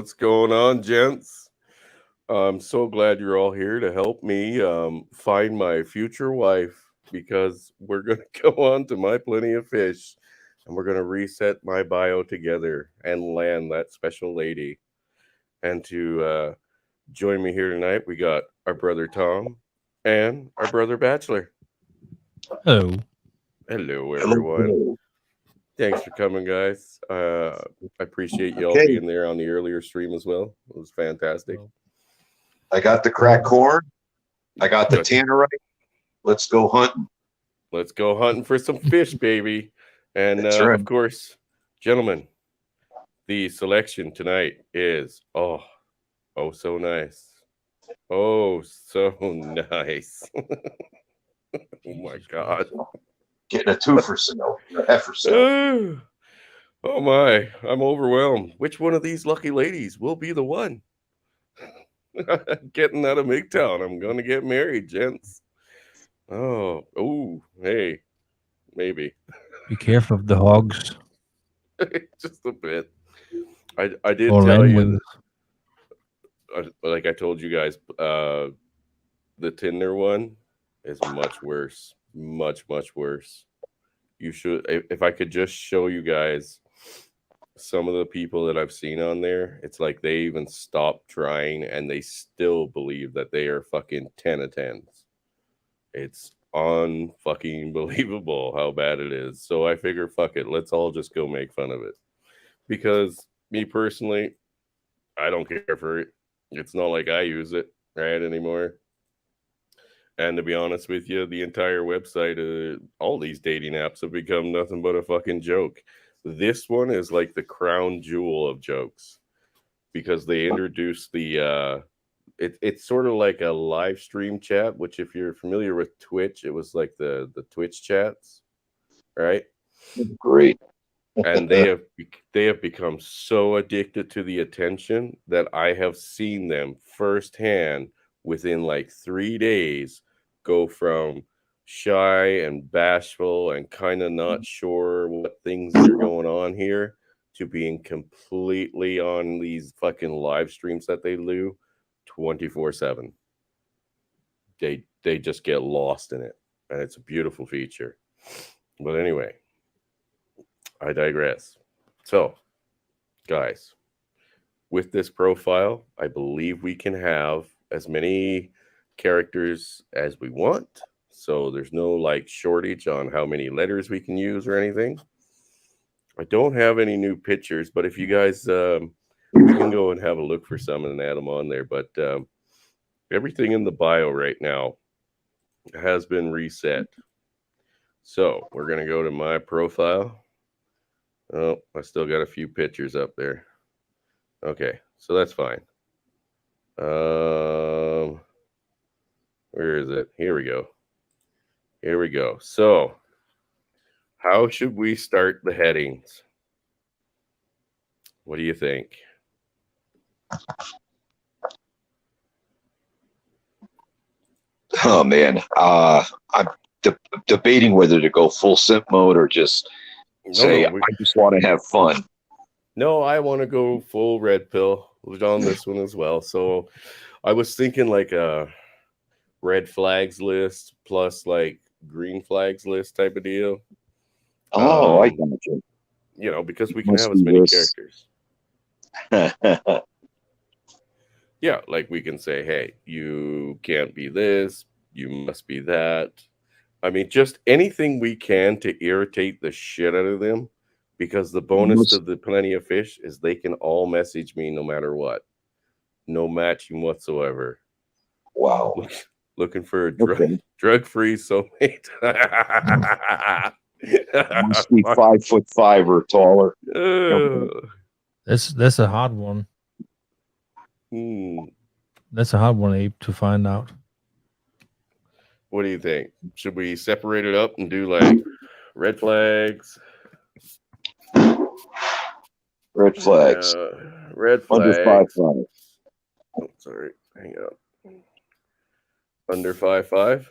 What's going on, gents? I'm so glad you're all here to help me find my future wife because we're going to go on to My Plenty of Fish and we're going to reset my bio together and land that special lady. And to join me here tonight, we got our brother Tom and our brother Bachelor. Hello. Hello, Hello, everyone. hello. Thanks for coming, guys. I appreciate y'all Okay, being there on the earlier stream as well. It was fantastic. Well, I got the crack corn. I got the Good. tannerite. Let's go hunting. Let's go hunting for some fish, baby. And That's right. of course, gentlemen, the selection tonight is oh so nice. Oh, so nice. Oh my Jesus god. Christ. Getting a two for sale, a half for sale. Oh my, I'm overwhelmed. Which one of these lucky ladies will be the one? Getting out of MGTOWN. I'm gonna get married, gents. Hey, maybe. Be careful of the hogs Just a bit. I did or tell anyone. you, like I told you guys, the Tinder one is much worse. Much worse. You should, if I could just show you guys some of the people that I've seen on there, it's like they even stopped trying and they still believe that they are fucking 10 of 10s. It's unfucking believable how bad it is. So I figure, fuck it, let's all just go make fun of it. Because me personally, I don't care for it. It's not like I use it right anymore. And to be honest with you, the entire website, all these dating apps have become nothing but a fucking joke. This one is like the crown jewel of jokes because they introduced it's sort of like a live stream chat, which if you're familiar with Twitch, it was like the Twitch chats, right? Great. And they have become so addicted to the attention that I have seen them firsthand within like 3 days go from shy and bashful and kind of not sure what things are going on here to being completely on these fucking live streams that they do 24/7. They just get lost in it, and it's a beautiful feature. But anyway, I digress. So, guys, with this profile, I believe we can have as many characters as we want. So there's no like shortage on how many letters we can use or anything. I don't have any new pictures, but if you guys, we can go and have a look for some and add them on there. But everything in the bio right now has been reset. So we're going to go to my profile. Oh, I still got a few pictures up there. Okay, so that's fine. Where is it? Here we go. Here we go. So, how should we start the headings? What do you think? Oh man, I'm debating whether to go full simp mode or just say I just want to have fun. No, I want to go full red pill on this one as well. So, I was thinking like a red flags list plus like green flags list type of deal. Oh, I Um, got you. because we can Must have as be many this. characters. Yeah, like we can say, hey, you can't be this, you must be that. I mean, just anything we can to irritate the shit out of them. Because the bonus to Must- the Plenty of Fish is they can all message me no matter what, no matching whatsoever. wow. Looking for a Okay. drug free soulmate. Must be 5'5" or taller. Okay. That's a hard one. Hmm. That's a hard one, Abe, to find out. What do you think? Should we separate it up and do like red flags? Red flags. Red Under flags. 5'5". Oh, sorry. Hang on. Under 5'5"?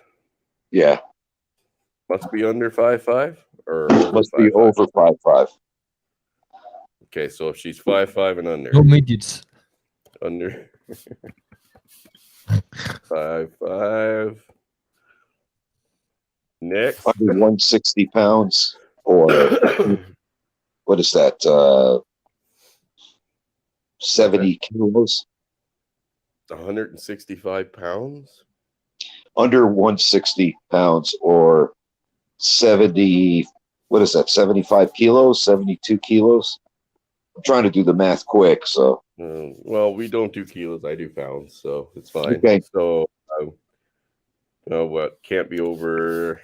Yeah. Must be under 5'5" or over Must be 5'5". over 5'5". Okay, so if she's 5'5" and under, No midgets. under 5'5". Next. Under 160 pounds, or what is that? 70 kilos. 165 pounds. Under 160 pounds, or 70. What is that? 75 kilos, 72 kilos. I'm trying to do the math quick, so. Well, we don't do kilos. I do pounds, so it's fine. Okay. So, what can't be over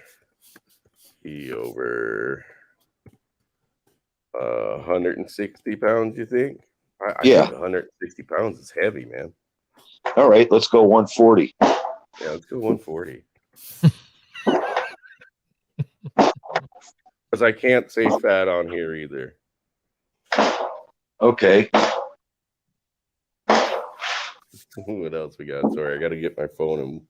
160 pounds, you think? I Yeah. think 160 pounds is heavy, man. All right, let's go 140. Yeah, let's go 140. Because I can't say fat on here either. Okay. What else we got? Sorry, I got to get my phone and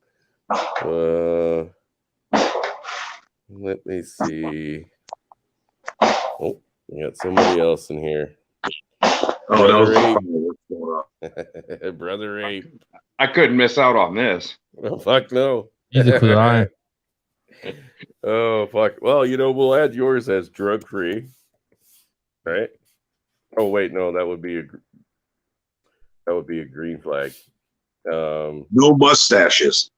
let me see. Oh, we got somebody else in here. Brother Ape. Brother Ape. I couldn't miss out on this. Oh, fuck no. Neither could I. Oh, fuck. Well, we'll add yours as drug-free. Right? Oh, wait, no, that would be a green flag. No mustaches.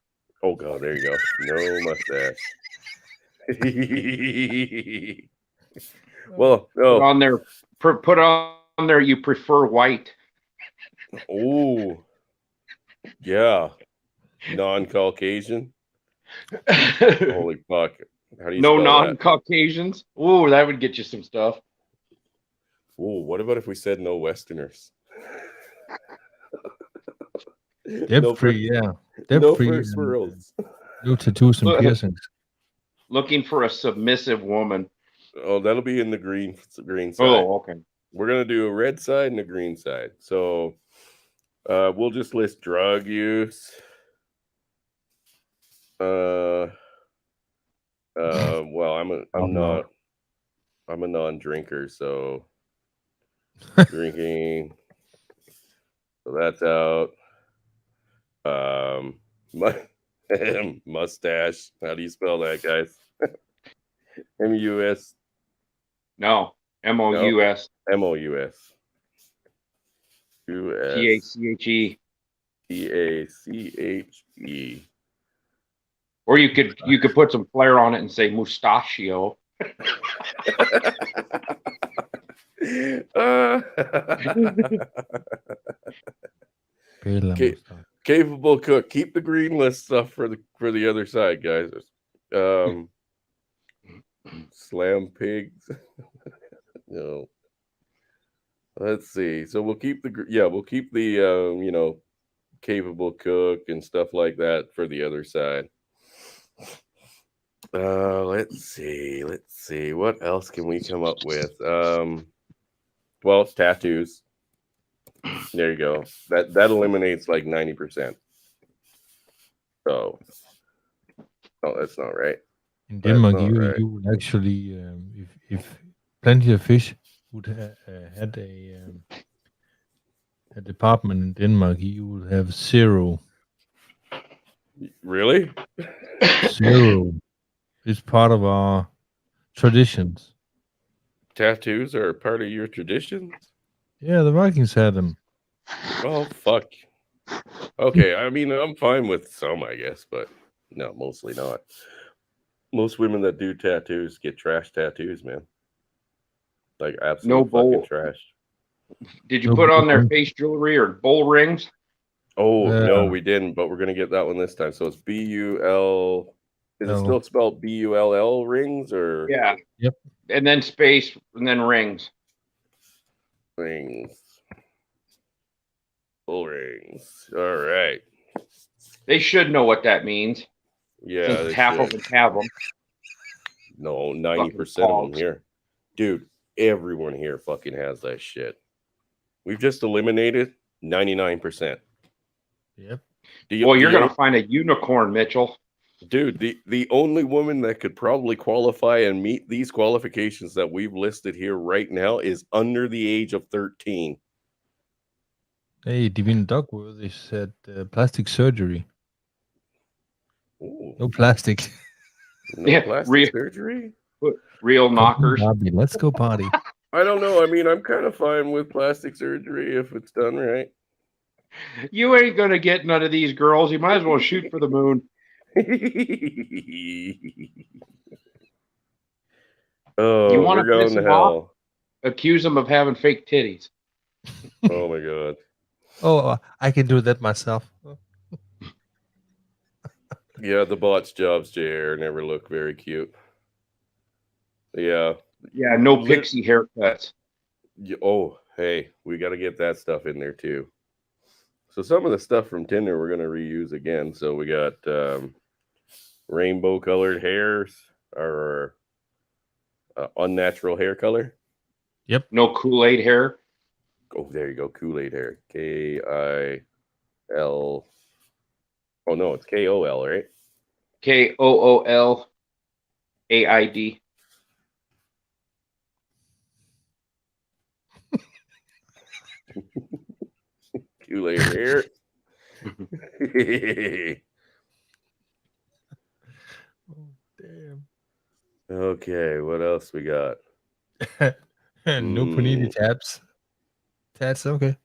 Oh, God, there you go. No mustache. Well, no. Put on there you prefer white. Oh, yeah. Non-Caucasian. Holy fuck. How do you No spell non-Caucasians. Oh, that would get you some stuff. Oh, what about if we said no Westerners? Depth-free, yeah. No Depth-free. first worlds. No tattoos and piercings. Looking for a submissive woman. Oh, that'll be in the green side. Oh, okay. We're gonna do a red side and a green side. So we'll just list drug use. Well, I'm a non-drinker, so drinking. So that's out. Mustache. How do you spell that, guys? M-U-S. No. M-O-U-S. M-O-U-S. U-S. T-A-C-H-E. T-A-C-H-E. Or you could put some flair on it and say mustachio. Capable cook. Keep the green list stuff for the other side, guys. Slam pigs. No. Let's see. So we'll keep the capable cook and stuff like that for the other side. Let's see. What else can we come up with? Well, it's tattoos. There you go. That eliminates like 90%. So, that's not right. In Denmark, you would actually, if Plenty of Fish would had a department in Denmark, you would have zero. Really? Zero. It's part of our traditions. Tattoos are part of your traditions? Yeah, the Vikings had them. Oh, fuck. Okay, I mean, I'm fine with some, I guess, but no, mostly not. Most women that do tattoos get trash tattoos, man. Like absolute fucking trash. Did you put on their face jewelry or bull rings? Oh, no, we didn't, but we're going to get that one this time. So it's B-U-L... Is it still spelled B-U-L-L rings or? Yeah. Yep. And then space and then rings. Rings. Bull rings. All right. They should know what that means. Yeah. Since half of them have them. No, 90% of them here. Dude, everyone here fucking has that shit. We've just eliminated 99%. Yep. Well, you're going to find a unicorn, Mitchell. Dude, the only woman that could probably qualify and meet these qualifications that we've listed here right now is under the age of 13. Hey, Divine Duckworthy said plastic surgery. Ooh, No plastic. no Yeah, plastic surgery? real Come on, knockers. Bobby, let's go party. I don't know. I mean, I'm kind of fine with plastic surgery if it's done right. You ain't gonna get none of these girls. You might as well shoot for the moon. Oh, You we're want to going piss to them off? hell. Accuse them of having fake titties. Oh my god. Oh, I can do that myself. Yeah, the bot's jobs, JR, never look very cute. Yeah. Yeah, no pixie haircuts. Oh, hey, we got to get that stuff in there too. So some of the stuff from Tinder we're going to reuse again. So we got rainbow colored hairs or unnatural hair color. Yep. No Kool-Aid hair. Oh, there you go. Kool-Aid hair. K-I-L. Oh, no, it's K-O-L, right? Koolaid. Kool-Aid hair. Oh, damn. Okay, what else we got? No panini tabs. Tats, okay.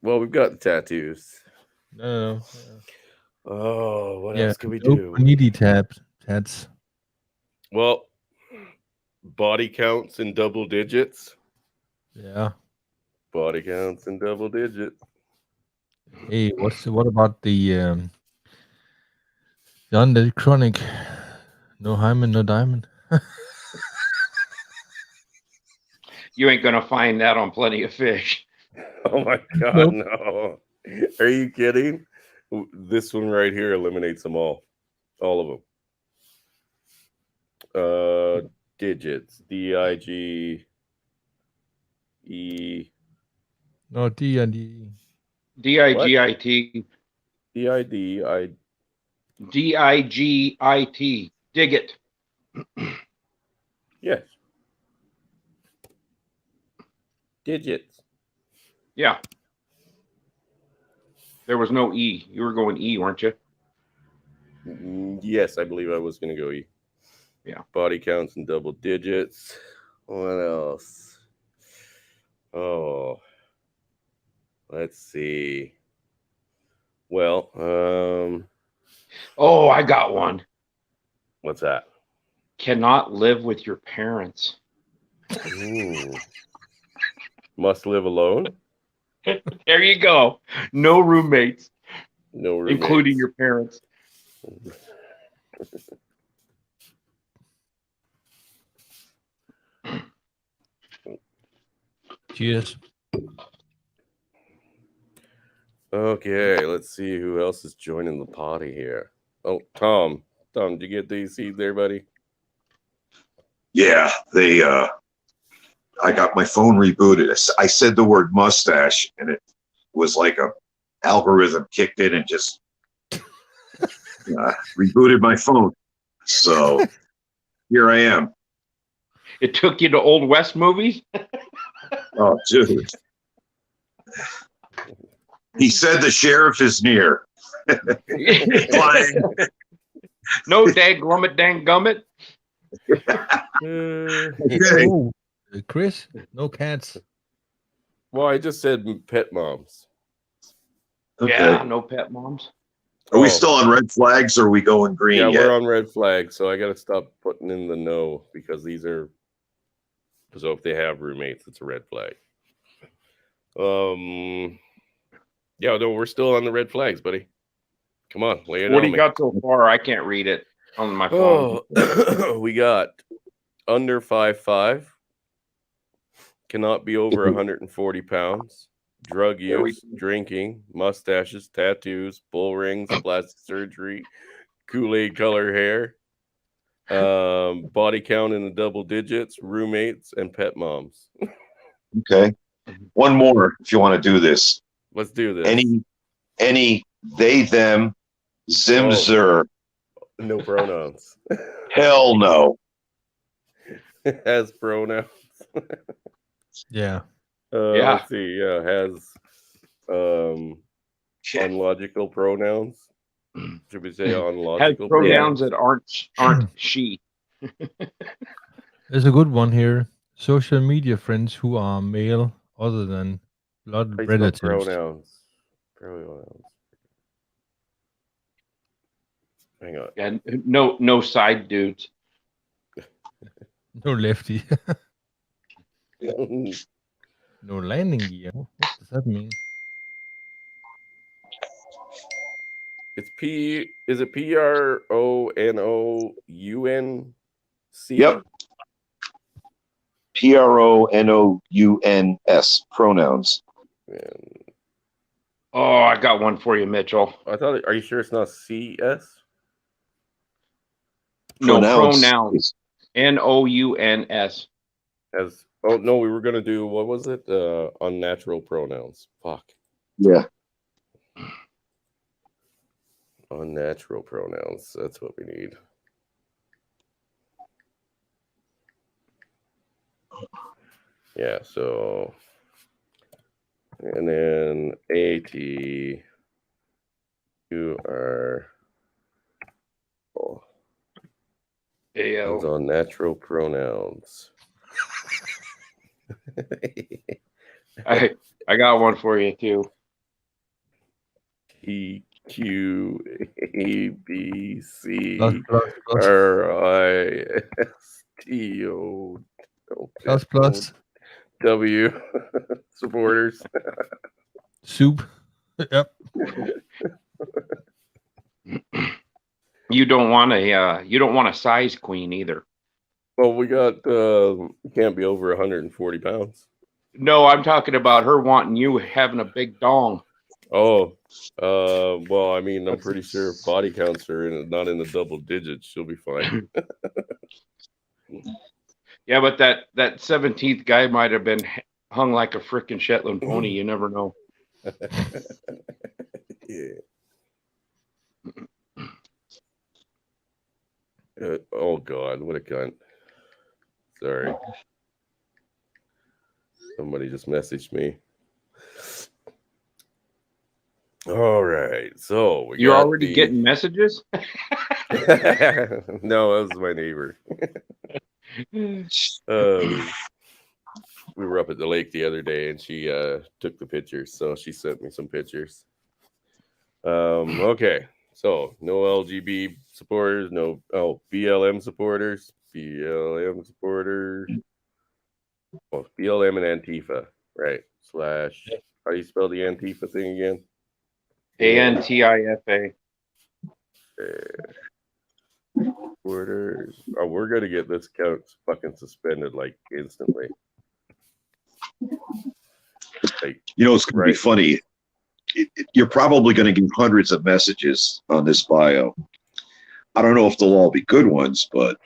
Well, we've got the tattoos. No. Oh, what Yeah, else can we no do? panini tabs. Tats. Well, body counts in double digits. Yeah. Body counts in double digits. Hey, what about the undead chronic? No hymen, no diamond. You ain't gonna find that on Plenty of Fish. Oh my god, Nope. no. Are you kidding? This one right here eliminates them all of them. Digits. D-I-G-E. No, D and D. D-I-G-I-T. D-I-D-I. D-I-G-I-T. Dig it. Yes. Digits. Yeah. There was no E. You were going E, weren't you? Yes, I believe I was going to go E. Yeah. Body counts in double digits. What else? Oh, let's see. Well, Oh, I got one. what's that? Cannot live with your parents. Ooh. Must live alone? There you go. No roommates, No roommates. including your parents. Cheers. Okay, let's see who else is joining the party here. Oh, Tom. Tom, did you get these seeds there, buddy? Yeah, I got my phone rebooted. I said the word mustache, and it was like a algorithm kicked in and just rebooted my phone. So here I am. It took you to Old West movies? Oh, dude. He said the sheriff is near. Flying. No dang-glummet, dang-gummit. Okay. Oh, Chris, no cats. Well, I just said pet moms. Okay. Yeah, no pet moms. Are we still on red flags or are we going green Yeah, yet? we're on red flag, so I got to stop putting in the no because these are. So if they have roommates, it's a red flag. Yeah, no, we're still on the red flags, buddy. Come on, lay it What on do you me. got so far? I can't read it on my phone. Oh, we got under 5'5", cannot be over 140 pounds, drug use, drinking, mustaches, tattoos, bull rings, plastic surgery, Kool-Aid color hair, body count in the double digits, roommates, and pet moms. Okay. One more if you want to do this. Let's do this. Any they, them, zim, zer. No pronouns. Hell no. Has pronouns. Yeah. Yeah. Let's see. Yeah, has unlogical pronouns. Should we say Has unlogical pronouns pronouns? that aren't she. There's a good one here. Social media friends who are male other than blood How you spell relatives. pronouns. Pronouns. Hang on. And no side dudes. No lefty. No landing gear. What does that mean? It's P. Is it PRONOUNC? Yep. PRONOUNS pronouns. And Oh, I got one for you, Mitchell. I thought. Are you sure it's not CS? No, Pronounce pronouns. is- NOUNS. As oh no, we were gonna do what was it? Unnatural pronouns. Fuck. Yeah. Unnatural pronouns. That's what we need. Yeah. So, and then AT. You are. Oh, those AL. unnatural pronouns. I got one for you too. T Q A B C Plus. R I S T O Plus. W supporters. Soup. Yep. You don't want a size queen either. Well, we got you can't be over 140 pounds. No, I'm talking about her wanting you having a big dong. Oh, well, I mean, I'm pretty sure if body counts are not in the double digits, she'll be fine. Yeah, but that 17th guy might have been hung like a freaking Shetland pony. You never know. Yeah. Oh God, what a cunt! Sorry, somebody just messaged me. All right, so You're already getting messages? No, that was my neighbor. We were up at the lake the other day, and she took the pictures, so she sent me some pictures. Okay, so no LGB supporters, no BLM supporters, BLM supporters. Well, BLM and Antifa, right? / how do you spell the Antifa thing again? ANTIFA. Supporters. Oh, we're gonna get this account fucking suspended like instantly. Like, it's going to be funny. You're probably going to get hundreds of messages on this bio. I don't know if they'll all be good ones, but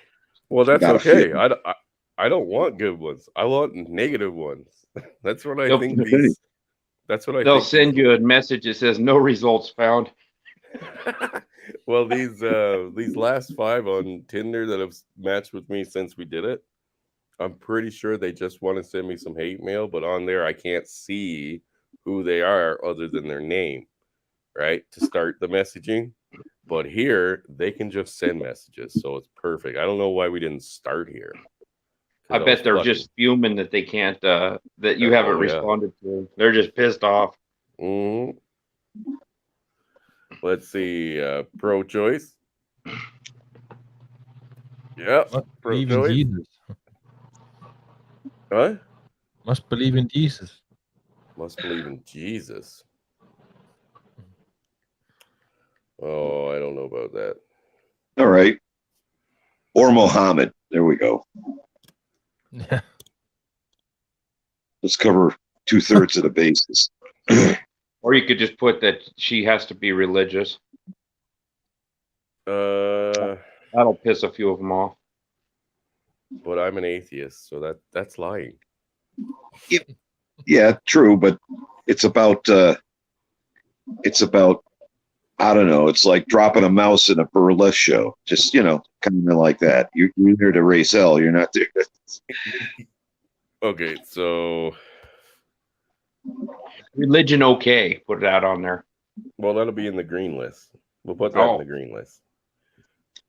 well, that's okay. I don't want good ones. I want negative ones. That's what I think. That's what They'll send you a message that says no results found. Well, these last 5 on Tinder that have matched with me since we did it, I'm pretty sure they just want to send me some hate mail, but on there I can't see who they are other than their name, right? To start the messaging. But here they can just send messages, so it's perfect. I don't know why we didn't start here. I bet they're just fuming that they can't that you haven't responded to. They're just pissed off. Mm-hmm. Let's see, pro-choice. Yeah, pro-choice. What? Must believe in Jesus. Must believe in Jesus. Oh, I don't know about that. all right. Or Mohammed. There we go. Yeah. Let's cover 2/3 of the bases. Or you could just put that she has to be religious. That'll piss a few of them off. But I'm an atheist, so that's lying. Yeah, true, but it's about I don't know. It's like dropping a mouse in a burlesque show. Just kind of like that. You're there to raise hell. You're not there. Okay, so Religion okay. Put that on there. Well, that'll be in the green list. We'll put that in the green list.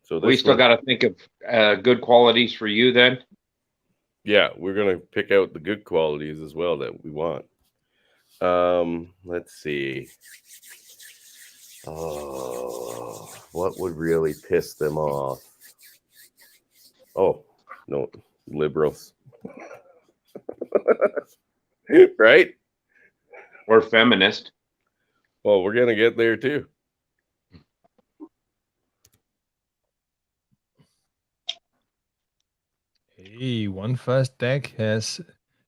So we still got to think of good qualities for you then. Yeah, we're gonna pick out the good qualities as well that we want. Let's see. Oh, what would really piss them off? Oh, no, liberals. Right? Or feminist. Well, we're gonna get there too. Hey, One Fast Deck has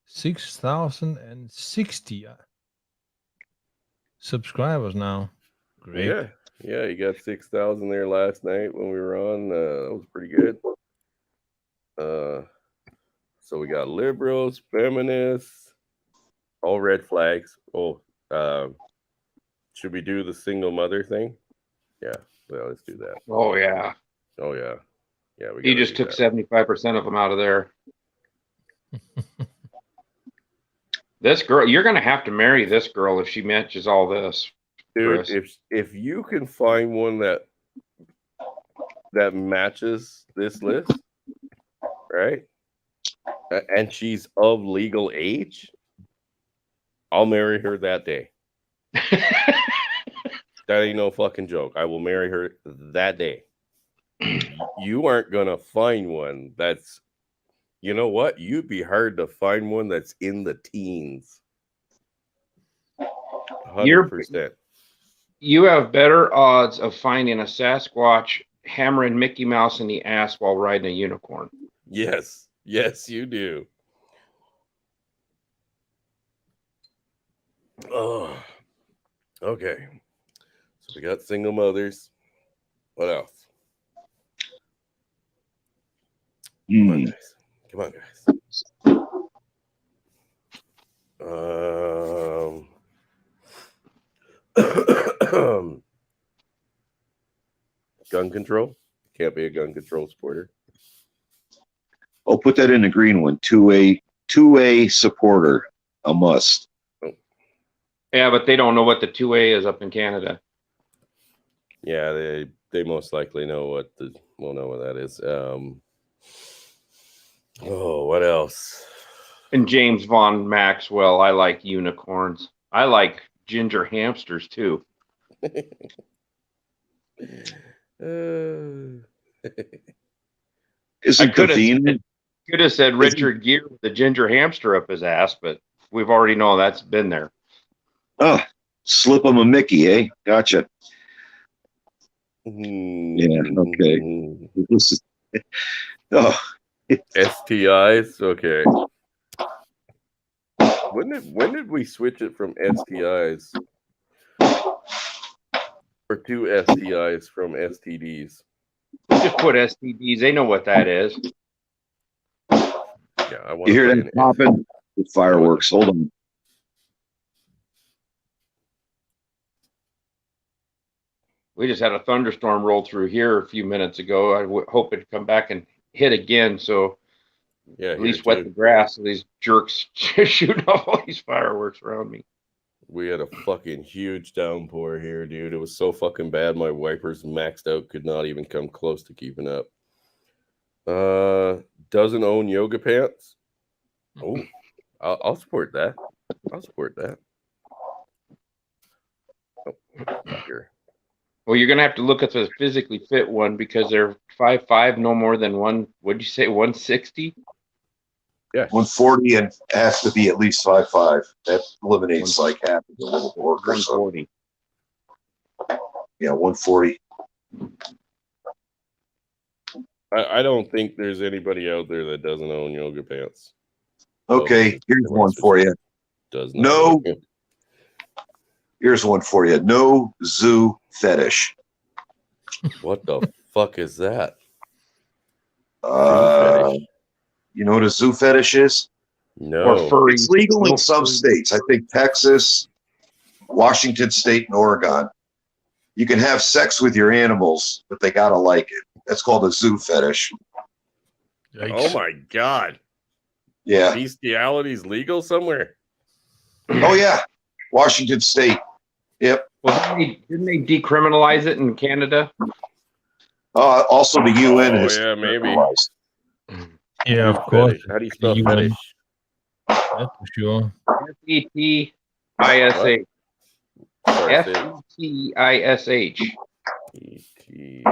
6,060 subscribers now. Great. Yeah, you got 6,000 there last night when we were on. That was pretty good. So we got liberals, feminists, all red flags. Oh, should we do the single mother thing? Yeah, well, let's do that. Oh yeah. Oh yeah. Yeah, he just took 75% of them out of there. This girl, you're gonna have to marry this girl if she matches all this. Dude, if you can find one that matches this list, right? And she's of legal age, I'll marry her that day. That ain't no fucking joke. I will marry her that day. You aren't gonna find one that's, you know what? You'd be hard to find one that's in the teens. 100%. You have better odds of finding a Sasquatch hammering Mickey Mouse in the ass while riding a unicorn. Yes, you do. Oh, okay. So we got single mothers. What else? Come on, guys. Gun control. Can't be a gun control supporter. I'll put that in the green one. Two-way supporter, a must. Oh. Yeah, but they don't know what the 2A is up in Canada. Yeah, they most likely know what that is. What else? And James Von Maxwell, I like unicorns. I like ginger hamsters too. Isn't convenient? Could have said Richard Gere with the ginger hamster up his ass, but we've already known that's been there. Oh, slip him a Mickey, eh? Gotcha. Yeah, okay. This is, STIs, okay. When did we switch it from STIs or to STIs from STDs? Just put STDs. They know what that is. Yeah, I want you hear that popping with fireworks. Hold on. We just had a thunderstorm roll through here a few minutes ago. I hope it'd come back and hit again. So yeah, at least wet the grass. So these jerks shooting off all these fireworks around me. We had a fucking huge downpour here, dude. It was so fucking bad. My wipers maxed out, could not even come close to keeping up. Doesn't own yoga pants. Oh, I'll support that. I'll support that. Oh, here. Well, you're gonna have to look at the physically fit one because they're 5'5", no more than one. What'd you say, 160? Yeah, 140 and has to be at least 5'5". That eliminates like half of the little work or so. 140. Yeah, 140. I don't think there's anybody out there that doesn't own yoga pants. Okay, here's one for you. Does not. No. Here's one for you. No zoo fetish. What the fuck is that? You know what a zoo fetish is? No. Or furry. It's legal in some states. I think Texas, Washington State, and Oregon. You can have sex with your animals, but they gotta like it. That's called a zoo fetish. Yikes. Oh my god. Yeah. Bestiality is legal somewhere. Oh yeah. Washington State. Yep. Well, didn't they decriminalize it in Canada? Also, the UN Oh, has yeah, maybe. criminalized. Yeah, of Food course. fetish. How do you spell The UN. fetish? That's for sure. F-E-T-I-S-H. Sorry, say it. F-E-T-I-S-H. E-T.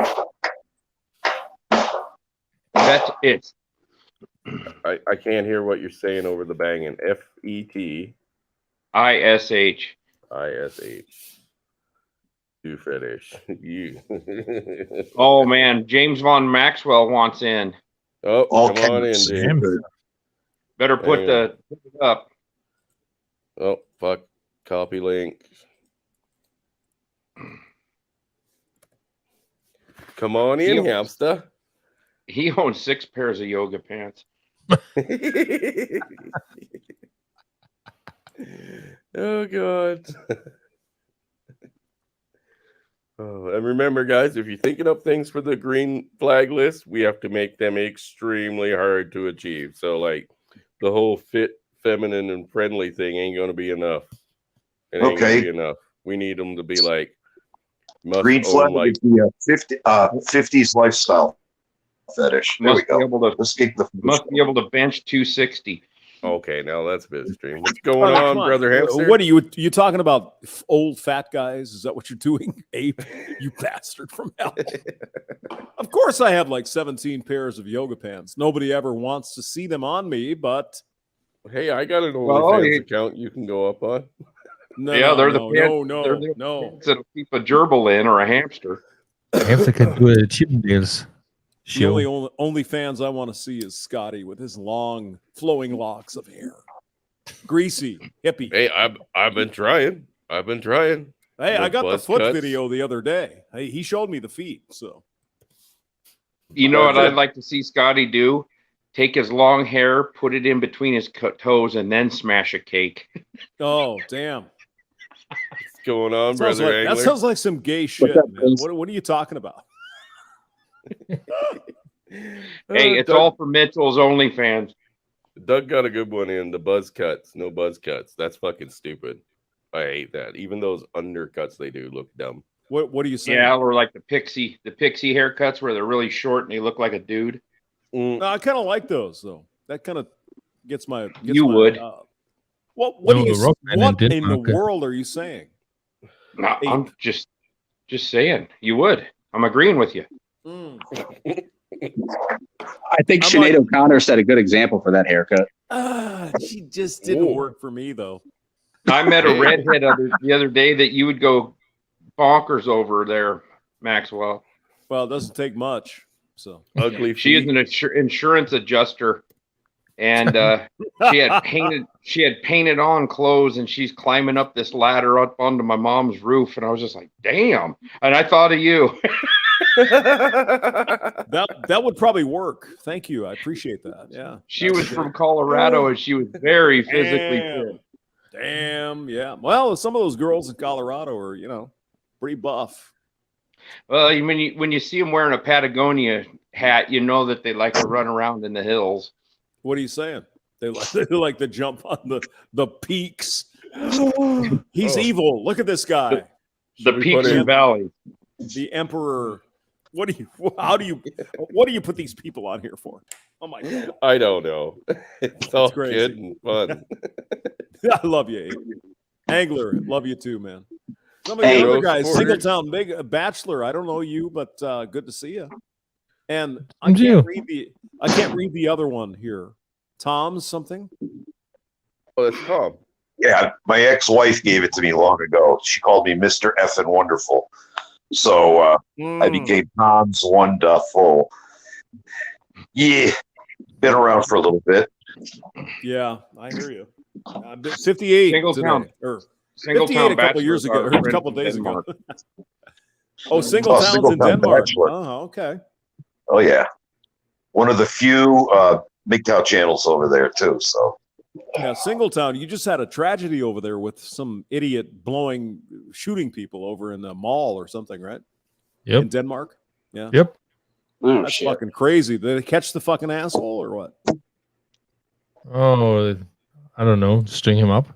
That's it. I can't hear what you're saying over the banging. F-E-T-I-S-H. I-S-H. Do fetish. You. Oh, man. James Von Maxwell wants in. Oh, All come on in, kinds. James. Better put Hang the put it up. Oh, fuck. Copy link. Come on in, hamster. He owns 6 pairs of yoga pants. Oh, God. Oh, and remember, guys, if you're thinking up things for the green flag list, we have to make them extremely hard to achieve. So, like, the whole fit, feminine, and friendly thing ain't going to be enough. It ain't going to be enough. We need them to be like, must Green flag own, like, is the 50s lifestyle fetish. There we go. Let's keep the Must be able to bench 260. okay, now that's a bit extreme. What's going on, brother hamster? What are you talking about? Old fat guys? Is that what you're doing, Ape? You bastard from hell! Of course, I have like 17 pairs of yoga pants. Nobody ever wants to see them on me, but Hey, I got an OnlyFans account you can go up on. They're the pants that'll keep a gerbil in or a hamster. Hamster can do a Chippendales the show. only fans I want to see is Scotty with his long, flowing locks of hair, greasy, hippie. Hey, I've been trying. Hey, I got the foot cuts. video the other day. Hey, he showed me the feet. So You know what I'd like to see Scotty do? Take his long hair, put it in between his toes, and then smash a cake. oh damn. What's going on, brother That Angler? sounds like some gay shit, man. What are you talking about? Hey, it's all for Mitchell's OnlyFans. Doug got a good one in. The buzz cuts. No buzz cuts. That's fucking stupid. I hate that. Even those undercuts they do look dumb. What are you saying? Yeah, or like the pixie haircuts where they're really short and they look like a dude. No, I kind of like those though. That kind of gets my. Would. What No, in the world are you saying? No, I'm just saying you would. I'm agreeing with you. I think Sinead O'Connor set a good example for that haircut. She just didn't work for me though. I met a redhead the other day that you would go bonkers over there, Maxwell. Well, it doesn't take much. So ugly. She is an insurance adjuster, and she had painted on clothes, and she's climbing up this ladder up onto my mom's roof, and I was just like, damn. And I thought of you. that would probably work. Thank you. I appreciate that. Yeah. She was from Colorado, and she was very physically fit. Damn. Yeah. Well, some of those girls in Colorado are, pretty buff. Well, when you see them wearing a Patagonia hat, you know that they like to run around in the hills. What are you saying? They like to jump on the peaks. He's evil. Look at this guy. The peaks and valleys. The emperor. What do you put these people on here for? Oh my God. I don't know. It's all crazy. good and fun. I love you, Abe. Angler, love you too, man. Some of the other guys, Singletown, big bachelor. I don't know you, but good to see you. And I can't read the other one here. Tom's something. Oh, that's Tom. Yeah, my ex-wife gave it to me long ago. She called me Mr. Effin' Wonderful. So I became Tom's Wonderful. Yeah, been around for a little bit. Yeah, I hear you. 58 Singletown. Or 58 Singletown a couple years ago, or a couple days ago. Oh, Singletown's in Denmark. Bachelor. Oh, okay. Oh, yeah. One of the few MGTOW channels over there, too. So. Yeah, Singletown, you just had a tragedy over there with some idiot shooting people over in the mall or something, right? Yep. In Denmark? Yeah. Yep. Oh, That's shit. fucking crazy. Did they catch the fucking asshole or what? Oh, I don't know. String him up.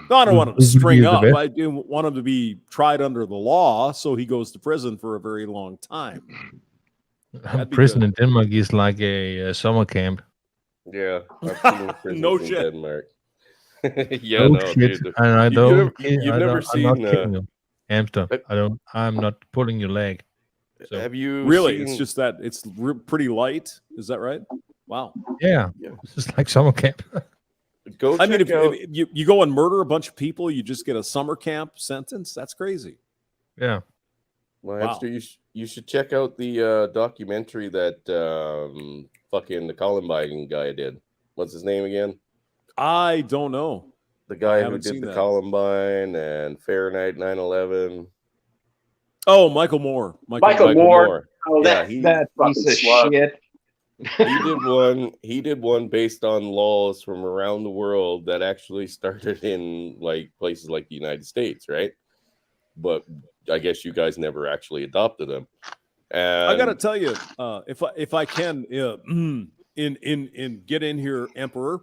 No, I don't want him to This would be string the up. best. I do want him to be tried under the law, so he goes to prison for a very long time. That'd be Prison good. in Denmark is like a summer camp. Yeah, I've seen prisons No in shit. Denmark. Yeah, Oh no, shit! dude. And I You- don't. you've ki- you've I never don't, I'm not seen, kidding you, hamster. have- I don't. I'm not pulling your leg. So Have you Really, seen? it's just that it's pretty light. Is that right? Wow. yeah, Yeah. it's just like summer camp. Go I mean, check out. if you go and murder a bunch of people, you just get a summer camp sentence. That's crazy. Yeah. Well, Wow. Hamster, you should check out the documentary that fucking the Columbine guy did. What's his name again? I don't know. The guy who haven't did seen the that. Columbine and Fahrenheit 9/11. Oh, Michael Moore. Michael Moore. Oh, Yeah, that fucking Piece of slug. shit. he did one based on laws from around the world that actually started in like places like the United States, right? But I guess you guys never actually adopted them. And I gotta tell you, if I can, in get in here, Emperor.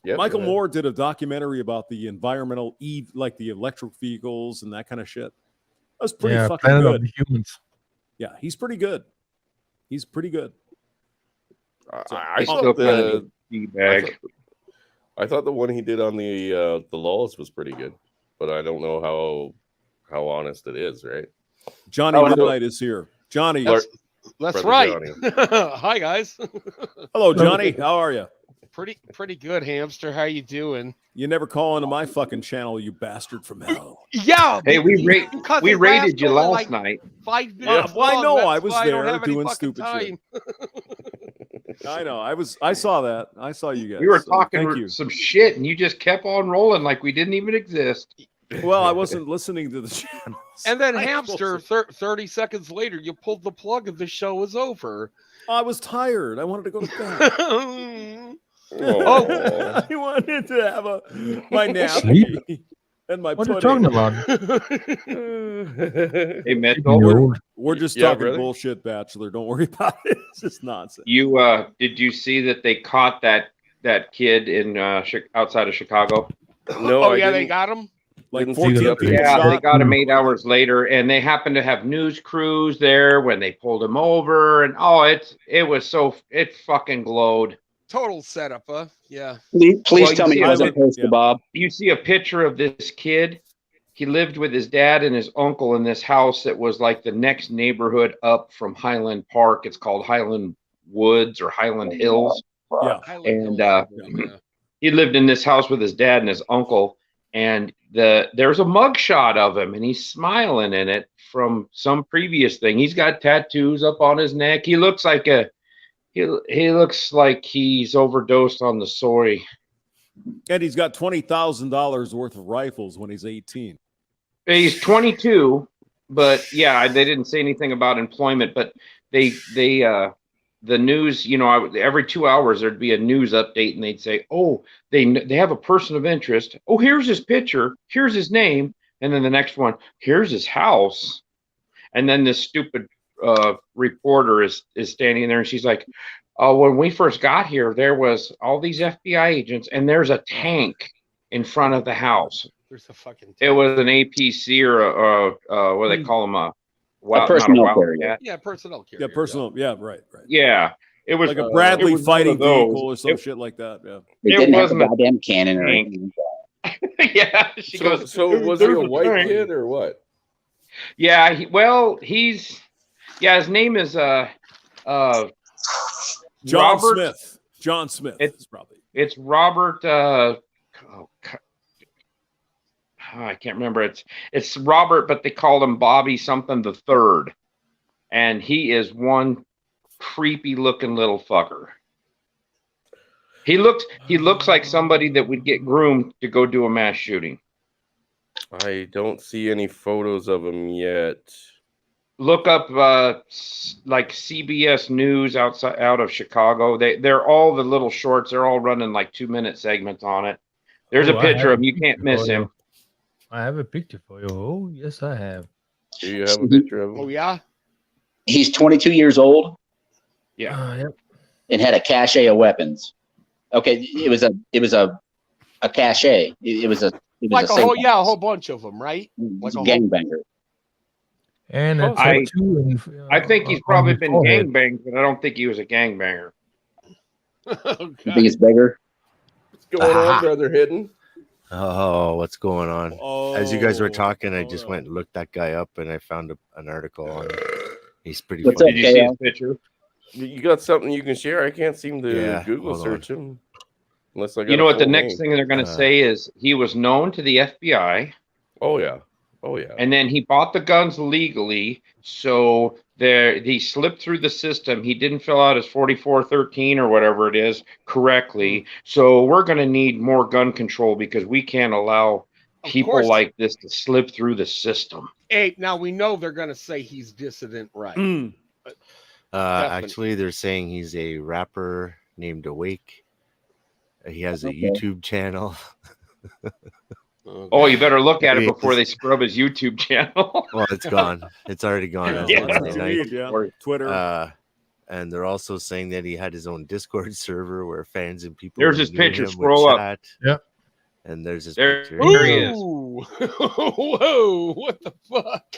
Yep, Michael go ahead. Moore did a documentary about the environmental like the electric vehicles and that kind of shit. That was pretty Yeah. fucking Planet good. of the Humans. Yeah, he's pretty good. He's pretty good. I He's thought still kind of the D-bag. I thought the one he did on the laws was pretty good, but I don't know how honest it is, right? Johnny Oh, no. Midnight is here. Johnny, That's That's Brother right. Hi guys. hello, Johnny. How are you? Pretty good, hamster. How you doing? You never call into my fucking channel, you bastard from hell. Yeah. Hey, we because we it rated you only last like night. 5 minutes. well, I long. know, That's I was why don't there have any doing fucking stupid shit. time. I know. I saw that. I saw you guys. We were so talking Thank you. some shit, and you just kept on rolling like we didn't even exist. Well, I wasn't listening to the channel. And then I hamster, wasn't. 30 seconds later, you pulled the plug and the show was over. I was tired. I wanted to go to bed. Oh, I wanted to have my nap Sleep? and my What are you pudding. talking about? Hey, You're Mitchell, old. We're just Yeah, talking brother. bullshit, Bachelor. Don't worry about it. It's just nonsense. you did you see that they caught that kid in outside of Chicago? no, Oh I yeah, they didn't. got him. Like Didn't 14 see people that. Yeah, they shot. got him 8 hours later, and they happened to have news crews there when they pulled him over, and it fucking glowed. Total setup, huh? Yeah. Please Well, tell you me see, it I wasn't posted, yeah. Bob. You see a picture of this kid. He lived with his dad and his uncle in this house that was like the next neighborhood up from Highland Park. It's called Highland Woods or Highland Hills. Yeah. And, Yeah. He lived in this house with his dad and his uncle, and there's a mugshot of him, and he's smiling in it from some previous thing. He's got tattoos up on his neck. He looks like he looks like he's overdosed on the soy. And he's got $20,000 worth of rifles when he's 18. He's 22, but yeah, they didn't say anything about employment. But they the news, every 2 hours there'd be a news update, and they'd say, "Oh, they have a person of interest. Oh, here's his picture. Here's his name." And then the next one, here's his house. And then this stupid reporter is standing there, and she's like, "Oh, when we first got here, there was all these FBI agents, and there's a tank in front of the house." There's a fucking. It was an APC or what do they call them? Not personnel a carrier. Wildcat. Yeah, personnel carrier. Yeah, personal. Yeah, right. Yeah, it was Like a it Bradley was one fighting of those. vehicle or some It- shit like that. Yeah. It It didn't have a wasn't a goddamn cannon or tank. anything. Yeah, she So, goes. so was he a "There's white tank." kid or what? Yeah, his name is John Robert. Smith. John Smith is probably. It's Robert. I can't remember. It's Robert, but they called him Bobby something the third, and he is one creepy looking little fucker. He looks like somebody that would get groomed to go do a mass shooting. I don't see any photos of him yet. Look up like CBS News out of Chicago. They're all the little shorts. They're all running like 2-minute segments on it. There's Oh, a I picture have of him. You can't miss him. I have a picture for you. Oh, yes, I have. Do you have a picture of him? Oh yeah. He's 22 years old Yeah. Yep. and had a cache of weapons. Okay, it was a cache. It was a He was Like a whole, Satan. yeah, a whole bunch of them, right? He's Like a a whole. gangbanger. And a I- tattoo. I think he's on probably his been forehead. gangbanged, but I don't think he was a gangbanger. You think it's bigger? What's going on, brother Hidden? Oh, what's going on? Oh, As you guys were talking, I oh, just no. went and looked that guy up, and I found an article on him. He's pretty What's funny. up, Did you see his Chaos? picture? You got something you can share? I can't seem to Yeah, Google hold search him. Unless I got You know a what? The full next name. thing they're going to say is he was known to the FBI, Oh yeah. Oh yeah. and then he bought the guns legally. So there, he slipped through the system. He didn't fill out his 4413 or whatever it is correctly. So we're going to need more gun control because we can't allow Of people course. like this to slip through the system. Hey, now we know they're gonna say he's dissident, right? Mm. Definitely. Actually, they're saying he's a rapper named Awake. He has a Okay. YouTube channel. Oh, you better look at it Wait, before they scrub his YouTube channel. Well, it's gone. It's already gone. as Yeah, of that's Monday what you night. need, yeah. Or- Twitter. And they're also saying that he had his own Discord server where fans and people. There's who his knew picture. him would Scroll up. chat. Yep. And there's his There- picture. There he is. Ooh. Whoa! What the fuck?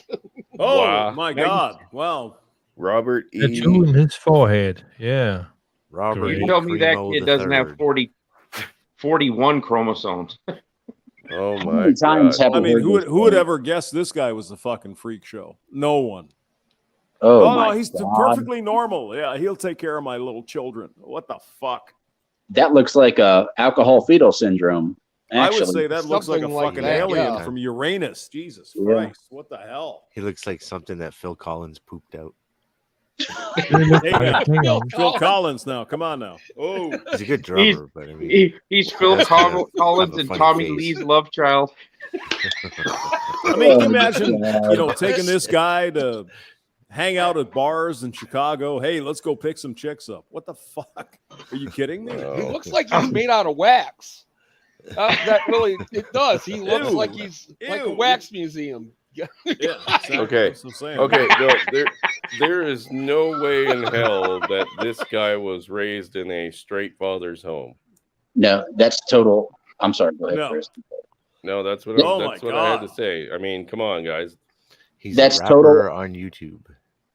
Oh Wow. my Now you- God! Wow. Robert E. Tattoo in his forehead. Yeah. Robert Great. You tell me that Cremo kid the doesn't have third. 41 chromosomes. Oh How my many times God. have I we mean, heard who this would story? ever guess this guy was the fucking freak show? No one. Oh, Oh, my no, he's God. perfectly normal. Yeah, he'll take care of my little children. What the fuck? That looks like alcohol fetal syndrome. I would Actually, say that looks like a Something like fucking that, alien yeah. from Uranus. Jesus Yeah. Christ. What the hell? He looks like something that Phil Collins pooped out. Really look Hey, like man. a king of- Phil Collins now. Come on now. Oh. He's a good drummer, but I mean, He's Phil That's kinda Collins have a and funny Tommy face. Lee's love child. I mean, can you imagine, God. taking this guy to hang out at bars in Chicago? Hey, let's go pick some chicks up. What the fuck? Are you kidding me? He Oh. looks like he's made out of wax. That really, it does. He looks Ew. like he's like a Ew. wax museum. Yeah, exactly. Okay. That's what I'm saying. Okay, no, there is no way in hell that this guy was raised in a straight father's home. No, that's total. I'm sorry. Go ahead, No. Chris. No, that's what Oh that's my what I had to God. say. I mean, come on, guys. he's That's a rapper total- on YouTube.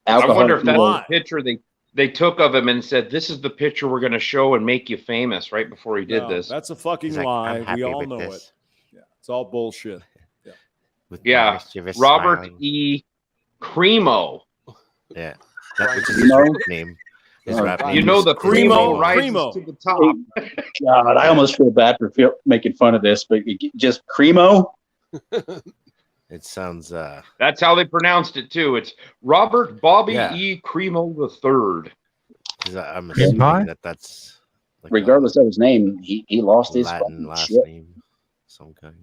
I wonder if that's fetal- Why? the picture they took of him and said, "This is the picture we're going to show and make you famous." Right before he did No, this. That's a fucking He's like, lie. I'm happy We all with know this. it. Yeah, it's all bullshit. With my Yeah, mischievous Robert smiling. E. Cremo. Yeah, that was his Cremo? rap name. His Oh, rap God. name You know is the Cremo, Cremo rises Cremo. to the top. God, I almost feel bad for making fun of this, but just Cremo. It sounds That's how they pronounced it too. It's Robert Bobby Yeah. E. Cremo the Third. 'cause I'm Pie? assuming that's like Regardless of his name, he lost a his Latin fucking last shit. name, some kind.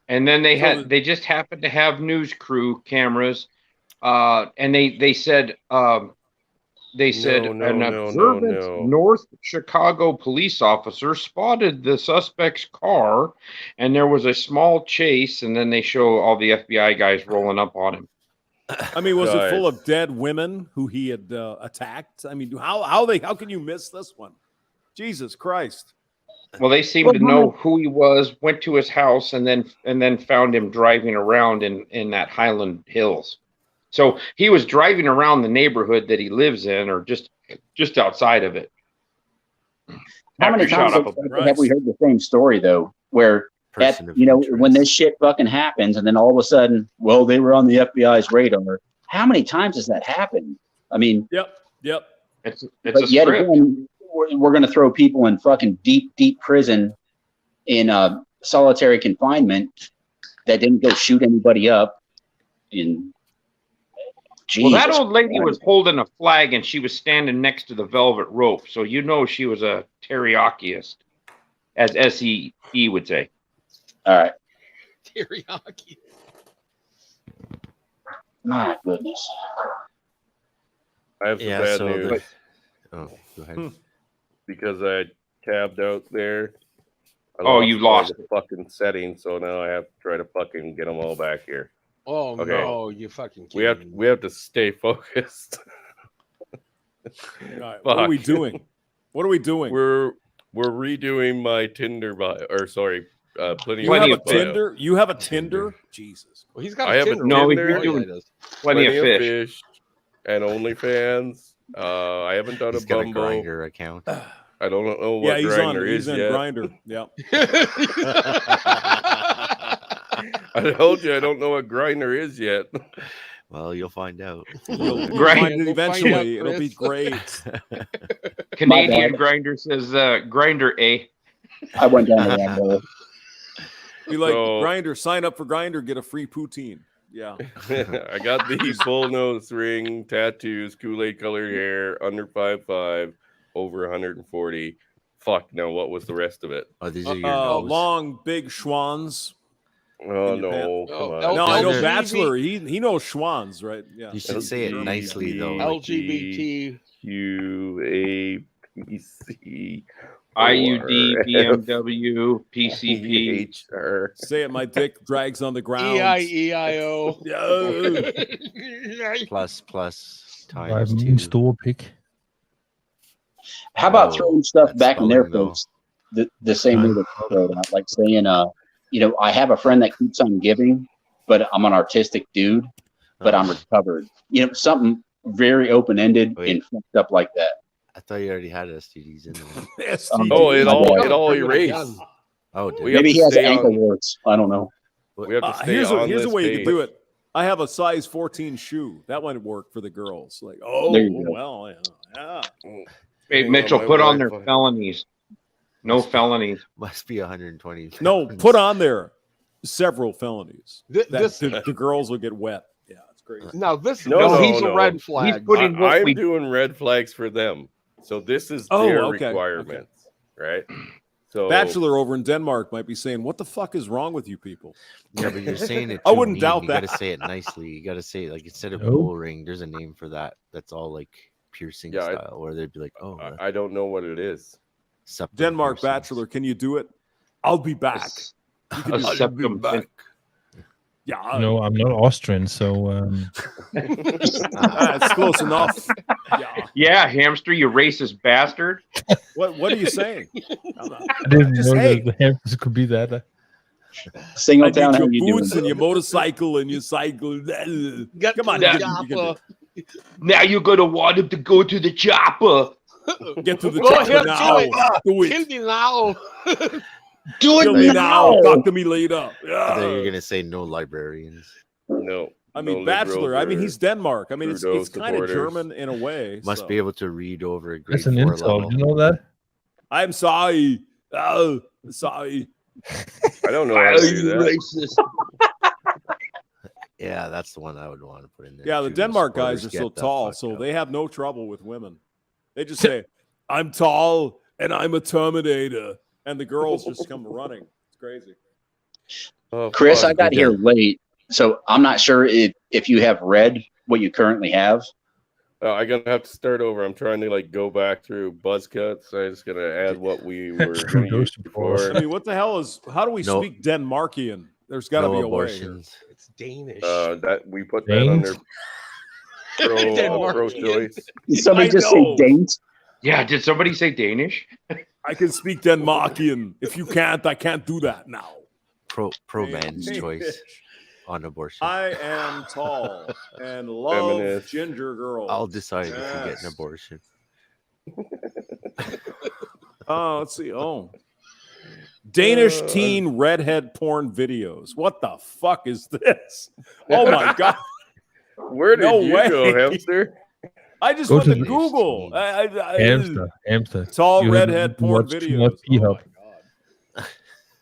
And then they So they just happened to have news crew cameras, and they said No, an no, observant no. North Chicago police officer spotted the suspect's car, and there was a small chase, and then they show all the FBI guys rolling up on him. I mean, was it full Guys. of dead women who he had attacked? I mean, how can you miss this one? Jesus Christ! Well, they seemed to know who he was, went to his house, and then found him driving around in that Highland Hills. So he was driving around the neighborhood that he lives in, or just outside of it. How many After he times shot up have we heard the same story though? Where Person of when interest. this shit fucking happens, and then all of a sudden, well, they were on the FBI's radar. How many times has that happened? I mean, Yep. It's a but yet script. again, we're going to throw people in fucking deep prison in solitary confinement that didn't go shoot anybody up. In Well, that Jesus old lady Christ. was holding a flag, and she was standing next to the velvet rope, so you know she was a teriyakist, as SEE would say. All right. Teriyaki. My goodness. I have some Yeah, bad so news oh, go ahead. because I tabbed out there. I Oh, you all lost the fucking settings, so now I have to try to fucking get them all back here. Oh Okay. no, you fucking kidding me. We have to stay focused. All right, what are we Fuck. doing? What are we doing? We're redoing my Tinder bio, or sorry, plenty You have a of Tinder? You have a Tinder? Jesus. Well, he's got I a have a Tinder. No, Tinder. we've been doing plenty of fish. and OnlyFans. I haven't done He's a got a Bumble. Grindr account. I don't know Yeah, what Grindr is in yet. Grindr. Yeah. I told you I don't know what Grindr is yet. Well, you'll find out. You'll Grind- find it We'll find eventually. out, It'll be Chris. great. Canadian Grinder says Grinder A. I went down the rabbit hole. Be like, So- Grindr, sign up for Grindr, get a free poutine. Yeah. I got the full nose ring, tattoos, Kool-Aid colored hair, under 5'5", over 140. Fuck, now what was the rest of it? Oh, these are your nose. Long, big schwans. Oh, In your no, Oh, come on. L- No, I know LGBT. Bachelor. He knows schwans, right? Yeah. You should say it nicely, though. LGBT. UAPC. IUD, BMW, PCP. HR. Say it, my dick drags on the ground. E-I-E-I-O. Plus Drive times me in 2. store pick. How about Oh, throwing stuff that's back in their spelling, though. face the same way that you throw it out? Like saying, I have a friend that keeps on giving, but I'm an artistic dude, but I'm recovered. Something very open-ended Wait. and fucked up like that. I thought you already had STDs in there. Oh, it My all bad. it all Bring it erased. again. Oh, did We have Maybe to he has stay ankle on- warts. I don't know. We have to stay Here's on a this way you page. can do it. I have a size 14 shoe. That might work for the girls. Like, There you go. well, yeah. Hey, Hang on, Mitchell, my put on their Wi-Fi. felonies. No felonies. Must be 120. No, pounds. put on there several felonies. Th- That this- the girls will get wet. Yeah, it's crazy. Now this No, he's no. a red He's flag. putting what I'm we doing red flags for them. So this is Oh, their okay, requirements, right? So Bachelor over in Denmark might be saying, "What the fuck is wrong with you people?" Yeah, but you're saying it. I too wouldn't mean. doubt You got to that. say it nicely. You got to say it like instead of No. bull ring, there's a name for that. That's all like piercing Yeah, style, where they'd be like, "Oh, I don't know what it is. septum Denmark piercings." Bachelor, can you do it? I'll be back. You can A do it. septum. Yeah, I'm not Austrian, so it's close enough. Yeah. Yeah, hamster, you racist bastard. What are you saying? I didn't Just, know hey. that the Hamptons could be that. I Single need town, how your you doing? boots and your motorcycle and your cycle. Get Come to on, the you can chopper. Now you're gonna want him to go to the chopper. get to the Go chopper ahead, now. Do Kill it. me now. Do Kill it me now. now. Talk to me later. I thought you were Yeah. gonna say no librarians. No. I mean, no Bachelor. liberals I mean, or he's Denmark. I mean, it's Trudeau kind of supporters. German in a way. Must so. be able to read over a grade That's an 4 insult. level. You know that? I'm sorry. Oh, sorry. I don't know how to do that. racist. Yeah, that's the one I would want to put in there. Yeah, the too. Denmark guys Supporters are so get the tall, fuck so out. they have no trouble with women. They just say, "I'm tall and I'm a Terminator," and the girls just come running. It's crazy. Oh, Chris, fuck. I got here late, so I'm not sure if you have read what you currently have. I'm gonna have to start over. I'm trying to like go back through buzz cuts. I'm just gonna add what we were gonna Trudeau use supporters. I before. mean, what the hell is? How do we No. speak Denmarkian? There's got to No be a way. Here. abortions. It's Danish. That we put that Danes? under pro choice. Did somebody I just know. say Danes? Yeah, did somebody say Danish? I can speak Denmarkian. If you can't, I can't do that now. Pro man's Hey, choice on abortion. I am tall and love Feminist. ginger girls. I'll decide if you get Yes. an abortion. Oh, let's see. Oh, Danish teen redhead porn videos. What the fuck is this? Oh my god! Where did No you way. go, hamster? I just Go went to to the- Google. Hamster. Tall You redhead porn watch too much videos. Oh P-Hub. my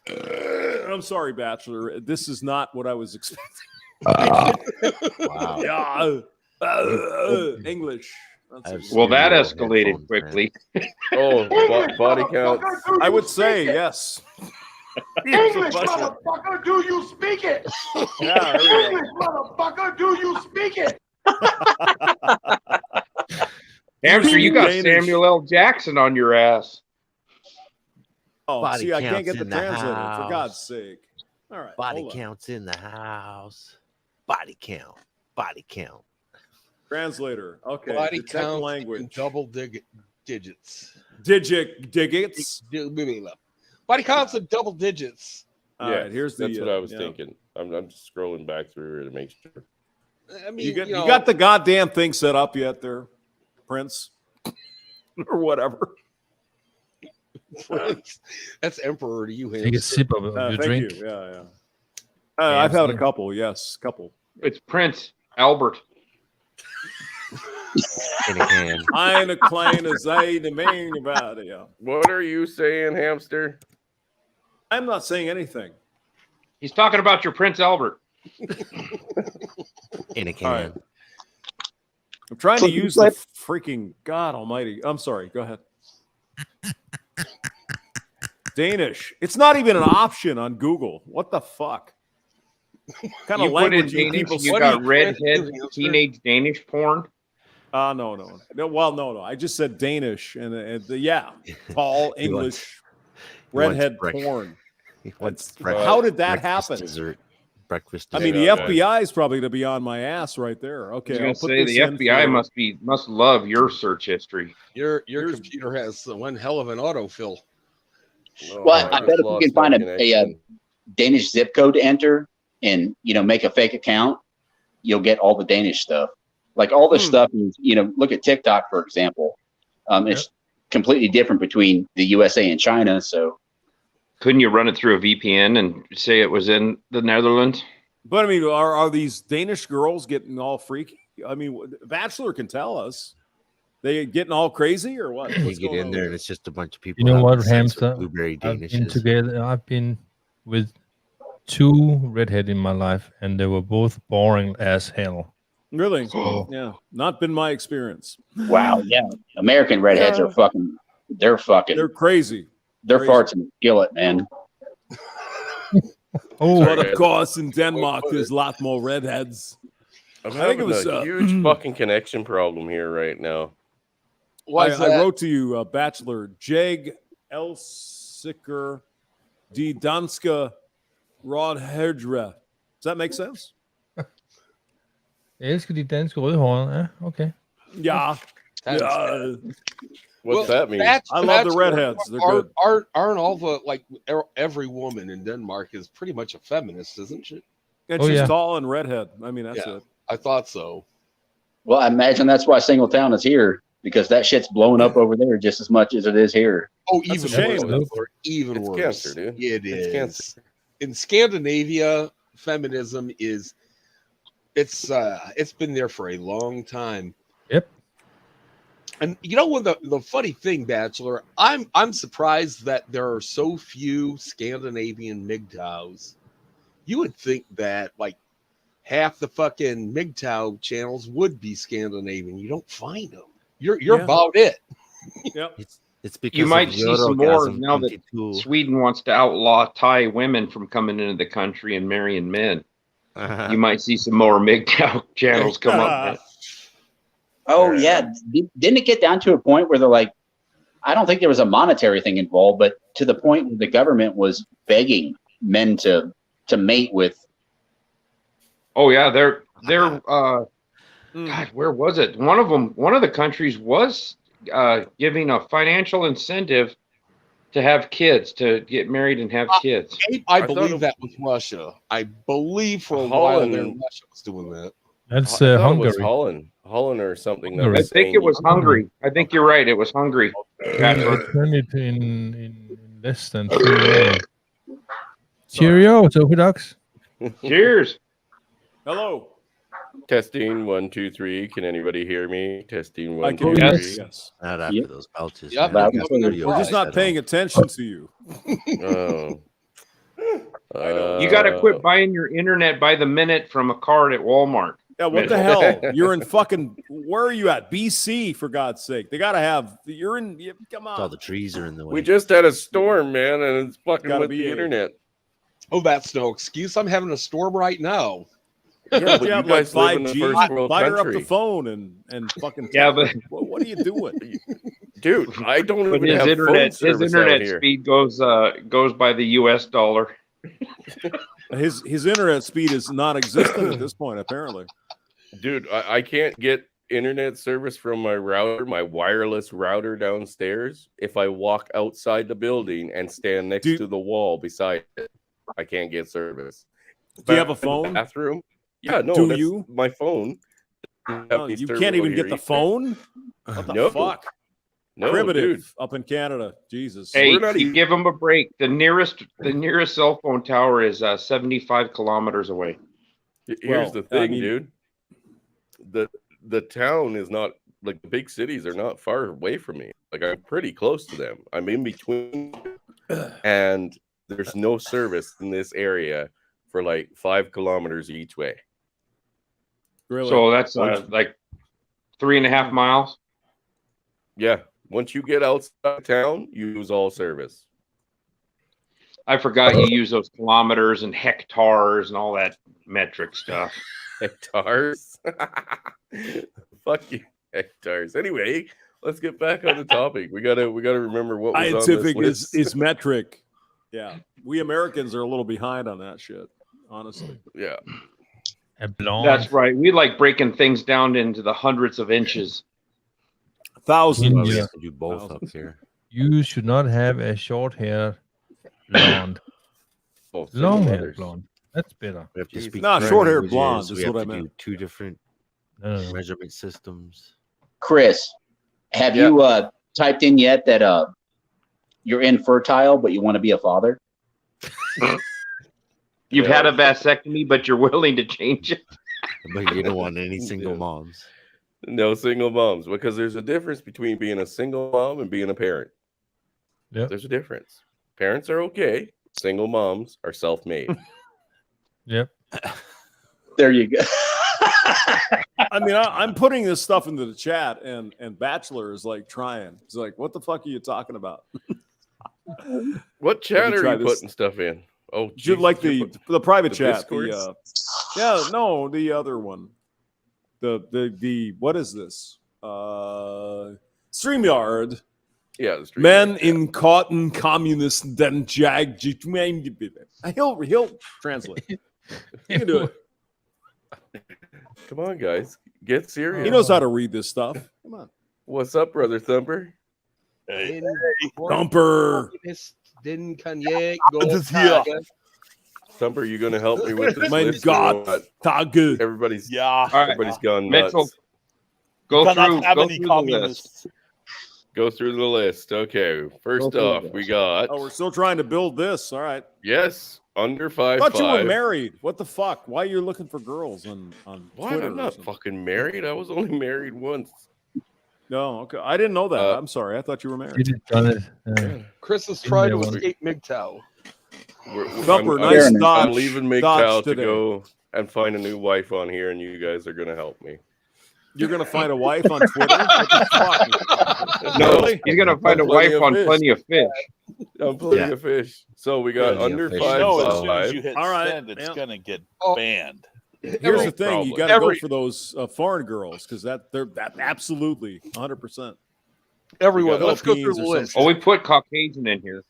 god! I'm sorry, Bachelor. This is not what I was expecting. Wow. Yeah, English. I've That's Well, that Stereo escalated headphones, quickly. Oh, body count. I would say yes. English, motherfucker, do you speak it? Yeah, there we go. English, motherfucker, do you speak it? Hamster, you got Danish. Samuel L. Jackson on your ass. Oh, Body see, I can't counts get the in the translator, for house. God's sake. All right. Body hold on. counts in the house. Body count. Body count. Translator. Okay. Body detect count in language. double digits. Digits. Body counts in double digits. All right, here's that's what I was yeah. thinking. I'm just scrolling back through here to make sure. I mean, You got the goddamn thing set up yet there, Prince? Or whatever. Prince. That's emperor to you, Take a hamster. sip of your Thank drink. you. Yeah. I've had a couple. Yes, couple. It's Prince Albert. In a can. Eine kleine Seide Menge about it. Yeah. What are you saying, hamster? I'm not saying anything. He's talking about your Prince Albert. In a can. All right. I'm trying to use the freaking God Almighty. I'm sorry. Go ahead. Danish. It's not even an option on Google. What the fuck? What kind You of put in language you Danish, people you speak? got redhead teenage Danish porn. No. Well, no. I just said Danish, and yeah, tall English redhead porn. How did that happen? Dessert. Breakfast. I mean, the FBI is probably to be on my ass right there. Okay, I I'll was put gonna this say in the FBI for- must love your search history. Your computer has one hell of an autofill. Well, I bet if you can find a Danish zip code to enter and make a fake account, you'll get all the Danish stuff. Like all this stuff is, look at TikTok for example. It's completely different between the USA and China. So couldn't you run it through a VPN and say it was in the Netherlands? But I mean, are these Danish girls getting all freaky? I mean, Bachelor can tell us. They getting all crazy or what? You get in there and it's just a bunch of people. You know what, having sex with hamster? Blueberry I've been Danishes. together. I've been with 2 redhead in my life, and they were both boring as hell. Really? Yeah, not been my experience. wow, yeah, American redheads are fucking. They're crazy. They're farts in the skillet, man. But of course, in Denmark, there's a lot more redheads. I'm I think having it was a huge fucking connection problem here right now. I wrote to you, Bachelor Jeg Elsiker de Danska Rådhøjdre. Does that make sense? Jeg elsker de danske rødhårede. Ja, okay. Yeah. What's that mean? I love the redheads. They're good. Aren't all the every woman in Denmark is pretty much a feminist, isn't she? And she's tall and redhead. I mean, that's it. I thought so. Well, I imagine that's why Singletown is here, because that shit's blowing up over there just as much as it is here. Oh, That's even a shame. worse. Even It's worse. cancer, dude. It It's is. cancer. In Scandinavia, feminism is it's been there for a long time. Yep. And you know what the funny thing, Bachelor, I'm surprised that there are so few Scandinavian MGTOWs. You would think that like half the fucking MGTOW channels would be Scandinavian. You don't find them. You're about it. Yep. It's because You might of see some more Eurogasm now that 22. Sweden wants to outlaw Thai women from coming into the country and marrying men. You might see some more MGTOW channels come up. Oh yeah, didn't it get down to a point where they're like, I don't think there was a monetary thing involved, but to the point where the government was begging men to mate with. Oh yeah, they're God, where was it? One of the countries was giving a financial incentive to have kids, to get married and have kids. I believe that was Russia. I believe for a while there, Russia was doing that. That's I thought it Hungary. was Holland or something. That Hungary. was I think saying it was Hungary. I think you're right. It was Hungary. They turned it in less than 3 years. Cheerio, Tofu Ducks. Cheers. Hello. Testing 1 2 3. Can anybody hear me? Testing I 1 can 2 hear 3. you, yes. Not after those belches. Yep. man. We're We're just not paying attention to you. Oh. You got to quit buying your internet by the minute from a card at Walmart. Yeah, what the hell? You're in fucking. Where are you at? BC, for God's sake. They gotta have. You're in. Come on. All the trees are in the way. We just had a storm, man, and it's fucking Gotta with be the a- internet. Oh, that's no excuse. I'm having a storm right now. Yeah, but you you have like guys live in the 5G. first world Fire up country. the phone and fucking. Yeah, tell but- them, what are you doing? Dude, I don't But even his have internet, phone service out here. speed goes by the US dollar. His internet speed is non-existent at this point, apparently. Dude, I can't get internet service from my router, my wireless router downstairs, if I walk outside the building and stand next to the wall beside it. I can't get service. Do you have a phone? Bathroom? Yeah, no. Do you? My phone. No, you can't even get the phone. What the fuck? No, Primitive dude. up in Canada. Jesus. Hey, you give them a break. The nearest cell phone tower is 75 kilometers away. Here's the thing, dude. The town is not like the big cities are not far away from me. Like I'm pretty close to them. I'm in between, and there's no service in this area for like 5 kilometers each way. Really? So that's like 3.5 miles. Yeah. Once you get outside town, you lose all service. I forgot you use those kilometers and hectares and all that metric stuff. Hectares? Fuck you, hectares. Anyway, let's get back on the topic. We gotta remember what was scientific on this list. is metric. Yeah, we Americans are a little behind on that shit. Honestly. Yeah. That's right. We like breaking things down into the hundreds of inches. Thousands. Well, we have to do both up here. You should not have a short hair blonde. Long hair blonde. That's better. We have to speak short hair languages. blonde We is have what I to do meant. 2 different measurement systems. Chris, have you typed in yet that you're infertile, but you want to be a father? You've had a vasectomy, but you're willing to change it. But you don't want any single moms. No single moms, because there's a difference between being a single mom and being a parent. Yeah, there's a difference. Parents are okay. Single moms are self-made. Yep. There you go. I mean, I'm putting this stuff into the chat, and Bachelor is like trying. He's like, "What the fuck are you talking about?" What chat are you this? putting stuff in? Oh, you like the private chat? Discords? No, the other one. The what is this? StreamYard. Yeah, the StreamYard. Men in cotton communist then jag. He'll translate. He can do it. Come on, guys, get serious. He knows how to read this stuff. Come on. What's up, brother Thumper? Thumper. Den kan jag Thumper, you gonna help me with this My list? God, Tage. Everybody's Everybody's gone Mitchell, nuts. Go cannot through have go any through the communists. list. Go through the list. Okay, first through off, the we got Oh, we're still trying to build this. All right. yes, under I 5'5". thought you were married. What the fuck? Why are you looking for girls on What? Twitter? I'm not fucking married. I was only married once. No, okay. I didn't know that. I'm sorry. I thought you were married. Did it, done it. Chris is trying to Yeah, well- escape MGTOW. Thumper, I'm nice dodge. I'm leaving Dodge MGTOW to today. go and find a new wife on here, and you guys are gonna help me. You're gonna find a wife on Twitter? What the fuck? No, Really? he's gonna find a Plenty wife of on fish. Plenty of Fish. I'm plenty of fish. So we got Plenty of under fish. 5'5". No, as soon as you hit All right, send, it's yeah. gonna get Oh. banned. Here's the thing: you Probably. got to go Every- for those foreign girls because they're absolutely 100%. Everyone, got let's go through Philippines the or some list. Oh, we put Caucasian in here.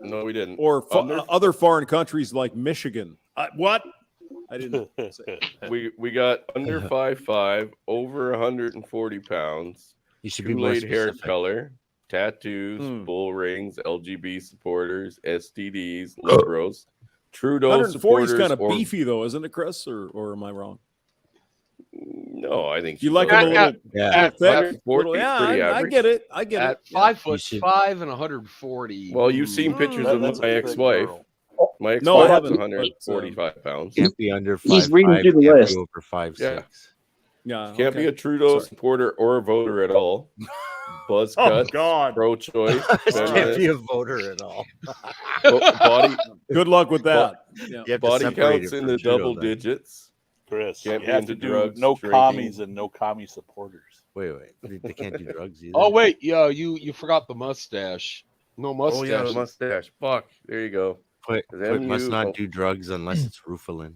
No, we didn't. Or Under- other foreign countries like Michigan. What? I didn't say. we got under 5'5", over 140 pounds, You should be more Kool-Aid hair specific. color, tattoos, Hmm. bull rings, LGB supporters, STDs, liberals, Trudeau 140 is supporters. kind of or- beefy though, isn't it, Chris? Or am I wrong? No, I think You she's like him a okay. little Yeah. thick? 140 Yeah, pretty I average. get it. I get At it. 5'5" and 140. Well, you've seen pictures of That's a my big ex-wife. girl. My ex-wife No, I is haven't, 145 pounds. Can't be under 5'5". He's reading through the can't be list. over 5'6". Yeah. Yeah. Can't okay. be a Trudeau Sorry. supporter or a voter at all. Buzz Oh cut, God! pro-choice, Can't be feminist, a voter at all. body Good luck with that. Yeah. You have to body separate counts it in from the Trudeau double then. digits. Chris, Can't you be have into to do drugs, no drinking. commies and no commie supporters. Wait. They can't do drugs either. Oh wait, yeah, you forgot the mustache. No Oh mustache. yeah, the mustache. Fuck. There you go. Put Them must you- not do drugs unless it's Rufalin.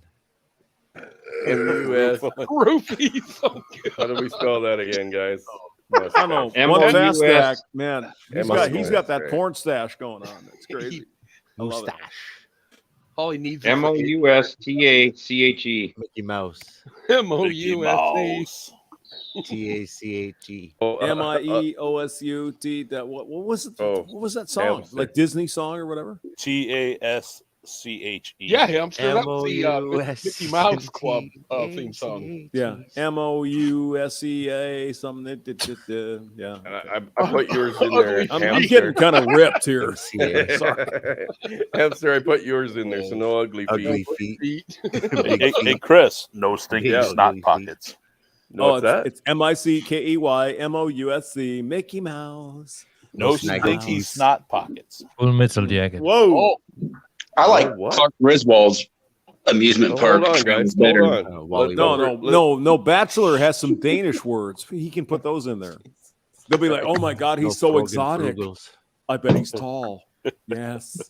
M-U-S. Roofies. Oh, How do we spell that again, guys? I don't know. M-O-U-S. One fast stack, man. He's M-O-U-S, got that right. porn stash going on. It's crazy. I love it. Mustache. All he needs is MOUSTACHE. Mickey Mouse. Mickey MOUSE. Mouse. TACHE. Oh, MIEOSUT. That what was it? Oh, What was that song? hamster. Like Disney song or whatever? TASMR. CHE. Yeah, hamster. That was the Mickey Mouse Club theme song. Yeah, MOUSEA something. Yeah, I put yours in there. I'm getting kind of ripped here. Sorry, hamster. I put yours in there, so no ugly feet. Hey, Chris, no stinky snot pockets. No, what's it's MICKEY Mickey Mouse. No stinky snot pockets. Full Metal Jacket. Whoa! I like Clark Griswold's amusement park. Hold on, guys. Better. Hold on. No. Bachelor has some Danish words. He can put those in there. They'll be like, "Oh my God, he's so exotic. I bet he's tall." Yes,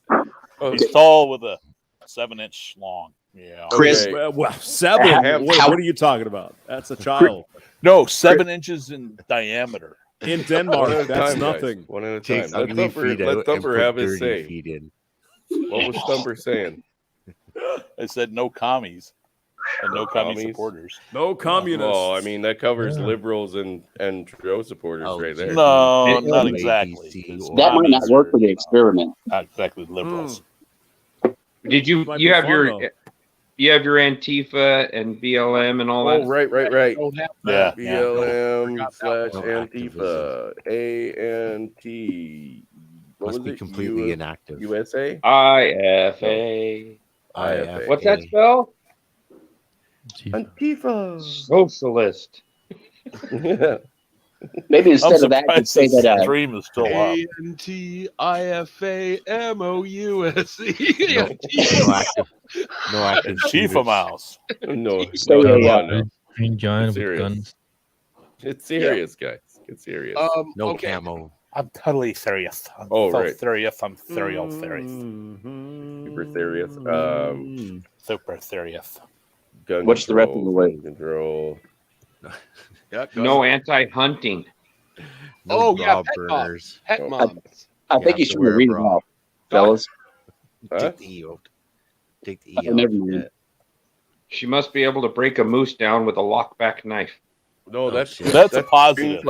he's tall with a 7-inch long. Yeah, Chris. Well, 7. What are you talking about? That's a child. No, 7 inches in diameter. In Denmark, that's nothing. Guys. One at a time. Let Thumper have his say. What was Thumper saying? I said no commies and no commie supporters. No communists. Oh, I mean that covers liberals and Trudeau supporters right there. No, not exactly. That might not work for the experiment. Not exactly liberals. Did you have your Antifa and BLM and all that? Oh, right. Yeah. BLM/Antifa. ANT. Must be completely inactive. USA? IFA. What's that spell? Antifa. Socialist. Maybe instead of that, you say that dream is still up. ANTIFAMOUSE. No active. Antifa mouse. No. Green giant with guns. It's serious, guys. Get serious. No camo. I'm totally serious. I'm serious. I'm serial serious. Super serious. Super serious. Gun What's the rest of the way? Control. No anti-hunting. No pet burners. Pet moms. I think you should read it off, fellas. Take the E out. Take the E out. Never mind. She must be able to break a moose down with a lockback knife. No, that's a positive.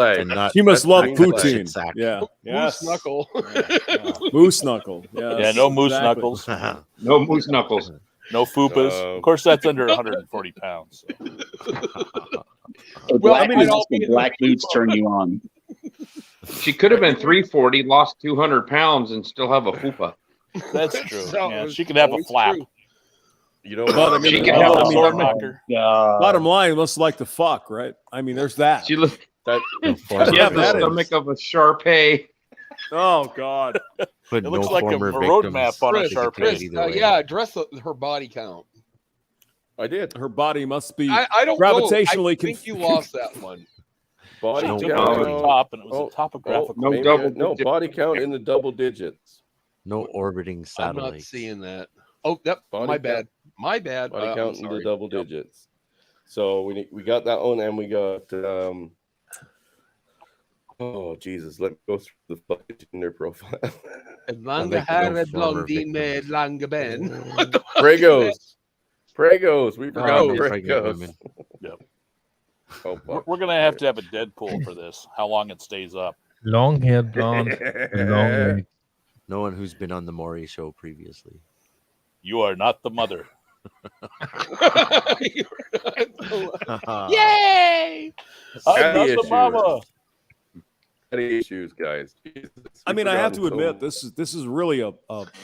She must love poutine. Exactly. Yeah. Moose knuckle. Moose knuckle. Yes. Yeah, no moose knuckles. No moose knuckles. No fupas. Of course, that's under 140 pounds. So. Black boots turn you on. She could have been 340, lost 200 pounds, and still have a fupa. That's true. Yeah, she could have a flap. True. You know what? She can have a sword knocker. Bottom line, let's like the fuck, right? I mean, there's that. She has That the stomach of a Shar-Pei. Oh God! It looks like a roadmap on a Shar-Pei. Address her body count. I did. Her body must be I don't gravitationally know. I think you lost that one. Body She count. took it to the top, and it was a topographical. No body count in the double digits. No orbiting I'm satellites. not seeing that. Oh, yep. My bad. My bad. Body count in the double digits. So we got that one, and we got. Oh Jesus! Let me go through the fucking Tinder profile. Lange blondie med lange ben. Pregos. We forgot Pregos. Yep. Oh, we're gonna have to have a Deadpool for this. How long it stays up? Long-haired blonde. Long legs. No one who's been on the Maury show previously. You are not the mother. Yay! I'm not the mama. Issues, guys. Jesus, I mean, I have to admit, this is really a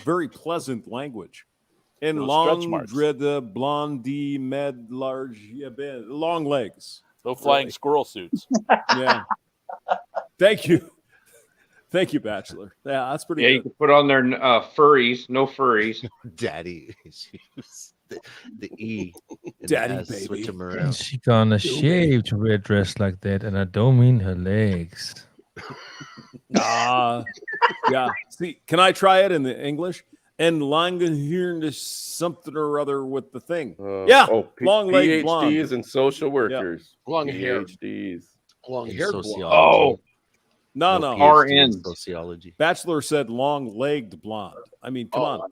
very pleasant language. In long dread blondie med large long legs. No flying squirrel suits. Yeah. Thank you, Bachelor. Yeah, that's pretty. Yeah, good. you can put on their furries. No furries. Daddy issues. The E. Daddy S, baby. switch them around. She gonna shave to wear a dress like that, and I don't mean her legs. Yeah. See, can I try it in the English? And Langenhirn something or other with the thing. Long leg blonde. PhDs and social workers. Long hair. PhDs. Long hair. Oh. No. RN. Sociology. Bachelor said long-legged blonde. I mean, come on.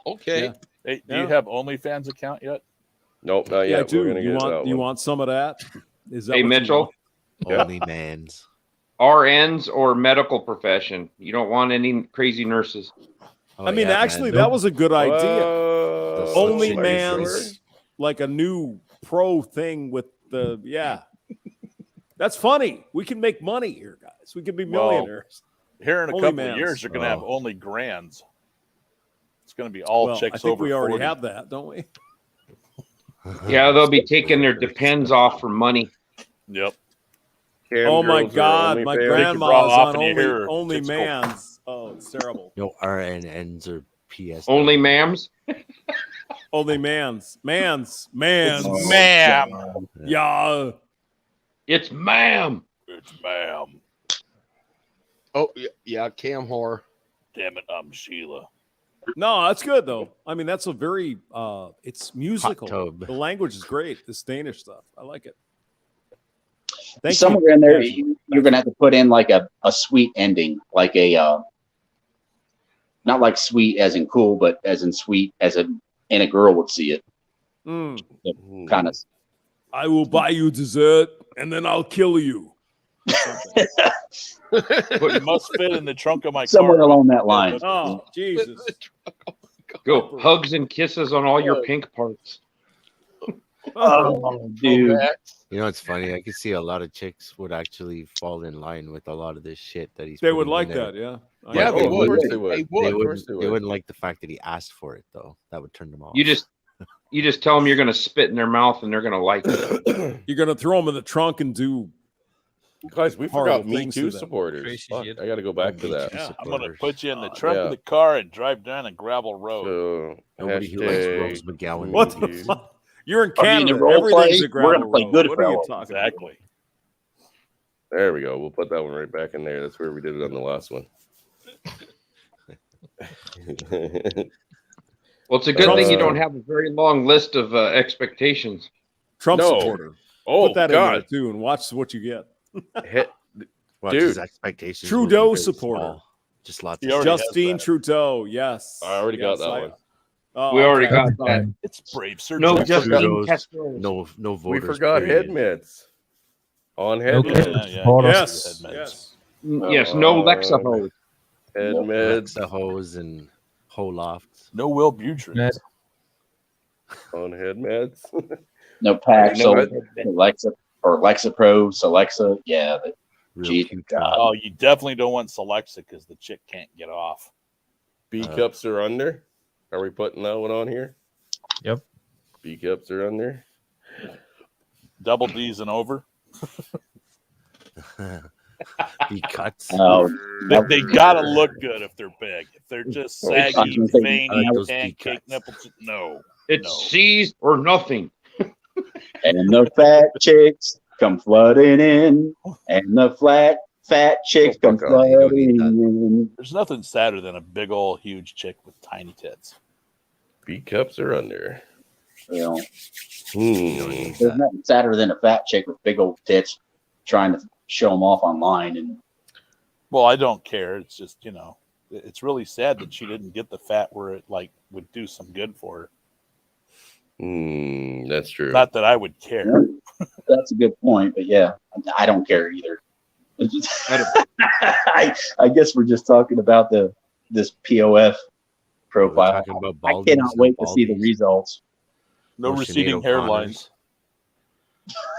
Okay. Yeah. Hey, do you have OnlyFans account yet? Nope, not Yeah, yet. I do. You want some of that? Is that Hey, what you Mitchell. want? Only man's. RNs or medical profession. You don't want any crazy nurses. I mean, actually, that was a good idea. Only man's like a new pro thing with the That's funny. We can make money here, guys. We can be millionaires. Here in a couple of years, you're going to have only grands. It's going to be all chicks over 40. I think we already have that, don't we? Yeah, they'll be taking their depends off for money. Yep. Oh my God, my grandma's on only man's. Oh, it's terrible. No RNNs or PS. Only ma'ams. Only man's. Ma'am. Yeah. It's ma'am. It's ma'am. Oh yeah, Cam Whore. Damn it, I'm Sheila. No, that's good though. I mean, that's a very it's musical. The language is great. This Danish stuff, I like it. Somewhere in there, you're gonna have to put in like a sweet ending, like a not like sweet as in cool, but as in sweet as a girl would see it. Kind of. I will buy you dessert and then I'll kill you. But it must fit in the trunk of my Somewhere car. along that line. Oh, Jesus. Go hugs and kisses on all your pink parts. Oh, dude. You know, it's funny. I can see a lot of chicks would actually fall in line with a lot of this shit that he's. They would like that, yeah. Yeah, they would. They wouldn't like the fact that he asked for it, though. That would turn them off. You just tell them you're going to spit in their mouth and they're going to like it. You're going to throw them in the trunk and do. Guys, we forgot Me Too supporters. Fuck, I got to go back to that. Yeah, I'm going to put you in the trunk of the car and drive down a gravel road. So, nobody who likes Rose McGowan. What the fuck? You're in Canada. Everything's a gravel road. What are you talking about? Exactly. There we go. We'll put that one right back in there. That's where we did it on the last one. Well, it's a good thing you don't have a very long list of expectations. Trump supporter. Oh, put that God. in there too, and watch what you get. His expectations. Trudeau supporter. Just lots. Of Justine Trudeau. Yes, I already got that one. Oh, we already got that. It's brave, sir. No, Justine. No voters. We forgot head meds. On head meds. Yes. Yes. No Lexa hose. Head meds. Lexa hose and lofts. No Will Butrin. On head meds. No packs. Alexa or Lexapro, Celexa. Yeah. Oh, you definitely don't want Celexa because the chick can't get off. B cups are under. Are we putting that one on here? Yep. B cups are under. Double D's and over. B cuts. Oh, they gotta look good if they're big. If they're just saggy, veiny, pancake nipples, no. It's C's or nothing. And the fat chicks come flooding in, and the fat chicks come flooding in. There's nothing sadder than a big old huge chick with tiny tits. B cups are under. You know, there's nothing sadder than a fat chick with big old tits trying to show them off online. And well, I don't care. It's just, it's really sad that she didn't get the fat where it would do some good for her. That's true. Not that I would care. That's a good point, but yeah, I don't care either. I guess we're just talking about this POF profile. I cannot wait to see the results. No receding hairlines.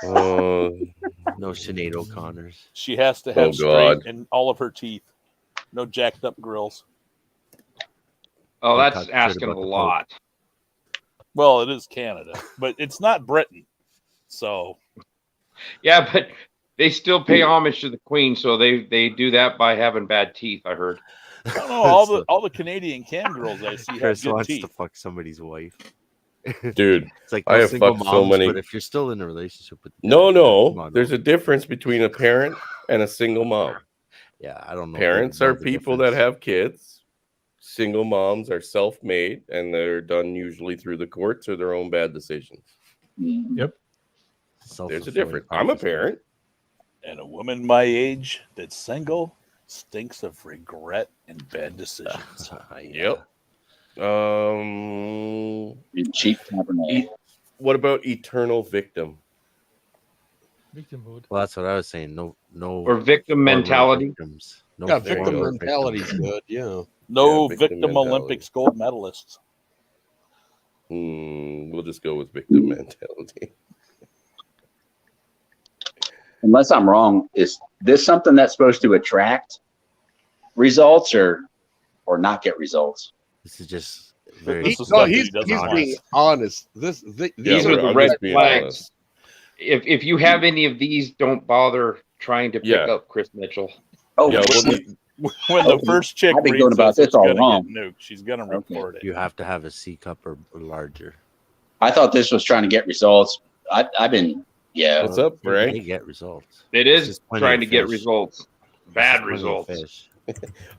No Sinead O'Connors. She has to have straight in all of her teeth. No jacked up grills. Oh, that's asking a lot. Well, it is Canada, but it's not Britain. So, yeah, but they still pay homage to the Queen, so they do that by having bad teeth. I heard. No, all the Canadian cam girls I see Chris have good wants teeth. to fuck somebody's wife. Dude, it's like I have fucked so many. But if you're still in a relationship with there's a difference between a parent and a single mom. Yeah, I don't know. Parents are people that have kids. Single moms are self-made, and they're done usually through the courts or their own bad decisions. Yep. There's a difference. I'm a parent. And a woman my age that's single stinks of regret and bad decisions. Yep. Cheap Cabernet. What about eternal victim? Victimhood. Well, that's what I was saying. No. Or victim mentality. Victims. No victim mentality is good. Yeah. No Yeah, victim victim mentality. Olympics gold medalists. We'll just go with victim mentality. Unless I'm wrong, is this something that's supposed to attract results or not get results? This is just very. This is stuff that he he's doesn't want. being honest. These Yeah, are the I'm red just being flags. honest. If you have any of these, don't bother trying to pick Yeah. up Chris Mitchell. Oh, Yeah, well, When the first chick I've been going reads about this, this all it's gonna wrong. get nuked. She's gonna Okay. report it. You have to have a C cup or larger. I thought this was trying to get results. I've been, yeah. What's up, They Frank? get results. It It's is just plenty trying of to get fish. results. It's Bad just plenty of results. fish.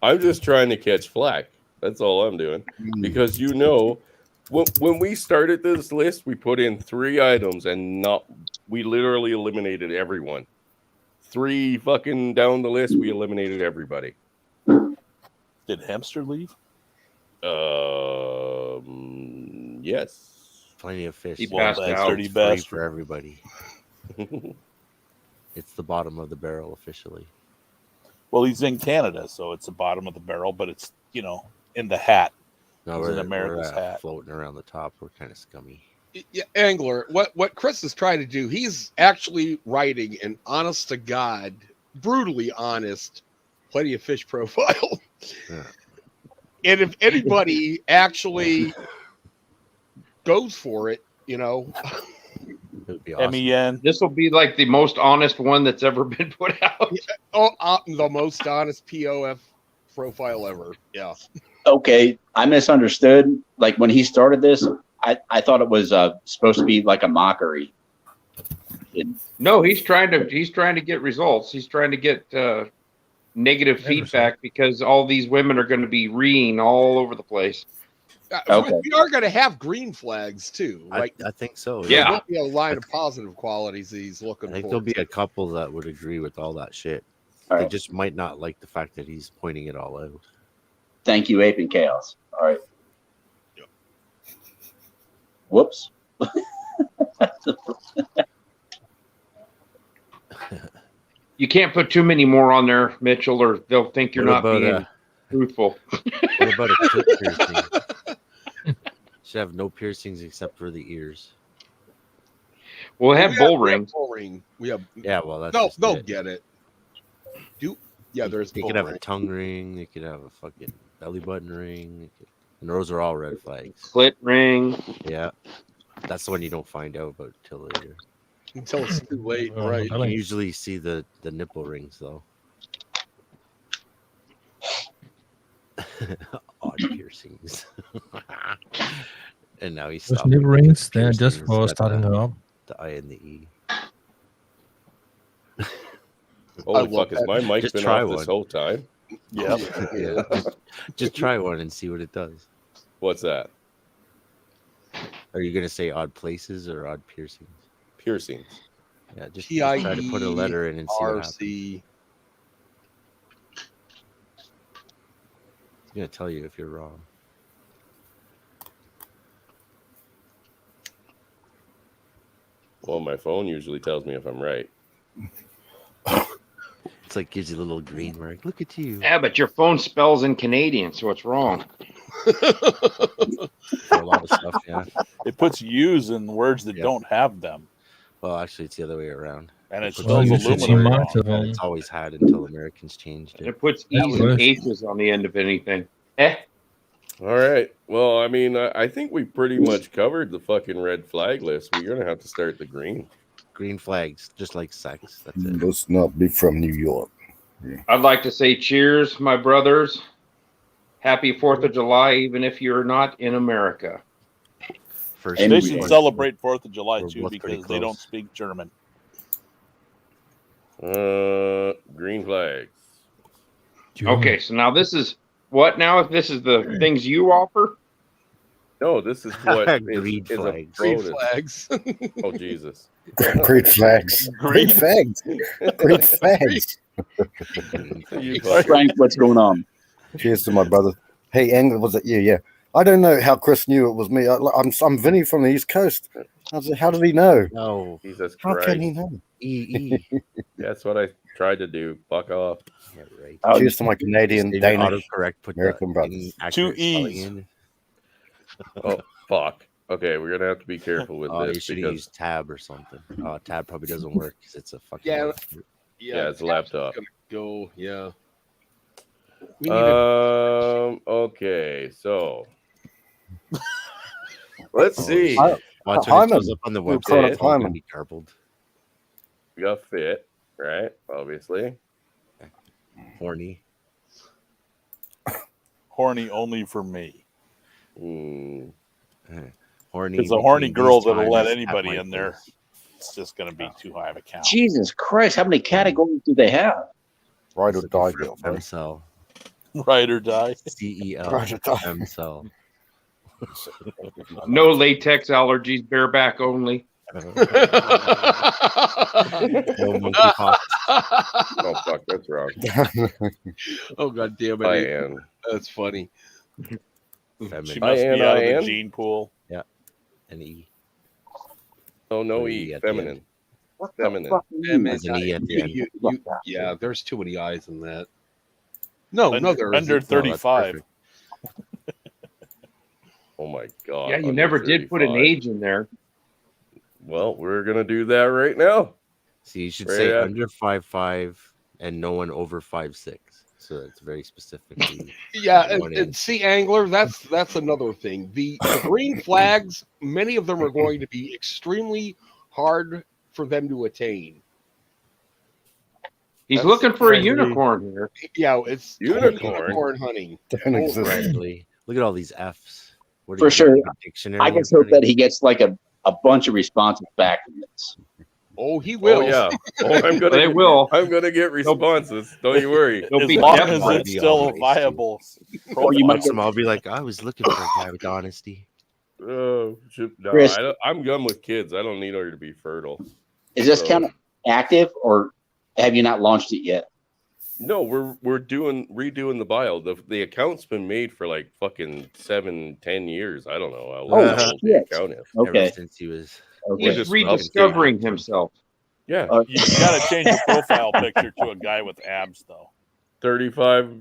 I'm just trying to catch flack. That's all I'm doing. Because when we started this list, we put in 3 items and we literally eliminated everyone. 3 fucking down the list, we eliminated everybody. Did Hamster leave? Yes. Plenty of fish. He So passed it's out. Dirty free bastard. for everybody. It's the bottom of the barrel officially. Well, he's in Canada, so it's the bottom of the barrel, but it's in the hat. No, It's in America's hat. floating around the top. We're kind of scummy. Yeah, Angler, what Chris is trying to do, he's actually writing an honest to God, brutally honest, plenty of fish profile. Yeah. And if anybody actually goes for it, It would be awesome. MEN. This will be like the most honest one that's ever been put out. The most honest POF profile ever. Yeah. Okay, I misunderstood. Like when he started this, I thought it was supposed to be like a mockery. No, he's trying to get results. He's trying to get negative feedback because all these women are going to be reeing all over the place. Okay. We are going to have green flags too. Like I think so. Yeah. there'll be a line of positive qualities that he's looking I think for. there'll be a couple that would agree with all that shit. All They right. just might not like the fact that he's pointing it all out. Thank you, Ape and Chaos. All right. Whoops. You can't put too many more on there, Mitchell, or they'll think you're What not about, being truthful. What about a clit piercing? Should have no piercings except for the ears. We'll have bull rings. Bull ring. We have Yeah, well, that's no. just They'll it. get it. There's They bull could have ring. a tongue ring. They could have a fucking belly button ring. And those are all red flags. Clit ring. Yeah, that's the one you don't find out about till later. Until it's too late, Oh, right? You can usually see the nipple rings though. Odd piercings. And now he's Those stopping nipple with rings, they're just piercings for at starting her up. the I and the E. Holy love fuck, has that. my mic Just been try off one. this whole time? Yep. Yeah. Just try one and see what it does. What's that? Are you gonna say odd places or odd piercings? Piercings. Yeah, just try to put a TIE letter in and see what happens. RC. It's gonna tell you if you're wrong. Well, my phone usually tells me if I'm right. It's like gives you a little green mark. Look at you. Yeah, but your phone spells in Canadian, so it's wrong. For a lot of stuff, yeah. It puts U's in words that Yeah. don't have them. Well, actually, it's the other way around. And it puts spells you should see aluminum my wrong. phone. It's always had until Americans changed And it. it puts That E's and was- H's on the end of anything. Eh? All right. Well, I mean, I think we pretty much covered the fucking red flag list. We're going to have to start the green. Green flags, just like sex. That's it. Let's not be from New York. I'd like to say cheers, my brothers. Happy 4th of July, even if you're not in America. First, And They we should are- celebrate 4th of July We're too both pretty because they don't close. speak German. Green flags. Okay, so now this is what now? This is the things you offer? No, this is what Green is a flags. Green bonus. flags. Oh, Jesus. Great flags. Great flags. Great flags. You Frank, what's going on? Cheers to my brother. Hey, Angler, was it you? Yeah. I don't know how Chris knew it was me. I'm Vinny from the East Coast. I was like, how did he know? No. Jesus How Christ. can he know? E. That's what I tried to do. Fuck off. Yeah, right. Cheers to my Canadian, Just did Danish, autocorrect, put American the brothers. Two inaccurate spelling E's. in. Oh fuck. Okay, we're gonna have to be careful with Oh, you this should because use tab or something. Oh, tab probably doesn't work because it's a fucking. Yeah. laptop. yeah, it's a Tab's laptop. gonna go. Yeah. We need a Okay, so let's Oh, see. shit. Watch when it Hyman. shows up on the We'll website. call it It's all gonna Hyman. be garbled. We got fit, right? Obviously. Horny. Horny only for me. Mm, Horny. Because the horny between girls these that'll let times at anybody my in there, place. it's just going to be too high of a count. Jesus Christ, how many categories do they have? Ride or It's die, looking for girl, bro. Femcell. Ride or die. CEL. Ride or die. Femcell. No latex allergies, bareback only. No monkeypox. oh fuck, that's wrong. Oh god damn it! I Abe. am. That's funny. She Feminine. must be out of the IN. gene pool. An E. Oh no, An E. E at the end. Feminine. Feminine. There's an E at the end. Yeah, there's too many eyes in that. No, no, there Under isn't. 35. Oh my god. Yeah, you under never did put an 35. age in there. Well, we're gonna do that right now. See, you should Right say at- under 5'5" and no one over 5'6". So it's very specifically. Yeah, one and inch. see, Angler, that's another thing. The green flags, many of them are going to be extremely hard for them to attain. He's That's looking for a crazy. unicorn here. Yeah, it's Unicorn? unicorn hunting. Don't exist. Friendly. Look at all these F's. What For you sure. got, a dictionary I in just hope front of that he gets like a bunch of responses back from this. Oh, he will. Oh yeah. Oh, I'm gonna. They will. I'm gonna get responses. Don't you worry. They'll As be long deaf as by it's still a viable Or you you? might Once in a while, I'll be like, I was looking for a guy with honesty. No, Chris. I'm done with kids. I don't need her to be fertile. Is this So- kind of active, or have you not launched it yet? No, we're redoing the bio. The account's been made for like fucking 7-10 years. I don't know how long Oh, old the shit. account is. Ever Okay. since he was. Okay. He's just rediscovering himself. Yeah, You got to change your profile picture to a guy with abs, though. 35.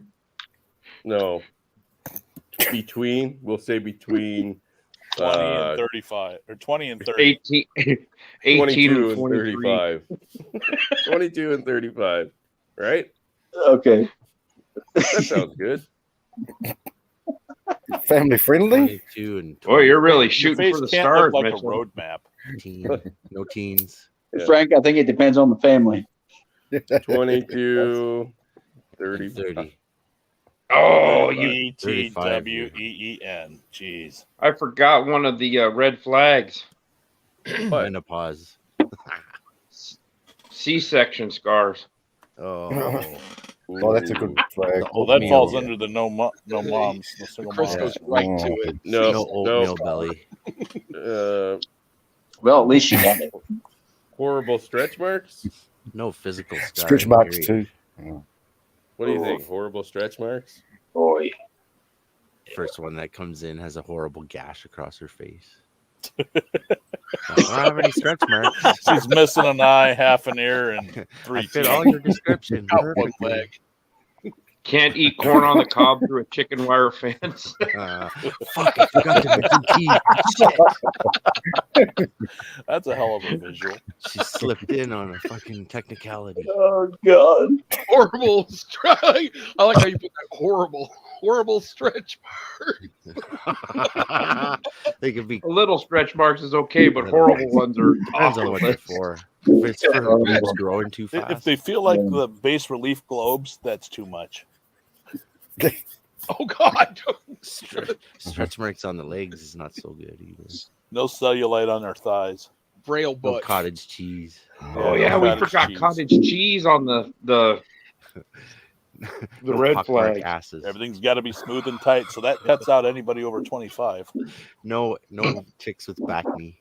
No, between. We'll say between 20 and 35, or 20 and 30. 18 22 and and 23. 35. 22 and 35. Right? Okay. That sounds good. Family friendly? 22 and Boy, you're really Your shooting face for the can't stars, look like Mitchell. a road map. 20. No teens. Yeah. Frank, I think it depends on the family. 22, 35. 30. Oh, you! ETWEEN. Jeez. I forgot one of the red flags. Menopause. C-section scars. Oh. Oh, that's a good flag. Well, that falls Oatmeal. under the no moms, no single Chris moms. goes right to it. No, No oatmeal belly. Well, at least she got it. horrible stretch marks. No physical scarring, Stretch marks period. too. What do you think? Horrible stretch marks? Boy. First one that comes in has a horrible gash across her face. I don't have any stretch marks. She's missing an eye, half an ear, and I 3 fit teeth. all your description. Got one perfectly. leg. Can't eat corn on the cob through a chicken wire fence. Fuck, I forgot to make teeth. That's a hell of a visual. She slipped in on a fucking technicality. Oh, God. Horrible. I like how you put that horrible stretch mark. They could be A little stretch marks is okay, but horrible ones are depends on awful. what they're for. If it's for her boobs growing too If fast. they feel like the bas relief globes, that's too much. Oh God. Stretch marks on the legs is not so good either. No cellulite on their thighs. Braille No butt. cottage cheese. Oh yeah, we forgot cottage cheese on the No red pockmark flag. asses. Everything's got to be smooth and tight, so that cuts out anybody over 25. No chicks with back knee.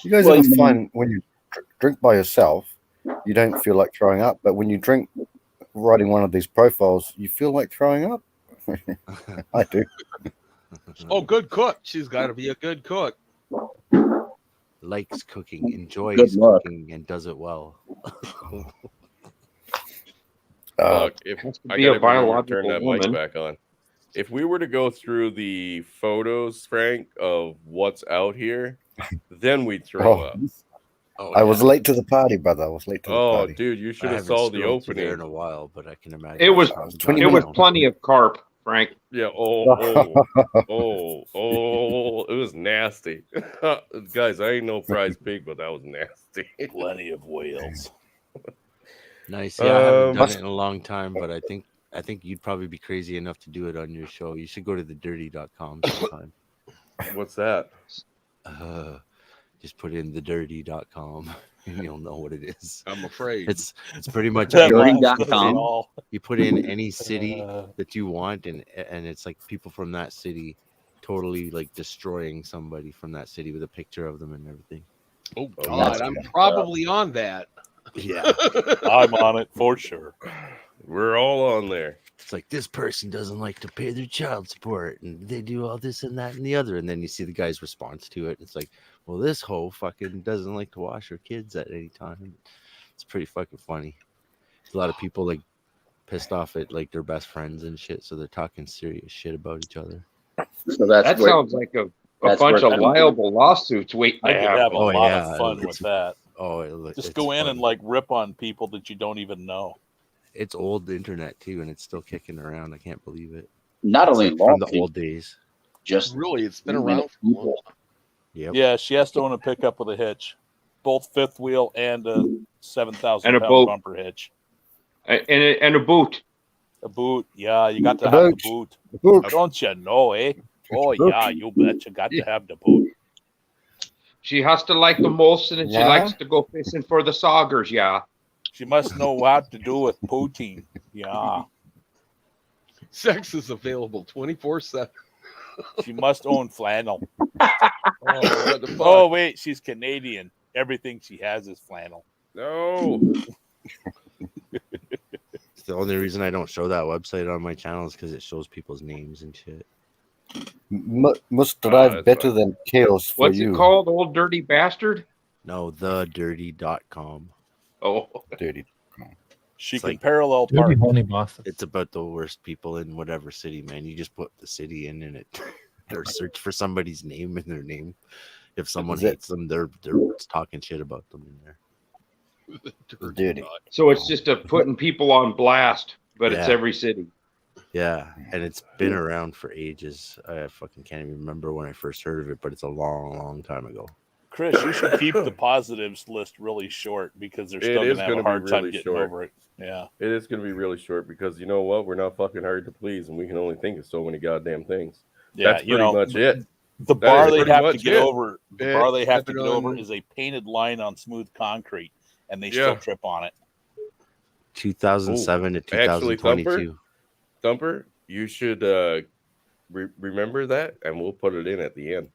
You guys Well, ever you- find when you drink by yourself, you don't feel like throwing up, but when you drink writing one of these profiles, you feel like throwing up? I do. Oh, good cook. She's got to be a good cook. The likes cooking, enjoys Good luck. cooking, and does it well. Look, if Has to I be a gotta remember to turn biological that woman. mic back on. If we were to go through the photos, Frank, of what's out here, then we'd throw up. Oh, I was yeah. late to the party, brother. I was late to the Oh, party. dude, you should I have haven't saw the scrolled through there opening. in a while, but I can imagine. It was 20 it was minutes. plenty of carp, Frank. Yeah. It was nasty. Guys, I ain't no prize pig, but that was nasty. Plenty of whales. Nice. Yeah, I haven't done Must- it in a long time, but I think you'd probably be crazy enough to do it on your show. You should go to thedirty.com sometime. What's that? Just put in thedirty.com and you'll know what it is. I'm afraid. It's pretty much Dirty.com. you put in any city that you want, and it's like people from that city totally like destroying somebody from that city with a picture of them and everything. Oh Oh, God, that's I'm good. probably on that. Yeah. I'm on it for sure. We're all on there. It's like this person doesn't like to pay their child support, and they do all this and that and the other, and then you see the guy's response to it. It's like, well, this hoe fucking doesn't like to wash her kids at any time. It's pretty fucking funny. There's a lot of people like pissed off at like their best friends and shit, so they're talking serious shit about each other. So that's That where, sounds like a that's bunch where- of liable lawsuits waiting I to could have happen. a Oh, lot yeah, of fun it's- with that. Oh, Just go in and like rip on people that you don't even know. it's old internet too, and it's still kicking around. I can't believe it. not It's only like from the lawsuits, old days. just Really, it's been around for a long time. Yep. Yeah, she has to own a pickup with a hitch, both fifth wheel and a 7,000 And a pound boat. bumper hitch. And a boot. A boot, yeah, you got to The have the boot. boot. Boot. Don't you know, eh? Oh Boot. yeah, you bet you got to have the boot. She has to like the Molson and she Yeah? likes to go fishing for the saugers, yeah. She must know what to do with poutine. Yeah, Sex is available 24/7. she must own flannel. Oh, what the fuck? Oh wait, she's Canadian. Everything she has is flannel. No. It's the only reason I don't show that website on my channel is because it shows people's names and shit. Must drive that's better fine. than chaos for What's you. it called, old dirty bastard? No, thedirty.com. Oh, Dirty. She It's can like- parallel Dirty park. honey bastard. It's about the worst people in whatever city, man. You just put the city in and it or search for somebody's name in their name. If someone Is it- hates them, they're talking shit about them in there. Dirty. so it's just a putting people on blast, but it's Yeah. every city. Yeah, and it's been around for ages. I fucking can't even remember when I first heard of it, but it's a long, long time ago. Chris, you should keep the positives list really short because they're It still is gonna have a gonna be hard time really getting short. over it. Yeah. It is going to be really short because you know what? We're not fucking hard to please, and we can only think of so many goddamn things. Yeah, That's you pretty know, much it. the That bar is they pretty have to much get it. over. The Yeah, bar they have to stepping get over on- is a painted line on smooth concrete, and they Yeah. still trip on it. 2007 to Actually, 2022. Thumper, you should remember that, and we'll put it in at the end.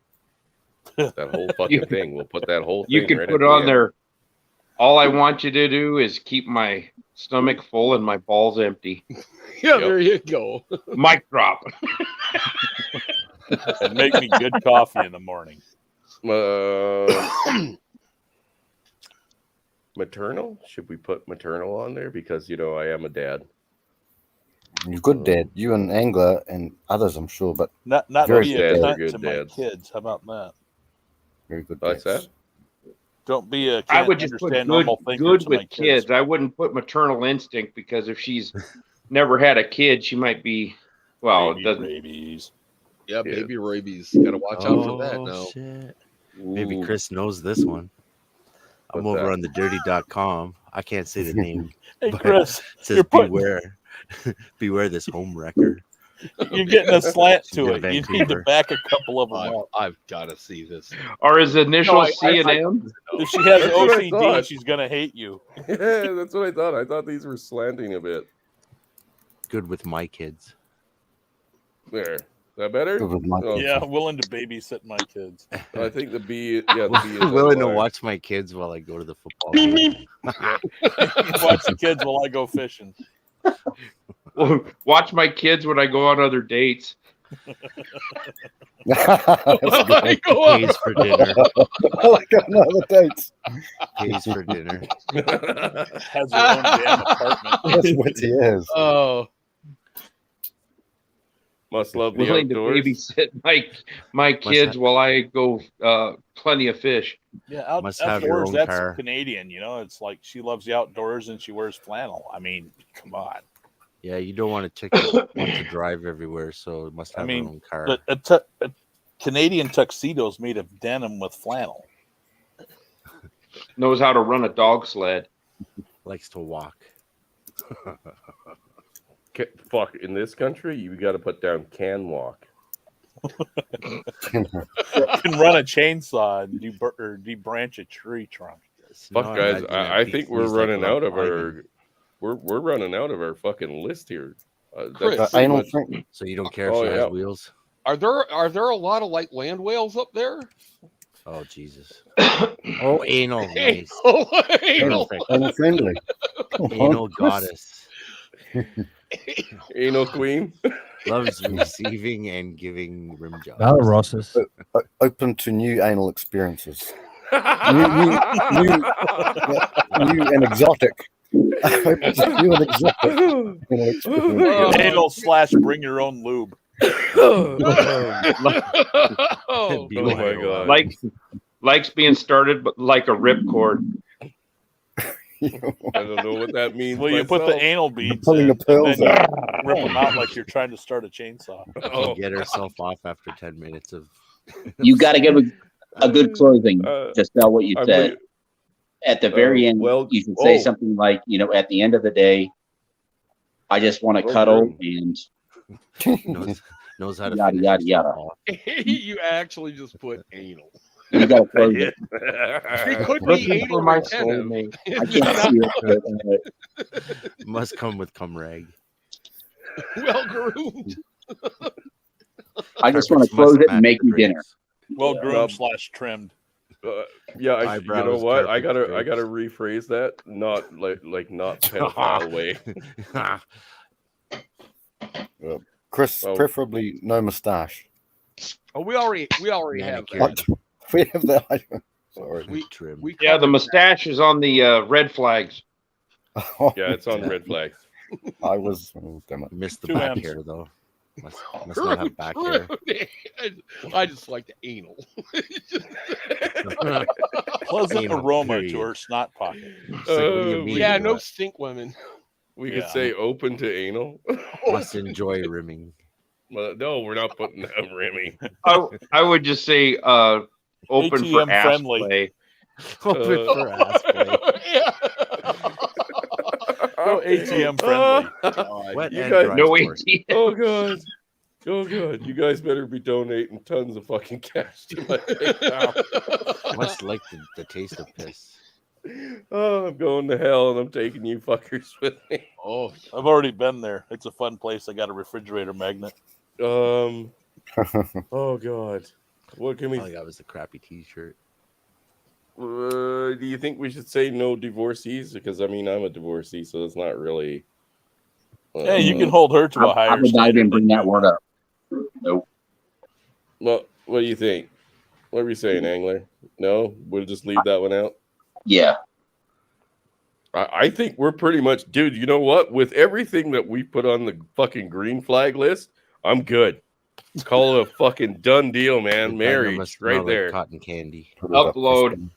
That whole fucking thing. We'll put that whole thing. You can right put at the on end. there. All I want you to do is keep my stomach full and my balls empty. Yeah, Yep. there you go. Mic drop. And make me good coffee in the morning. Maternal? Should we put maternal on there? Because, you know, I am a dad. You're good, Dad. You and Angler and others, I'm sure, but Not Very be good. a They're cunt good to my dads. kids. How about that? very good. What's dads. that? Don't be a I can't would just put understand good, normal thinker good to my with kids. I wouldn't put maternal instinct because if she's never had a kid, she might be, well, it Baby doesn't. rabies. Yeah, Yeah. baby rabies. Got to watch out for that now. Shit. Maybe Ooh. Chris knows this one. I'm What's over that? on thedirty.com. I can't say the name. Hey But Chris, it says you're putting- beware. Beware this home wrecker. you're getting a slant She's to in it. You need to Vancouver. back a couple of them up. I've got to see this. Are his initials I- C and M? If she has That's what I OCD, thought. she's gonna hate you. Yeah, that's what I thought. I thought these were slanting a bit. Good with my kids. There. Is that better? Good with my Oh, Yeah, willing to babysit my kids. I think the B, yeah, the B is Willing to on watch my kids while I go to the football game. Watch the kids while I go fishing. Watch my kids when I go on other dates. Pays for dinner. I like another dates. Pays for dinner. Has her own damn apartment. That's what he is. Oh, Must love the willing to outdoors. babysit my kids while I go plenty of fish. Yeah, Must have your outdoors, own that's car. Canadian, you know. It's like she loves the outdoors and she wears flannel. I mean, come on. Yeah, you don't want a chicken want to drive everywhere, so it must have her own car. But a Canadian tuxedo's made of denim with flannel. Knows how to run a dog sled. Likes to walk. Fuck, in this country, you got to put down can walk. Can run a chainsaw and debranch a tree trunk. Fuck, guys, I think we're running out of our we're running out of our fucking list here. Chris, anal much... thing. So you don't care if she has wheels? Are there a lot of like land whales up there? Oh Jesus! Oh, anal, nice. Anal friendly. Anal goddess. Anal queen. Loves receiving and giving rim jobs. Rosses. Open to new anal experiences. new and exotic. Open to new and exotic anal experiences. Anal / bring your own lube. Oh my god! Likes being started, but like a ripcord. I don't know what that means. Well, you put the anal beads Pulling in, the pearls and then out. you rip them out like you're trying to start a chainsaw. She'll get herself off after 10 minutes of. You got to give a good closing to sell what you said. At the very end, you should say something like, at the end of the day, I just want to cuddle and knows how to yada yada yada. You actually just put anal. You got to close it. It could be anal my retentive. soulmate. I can't see it. But, Must come with cum rag. Well groomed. I just want to close it and make you dinner. Well groomed / trimmed. Yeah, you know what? I gotta rephrase that. Not like not pedophile way. Chris, preferably no mustache. Oh, we already have that. We have that. Sorry. The mustache is on the red flags. Yeah, it's on red flags. I was missed the back hair though. Must not have back hair. I just like the anal. Pleasant aroma to her snot pocket. Yeah, no stink women. We could say open to anal. Must enjoy rimming. Well, no, we're not putting that rimming. I would just say open ATM for ass friendly. play. Open for ass play. No ATM friendly. You guys, no ATM. Oh god. Oh god. You guys better be donating tons of fucking cash to my PayPal. Must like the taste of piss. Oh, I'm going to hell and I'm taking you fuckers with me. Oh, I've already been there. It's a fun place. I got a refrigerator magnet. Oh god. What can we? All I got was a crappy T-shirt. Do you think we should say no divorcees? Because I mean, I'm a divorcee, so it's not really. Hey, you can hold her to a higher I would not standard. even bring that word up. Nope. Well, what do you think? What are we saying, Angler? No, we'll just leave that one out. Yeah. I think we're pretty much, dude. You know what? With everything that we put on the fucking green flag list, I'm good. Call it a fucking done deal, man. Marriage, right there. Like cotton candy. Upload.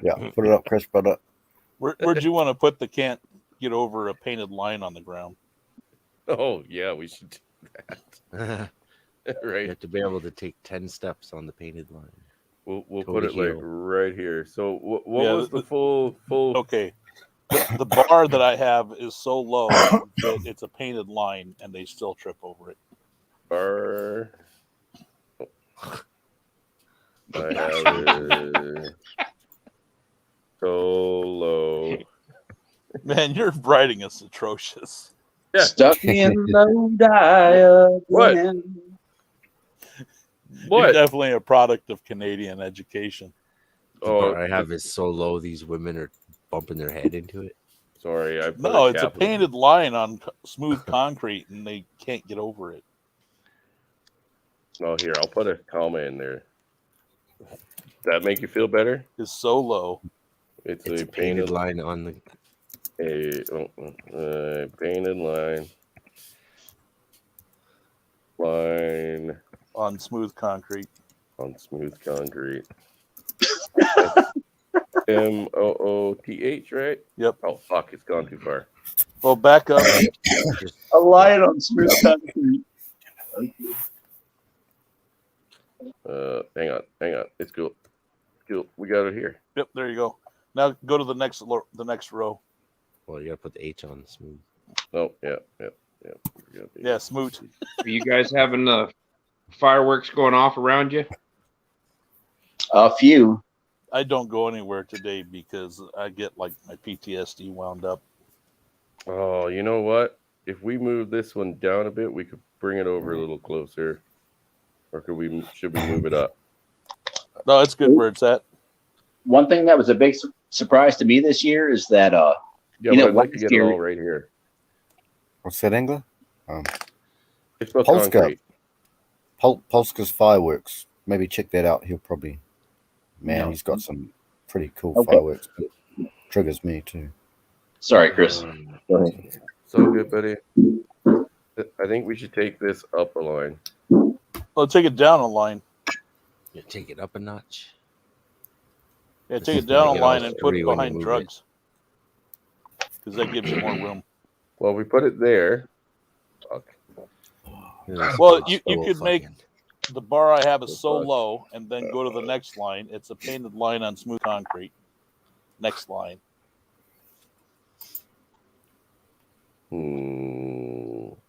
Yeah, put it up, Chris. Put it up. Where'd you want to put the can't get over a painted line on the ground? Oh yeah, we should do that. Right. You have to be able to take 10 steps on the painted line. We'll put it like right here. So what was the full? Okay, the bar that I have is so low that it's a painted line, and they still trip over it. Bar. I have it so low. Man, your writing is atrocious. Yeah. Stuck in low diagram. What? You're definitely a product of Canadian education. The bar I have is so low, these women are bumping their head into it. Sorry, I put No, it's a capital. painted line on smooth concrete, and they can't get over it. Oh, here, I'll put a comma in there. Does that make you feel better? It's so low. It's a painted line on the painted line on smooth concrete. On smooth concrete. MOOTH, right? Yep. Oh fuck, it's gone too far. Well, back up. A line on smooth concrete. Hang on. It's cool. We got it here. Yep, there you go. Now go to the next row. Well, you gotta put the H on smooth. Oh, yeah. Yeah, smooth. Are you guys having fireworks going off around you? A few. I don't go anywhere today because I get like my PTSD wound up. Oh, you know what? If we move this one down a bit, we could bring it over a little closer. Or should we move it up? No, it's good where it's at. One thing that was a big surprise to me this year is that I'd like to get it all right here. What's that, Engler? It's about Polska. concrete. Polska's fireworks. Maybe check that out. He'll probably. Man, he's got some pretty cool fireworks. But it triggers me too. Sorry, Chris. Go ahead. So good, buddy. I think we should take this up a line. Oh, take it down a line. Yeah, take it up a notch. Yeah, This take is it down a gonna get line all and put it screwy when you behind move drugs. Because that gives you more room. Well, we put it there. Fuck. Well, you could make the bar I have is so low and then go to the next line. It's a painted line on smooth concrete. Next line.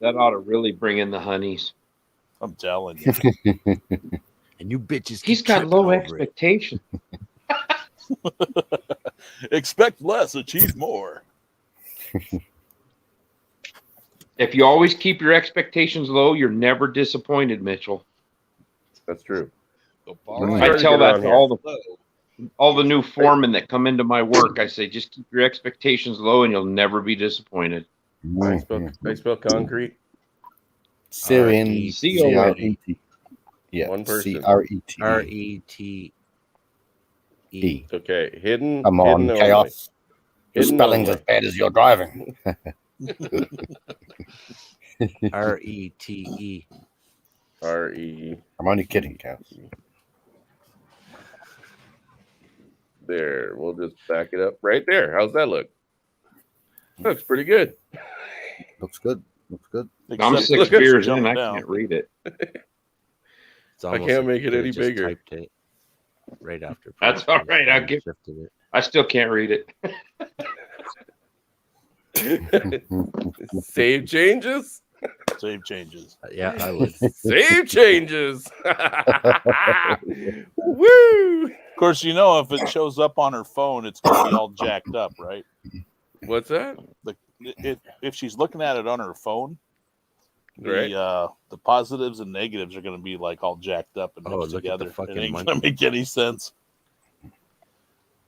That ought to really bring in the honeys. I'm telling you. And you bitches. He's got low expectations. Expect less, achieve more. If you always keep your expectations low, you're never disappointed, Mitchell. That's true. I tell that to all the new foremen that come into my work. I say, just keep your expectations low, and you'll never be disappointed. I spell concrete. Syrian. C-O-N-E-T. Yeah. One person. C-R-E-T. R-E-T-E. Okay. Hidden. Come on, hidden chaos. Your Hidden spelling's only. as bad as your driving. R-E-T-E. R-E. I'm only kidding, Chaos. There. We'll just back it up right there. How's that look? Looks pretty good. Looks good. I'm Except 6 the beers jump in. I down. can't read it. It's I almost can't like make it they any just bigger. typed it right after. That's all right. and shifted it. I still can't read it. Save changes. Save changes. Yeah, I would. Save changes. Woo! Of course, you know if it shows up on her phone, it's going to be all jacked up, right? What's that? If she's looking at it on her phone, Right. the positives and negatives are going to be like all jacked up and mixed look at the together. fucking It ain't money. going to make any sense.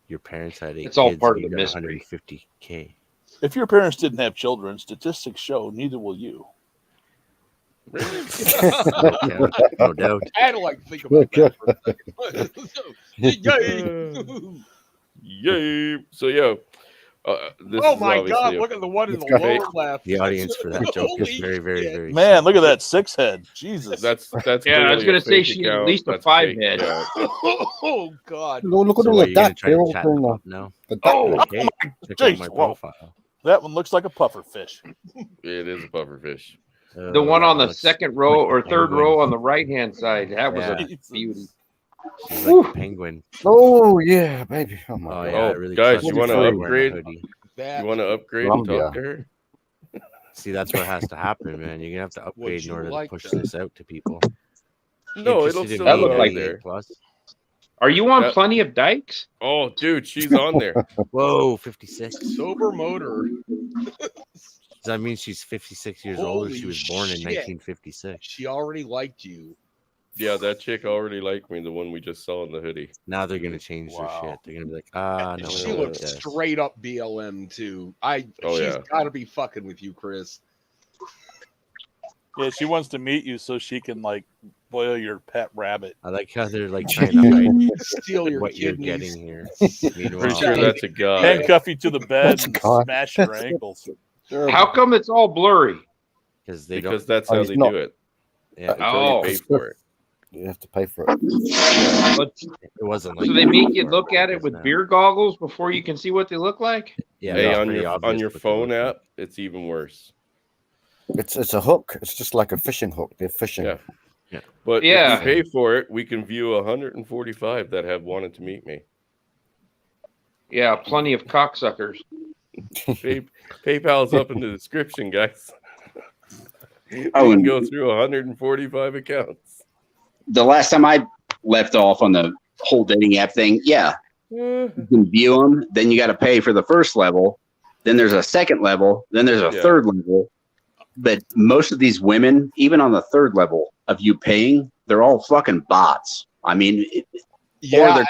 Your parents had 8 It's all kids part and of the you got mystery. 150K. If your parents didn't have children, statistics show neither will you. No doubt. I had to like think about that for a second. Yay! So this Oh is my obviously God! a- Look at the one in the Okay. lower left. The audience for that joke is Holy very, very, shit. very. Man, look at that 6 head. Jesus. That's Yeah, I was clearly gonna a say fake she had at account. least a That's 5 fake head. account. Oh God! Look at So all what, the you gonna duck. try They're to all chat doing them the, up now? the duck. Oh, Okay. Check out Jeez, my whoa. profile. That one looks like a puffer fish. It is a pufferfish. The one that on the looks second row like a or third penguin. row on the right-hand side. That was Yeah. a beauty. She's like a penguin. Oh yeah, baby. Oh my Oh God. yeah, Oh, it really guys, trusts you you wanna for wearing a upgrade? hoodie. You want to upgrade and Columbia. talk to her? See, that's what has to happen, man. You're gonna have to upgrade in you order like to push that? this out to people. No, it'll Interested in still That being looked like 88 plus. Are you on That- Plenty of Dykes? Oh, dude, she's on there. Whoa, 56. Sober motor. Does that mean she's 56 years old or she Holy was born in shit. 1956? She already liked you. Yeah, that chick already liked me, the one we just saw in the hoodie. Now they're gonna change their shit. They're gonna be like, no. She looks straight up BLM too. She's got to be fucking with you, Chris. Yeah, she wants to meet you so she can like boil your pet rabbit. I like how they're like trying to hide steal your what kidneys. you're getting here. Pretty sure that's a guy. Handcuff you to the bed and smash your ankles. How come it's all blurry? Because that's how they do it. Yeah. Until you pay for it. You have to pay for it. It wasn't like So they make you look at it with beer goggles before you can see what they look like? Yeah, hey, on your phone app, it's even worse. It's a hook. It's just like a fishing hook. They're fishing. Yeah. But if you pay for it, we can view 145 that have wanted to meet me. Yeah, plenty of cocksuckers. PayPal's up in the description, guys. You Oh, can and go through 145 accounts. the last time I left off on the whole dating app thing, you can view them. Then you got to pay for the first level. Then there's a second level. Then there's a third level. But most of these women, even on the third level of you paying, they're all fucking bots. I mean, or they're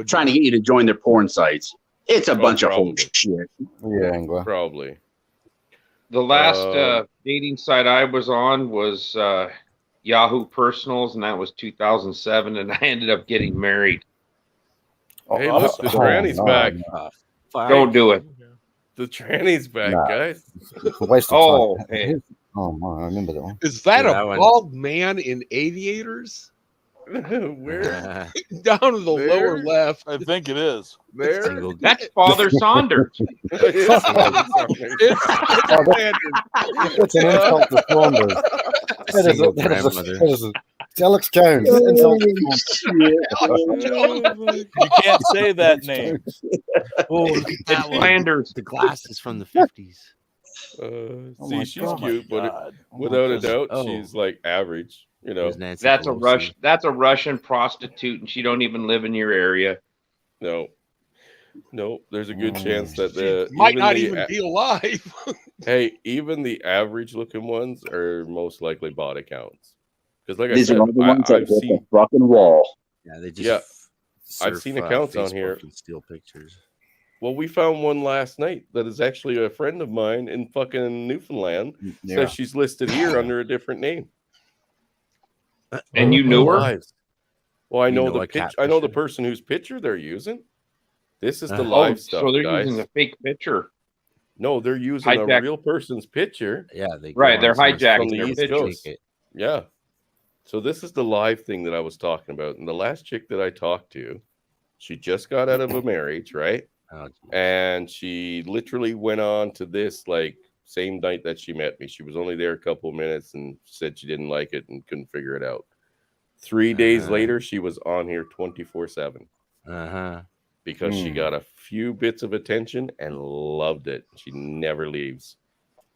trying to get you to join their porn sites. It's a bunch of whole shit. Yeah, probably. The last dating site I was on was Yahoo Personals, and that was 2007, and I ended up getting married. Hey, look, the tranny's back. Don't do it. The tranny's back, guys. It's a waste of time. Hey. Oh my, I remember that one. Is that a bald man in aviators? Where? Down to the lower left. I think it is. There? That's Father Saunders. That's an insult to Saunders. That is it's Alex Jones. Insult to You can't say that name. It's Flanders. The glass is from the 50s. See, she's cute, but without a doubt, she's like average. You know, that's a Russian prostitute, and she don't even live in your area. No, there's a good chance that the might not even be alive. Hey, even the average looking ones are most likely bot accounts. Because like These I said, are all the ones that I've hit seen the fucking wall. Yeah, they just I've seen accounts on here. And steal pictures. Well, we found one last night that is actually a friend of mine in fucking Newfoundland. Says she's listed here under a different name. And you knew her? Well, I know the pitch. I know the person whose picture they're using. This is the live stuff. So they're guys. using a fake picture. No, they're using a real person's picture. Yeah, they're hijacking their East pictures. Coast. Yeah. So this is the live thing that I was talking about. And the last chick that I talked to, she just got out of a marriage, right? And she literally went on to this like same night that she met me. She was only there a couple of minutes and said she didn't like it and couldn't figure it out. 3 days later, she was on here 24/7. Because she got a few bits of attention and loved it. She never leaves.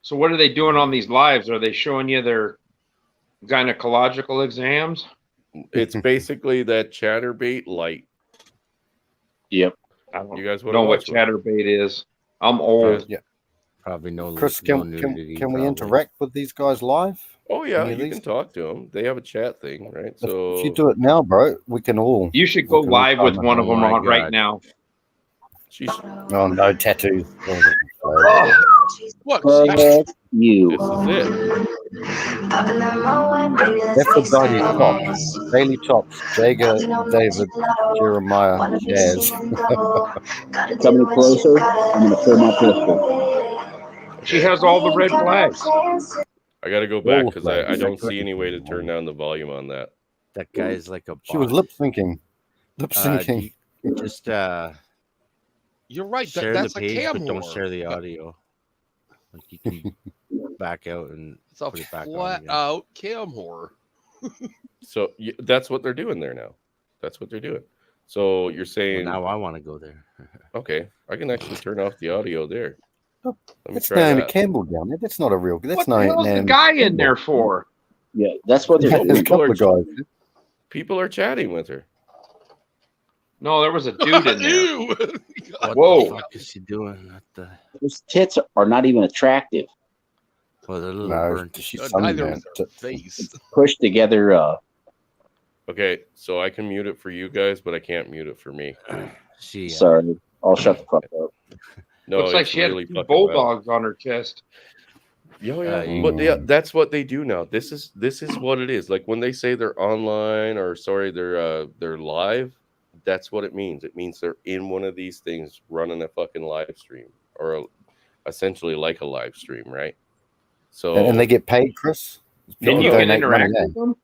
So what are they doing on these lives? Are they showing you their gynecological exams? It's basically that chatterbait light. Yep. I don't You guys know what chatterbait is. I'm old. Yeah. Probably no. Chris, no can nudity, we probably. interact with these guys live? Oh yeah, Any of you these? can talk to them. They have a chat thing, right? So If you do it now, bro, we can all. You should go live with one of them my on right God. now. Oh no, tattoos. What? You. This is it. Everybody tops. Daily tops. Jager, David, Jeremiah, Jazz. Coming closer, I'm gonna pull my pistol. She has all the red flags. I got to go back because I don't see any way to turn down the volume on that. That guy's like a. She was bot. lip syncing. Lip syncing. Just You're right. share That's the a page, cam but don't whore. share the audio. Like you can back out and It's a put it back on flat again. out cam whore. So that's what they're doing there now. That's what they're doing. So you're Well, saying, now I want to go there. okay, I can actually turn off the audio there. Let me That's try Naomi that. Campbell down there. That's not a real. That's What the not hell's the Naomi guy in Campbell. there for? Yeah, that's what There's they're a doing. couple of guys. People are chatting with her. No, there was a dude in there. Ew. What Whoa. the fuck is she doing? What the? Those tits are not even attractive. Well, they're a little No, burnt. she's Neither sunburnt. is her face. Pushed together Okay, so I can mute it for you guys, but I can't mute it for me. Sorry, I'll shut the fuck up. No, Looks like it's she really had two fucking bulldogs on her chest. But yeah, that's what they do now. This is what it is. Like when they say they're online or they're live, that's what it means. It means they're in one of these things running a fucking live stream or essentially like a live stream, right? So and they get paid, Chris. And you can interact with them?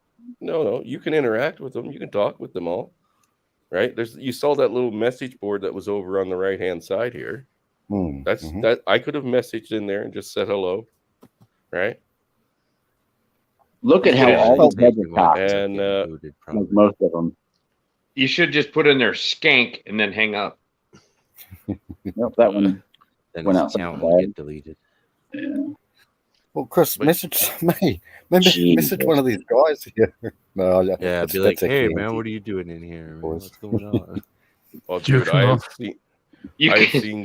No, you can interact with them. You can talk with them all. Right? You saw that little message board that was over on the right-hand side here. That I could have messaged in there and just said hello. Right? Look at how all the heads are cocked. And like most of them. You should just put in there skank and then hang up. Nope, that one Then went his out. account will get deleted. Yeah. Well, Chris, message me. Maybe message one of these guys here. No, Yeah, be like, hey man, what are you doing in here? Man? What's going on? Well, dude, I've seen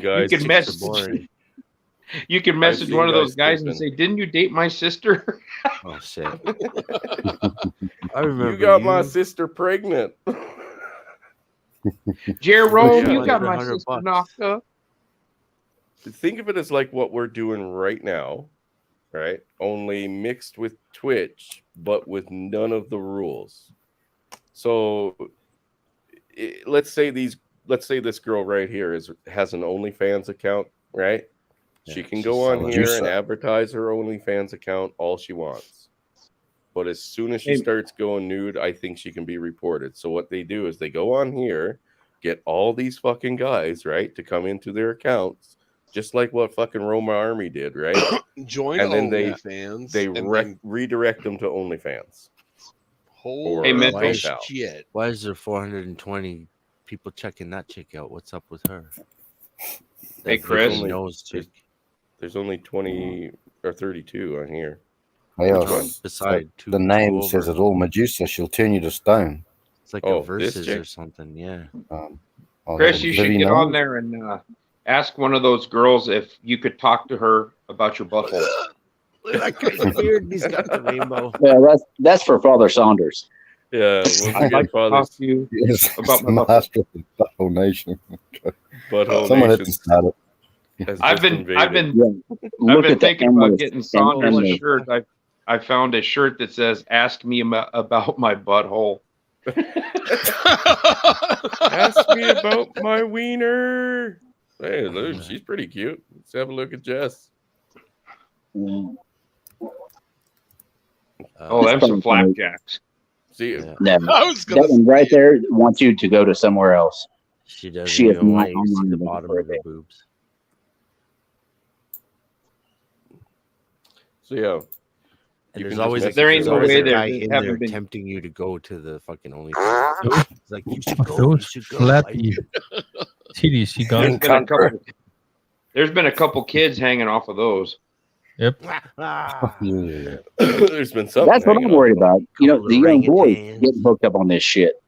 guys. You can message. You can message one of those guys and say, "Didn't you date my sister?" Oh shit! I remember you got my sister pregnant. Jerome, you got my sister knocked up. Think of it as like what we're doing right now, right? Only mixed with Twitch, but with none of the rules. So, let's say this girl right here has an OnlyFans account, right? She can go on here and advertise her OnlyFans account all she wants. But as soon as she starts going nude, I think she can be reported. So what they do is they go on here, get all these fucking guys, right, to come into their accounts, just like what fucking Roma Army did, right? Join and then OnlyFans. They redirect them to OnlyFans. Holy shit. Why is there 420 people checking that chick out? What's up with her? Hey, Chris. There's only 20 or 32 on here. Beside the name says it all. Medusa, she'll turn you to stone. It's like a versus or something, yeah. Chris, you should get on there and ask one of those girls if you could talk to her about your butthole. That guy's weird. He's got the rainbow. Yeah, that's for Father Saunders. Yeah, I'd like to talk to you about my master of the Butthole Nation. Someone had to start it. I've been thinking about getting Saunders a shirt. I found a shirt that says "Ask me about my butthole." Ask me about my wiener. Hey, look, she's pretty cute. Let's have a look at Jess. Oh, that's some flapjacks. See, that one right there wants you to go to somewhere else. She doesn't She is even not want you to see on the the bottom of her boobs. So yeah. And there's always a guy in there tempting you to go to the fucking OnlyFans. It's like, you should go. Those flappy titties she got. There's been a couple kids hanging off of those. Yep. There's been something. That's what I'm worried about. You know, the young boys getting hooked up on this shit.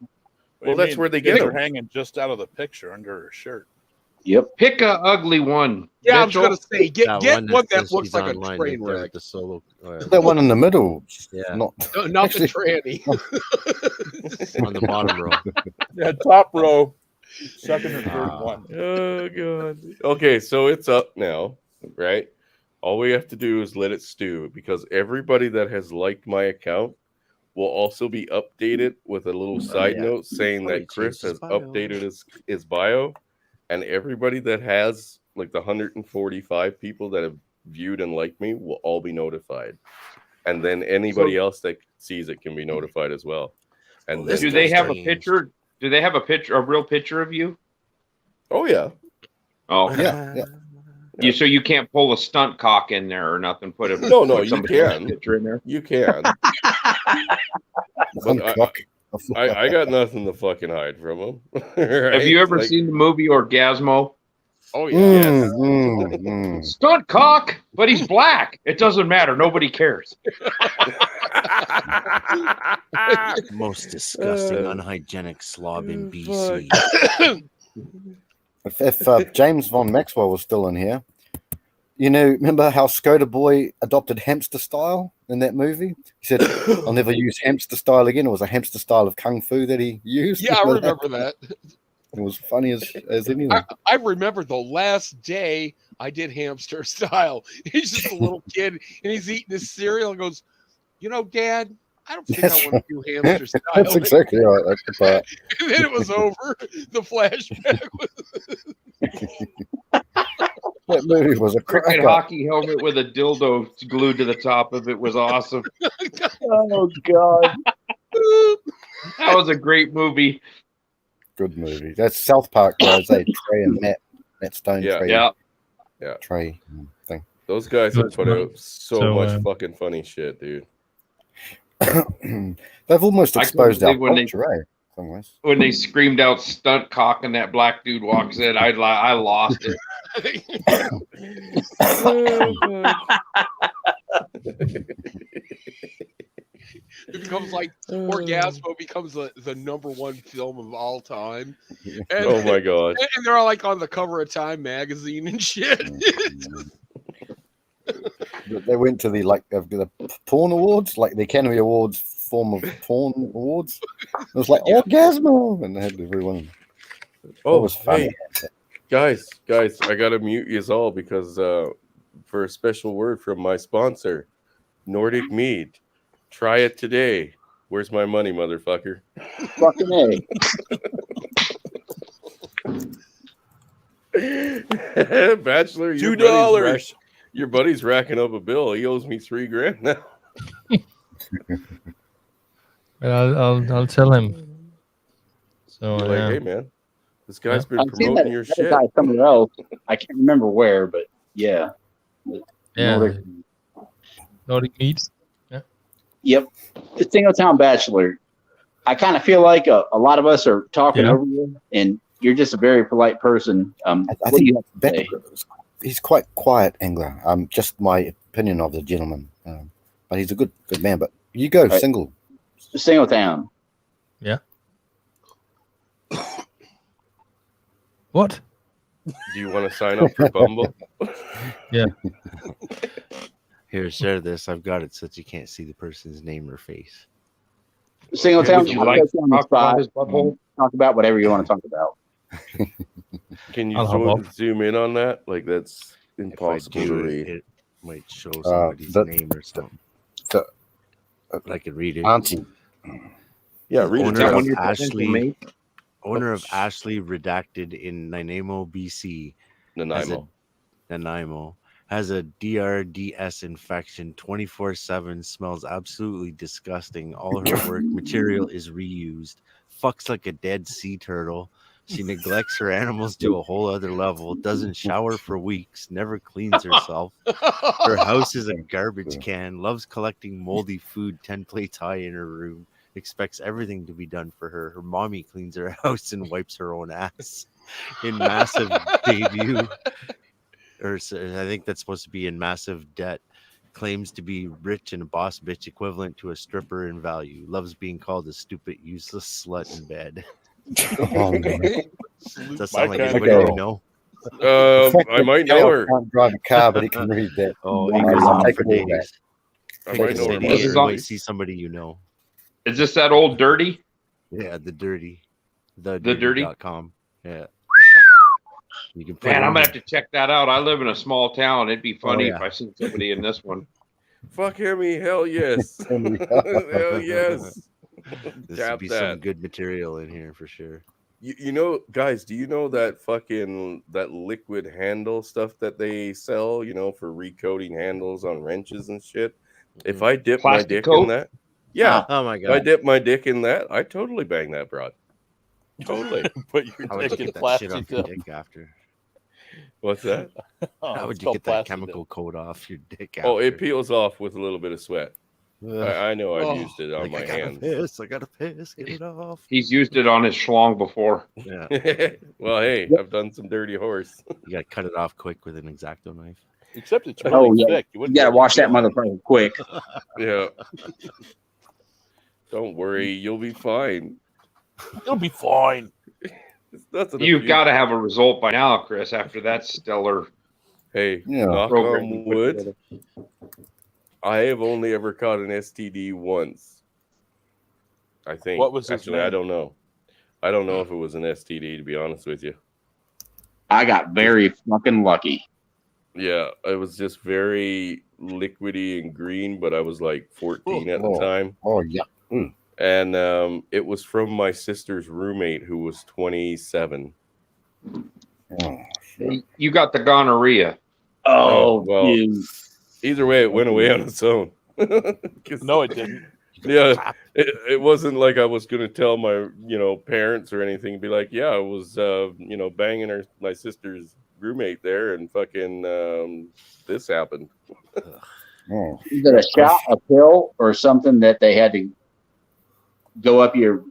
Well, that's where they get her them. hanging just out of the picture under her shirt. Yep. Pick a ugly one. Yeah, Mitchell. I was gonna say, get one that says looks she's like a online train right there wreck. with the solo. That one in the middle. Yeah. Not the tranny. On the bottom row. Yeah, top row. Second or third one. Oh god. Okay, so it's up now, right? All we have to do is let it stew because everybody that has liked my account will also be updated with a little side note saying that Chris has updated his bio, and everybody that has like the 145 people that have viewed and liked me will all be notified, and then anybody else that sees it can be notified as well. And do they have a picture? Do they have a real picture of you? Oh yeah. Oh yeah. So you can't pull a stunt cock in there or nothing. Put a no, you can. Picture in there. You can. But I got nothing to fucking hide from them. Right? Have you ever seen the movie Orgasmo? Oh yeah. Stunt cock, but he's black. It doesn't matter. Nobody cares. Most disgusting, unhygienic slob in BC. If James Von Maxwell was still in here, You know, remember how Skoda Boy adopted hamster style in that movie? He said, "I'll never use hamster style again." It was a hamster style of kung fu that he used. Yeah, I remember that. It was funny as anything. I remember the last day I did hamster style. He's just a little kid and he's eating his cereal and goes, "You know, Dad, I don't think I want to do hamster style." That's exactly right. That's the part. And then it was over. The flashback was. That movie was a Cricket cracker. hockey helmet with a dildo glued to the top of it was awesome. Oh God. That was a great movie. Good movie. That's South Park guys. They Trey and Matt Stone. Yeah. Trey, Yeah. Trey thing. Those guys have put out so So, much fucking funny shit, dude. They've almost I exposed our couldn't believe when they- culture, some ways. When they screamed out "stunt cock" and that black dude walks in, I lost it. It becomes like Orgasmo becomes the #1 film of all time. And, Oh my god. and they're all like on the cover of Time magazine and shit. They went to the porn awards, like the Academy Awards form of porn awards. It was like Orgasmo, and they had everyone. Oh, It was funny. hey, guys, I gotta mute you all because for a special word from my sponsor, Nordic Mead. Try it today. Where's my money, motherfucker? Fucking A. Bachelor, $2. Your buddy's racking up a bill. He owes me $3,000 now. I'll tell him. So You're like, yeah. hey man, this guy's been I've seen promoting your that shit. guy somewhere else. I can't remember where, but yeah. Yeah. Nordic- Nordic meat. Yep. The Singletown Bachelor. I kind of feel like a lot of us are talking Yeah. over you, and you're just a very polite person. I What do think you have to say? he's quite quiet, Angler. Just my opinion of the gentleman, but he's a good man. But you go Right. single. Singletown. What? Do you want to sign up for Bumble? Here, share this. I've got it so that you can't see the person's name or face. Singletown. Would you I'll like put you on the to talk about spot his butthole? and talk about whatever you want to talk about. Can you I'll hop zoom in on that? Like that's If I impossible to do, read. it might show somebody's name or something. But I could read it. Auntie. Yeah, read it. Owner to of us. Ashley, owner of Ashley Redacted in Nanaimo, BC. Nanaimo has a DRDS infection 24/7, smells absolutely disgusting. All her work material is reused. Fucks like a dead sea turtle. She neglects her animals to a whole other level. Doesn't shower for weeks. Never cleans herself. Her house is a garbage can. Loves collecting moldy food 10 plates high in her room. Expects everything to be done for her. Her mommy cleans her house and wipes her own ass. In massive debut, or I think that's supposed to be in massive debt. Claims to be rich and a boss bitch equivalent to a stripper in value. Loves being called a stupid, useless slut in bed. Oh, man. Does that sound like kind of anybody girl. you know? I might know her. Can't drive a car, but he can read that. Oh, I'll it goes on take for all that. days. I Take might a know her city, This is mother. on- you might see somebody you know. Is this that old dirty? Yeah, the dirty. Dirty.com. Yeah. You can put Man, it I'm in gonna have to check that out. I live in a small town. It'd be funny yeah. if I seen somebody in this one. Fuck Hemi, hell yes. Hell yes. This Tap would be that. some good material in here for sure. You know, guys, do you know that that liquid handle stuff that they sell, for recoating handles on wrenches and shit? If I dip my Plastic dick coat? in that, yeah. Oh my If I god. dip my dick in that, I totally bang that broad. Totally. Put your How would you dick in get that shit plastic. off your dick after? What's that? How would you get that chemical coat off your dick after? Oh, it peels off with a little bit of sweat. Ugh. I know I've Oh, used it on Like, my I gotta hands. piss. I gotta piss. Get it off. He's used it on his schlong before. Yeah. Well, hey, I've done some dirty horse. You gotta cut it off quick with an X-Acto knife. Except it's really Oh, yeah. thick. You gotta wash that motherfucker quick. Yeah. Don't worry, you'll be fine. It'll be fine. It's nothing. You've got to have a result by now, Chris. After that stellar Hey, Yeah. knock Program on put wood. together. I have only ever caught an STD once. I think. What was his Actually, I name? don't know. I don't know if it was an STD, to be honest with you. I got very fucking lucky. Yeah, it was just very liquidy and green, but I was like 14 at the time. Oh, yeah. Mm. And it was from my sister's roommate who was 27. Oh, shit. You got the gonorrhea. Oh, well, dude. either way, it went away on its own. No, it didn't. Yeah, it wasn't like I was going to tell my, parents or anything. Be like, yeah, I was, banging my sister's roommate there, and fucking this happened. Oh, Is it a shot, a pill, or something that they had to go up your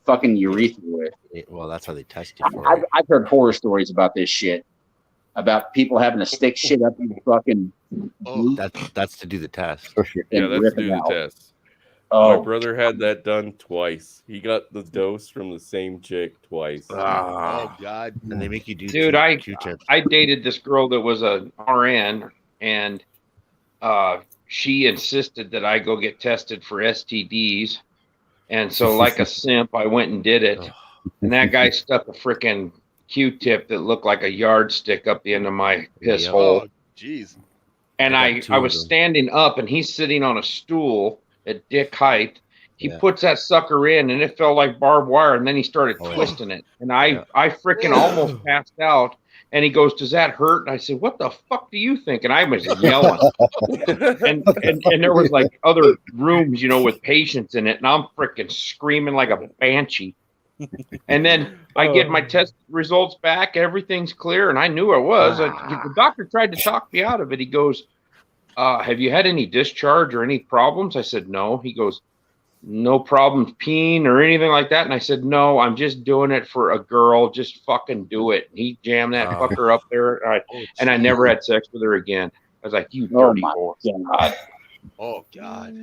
fucking urethra with? Well, that's how they test you for it. I've heard horror stories about this shit. About people having to stick shit up your fucking. That's to do the test. Yeah, that's to do the test. Oh. My brother had that done twice. He got the dose from the same chick twice. Oh God! And they make you do. Dude, I Q-tips. dated this girl that was a RN, and she insisted that I go get tested for STDs, and so like a simp, I went and did it, and that guy stuck a freaking Q-tip that looked like a yardstick up the end of my piss hole. Oh, jeez. And I was standing up, and he's sitting on a stool at dick height. He puts that sucker in, and it felt like barbed wire, and then he started twisting it. And I freaking almost passed out. And he goes, "Does that hurt?" And I said, "What the fuck do you think?" And I was yelling. and there was like other rooms, with patients in it, and I'm freaking screaming like a banshee. And then I get my test results back. Everything's clear, and I knew it was. The doctor tried to talk me out of it. He goes, "Have you had any discharge or any problems?" I said, "No." He goes, "No problems peeing or anything like that?" And I said, "No, I'm just doing it for a girl. Just fucking do it." And he jammed that fucker up there, and I never had sex with her again. I was like, "You dirty whore." Oh God.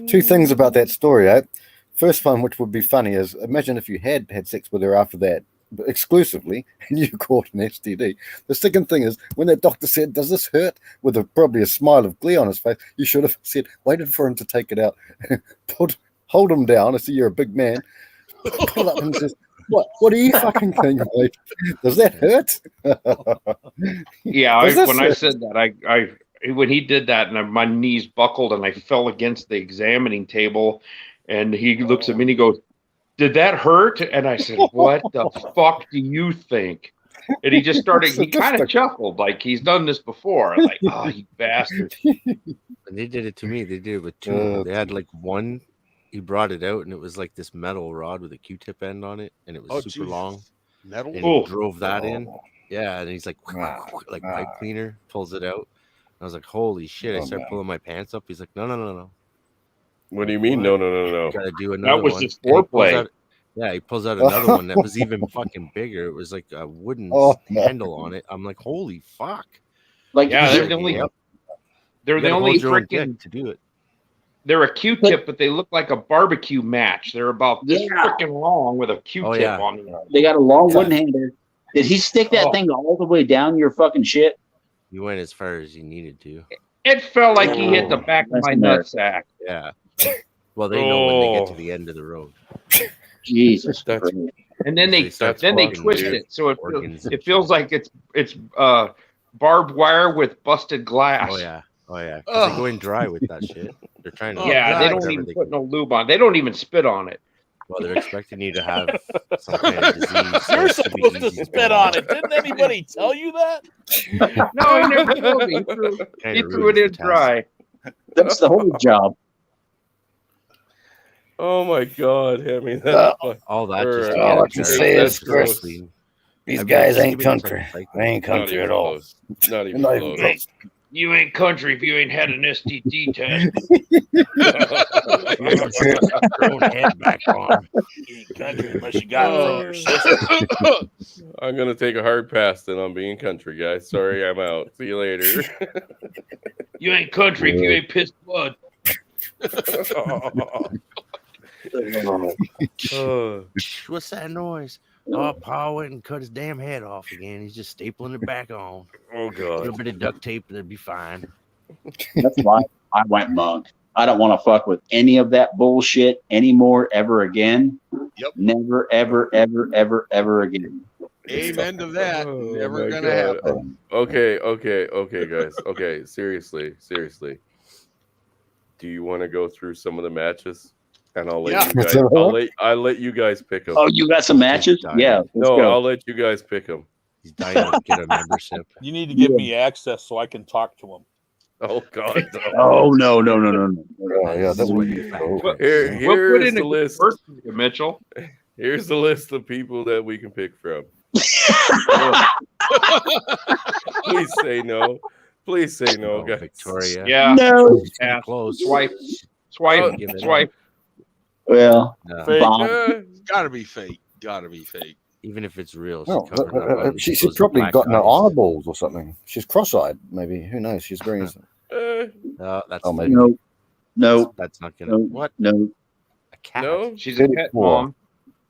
Two things about that story, eh? First one, which would be funny, is imagine if you had sex with her after that exclusively and you caught an STD. The second thing is when that doctor said, "Does this hurt?" with probably a smile of glee on his face, you should have said, waited for him to take it out, hold him down. I see you're a big man. Pull up and says, What do you fucking think, mate? Does that hurt? Yeah, I said that, when he did that, and my knees buckled, and I fell against the examining table, and he looks at me and he goes, "Did that hurt?" And I said, "What the fuck do you think?" And he just started, he kind of chuckled like he's done this before. I'm like, "Oh, you bastard." And they did it to me. They did it with two. They had like one, he brought it out, and it was like this metal rod with a Q-tip end on it, and it was super long. Metal? And he drove that in. Yeah, and he's like pipe cleaner, pulls it out. I was like, holy shit. I start pulling my pants up. He's like, no. What do you mean? No. Gotta do another that was one. just foreplay. He pulls out another one that was even fucking bigger. It was like a wooden handle on it. I'm like, holy fuck. Like, yeah, they're the only freaking to do it. They're a Q-tip, but they look like a barbecue match. They're about this freaking long with a Q-tip on them. They got a long wooden handle. Did he stick that thing all the way down your fucking shit? You went as far as you needed to. It felt like he hit the back of my nutsack. Yeah. Well, they know when they get to the end of the road. Jesus. And then they twist it, so it feels like it's barbed wire with busted glass. Oh yeah. 'Cause they go in dry with that shit. They're trying to. They don't even put no lube on. They don't even spit on it. Well, they're expecting you to have some kind of disease. You're supposed to spit on it. Didn't anybody tell you that? No, he never told me. He threw it in dry. That's the whole job. Oh my God, Hemi! That's all that. Just all I can say is, Chris, these guys ain't country. They ain't country at all. Not even close. You ain't country if you ain't had an STD test. Don't head back on. You ain't country unless you got it from your sister. I'm gonna take a hard pass then on being country, guys. Sorry, I'm out. See you later. You ain't country if you ain't pissed blood. What's that noise? Oh, Pa went and cut his damn head off again. He's just stapling it back on. Oh A little bit of duct tape, and it'd be fine. That's why I went monk. I don't want to fuck with any of that bullshit anymore ever again. Yep. Never, ever, ever, ever, ever again. Amen to that. Oh, Never my gonna God. happen. Okay, guys. Okay, seriously. Do you want to go through some of the matches? And I'll let you guys. I'll let you guys pick them. Oh, you got some matches? Yeah. Let's No, go. I'll let you guys pick them. He's dying to get a membership. You need to give me access so I can talk to him. Oh God! Oh no. Oh, yeah, that would be cool. Here's the list, Mitchell. Here's the list of people that we can pick from. Please say no. Please say no, guys. Victoria. Yeah. No. Yeah. Close. Swipe. Give it Swipe. Well, Fake. Gotta be fake. Gotta be fake. Even if it's real, She's probably got no eyeballs or something. She's cross-eyed, maybe. Who knows? She's very. No, that's no. That's not gonna. What? No. A cat. No, she's a pet mom.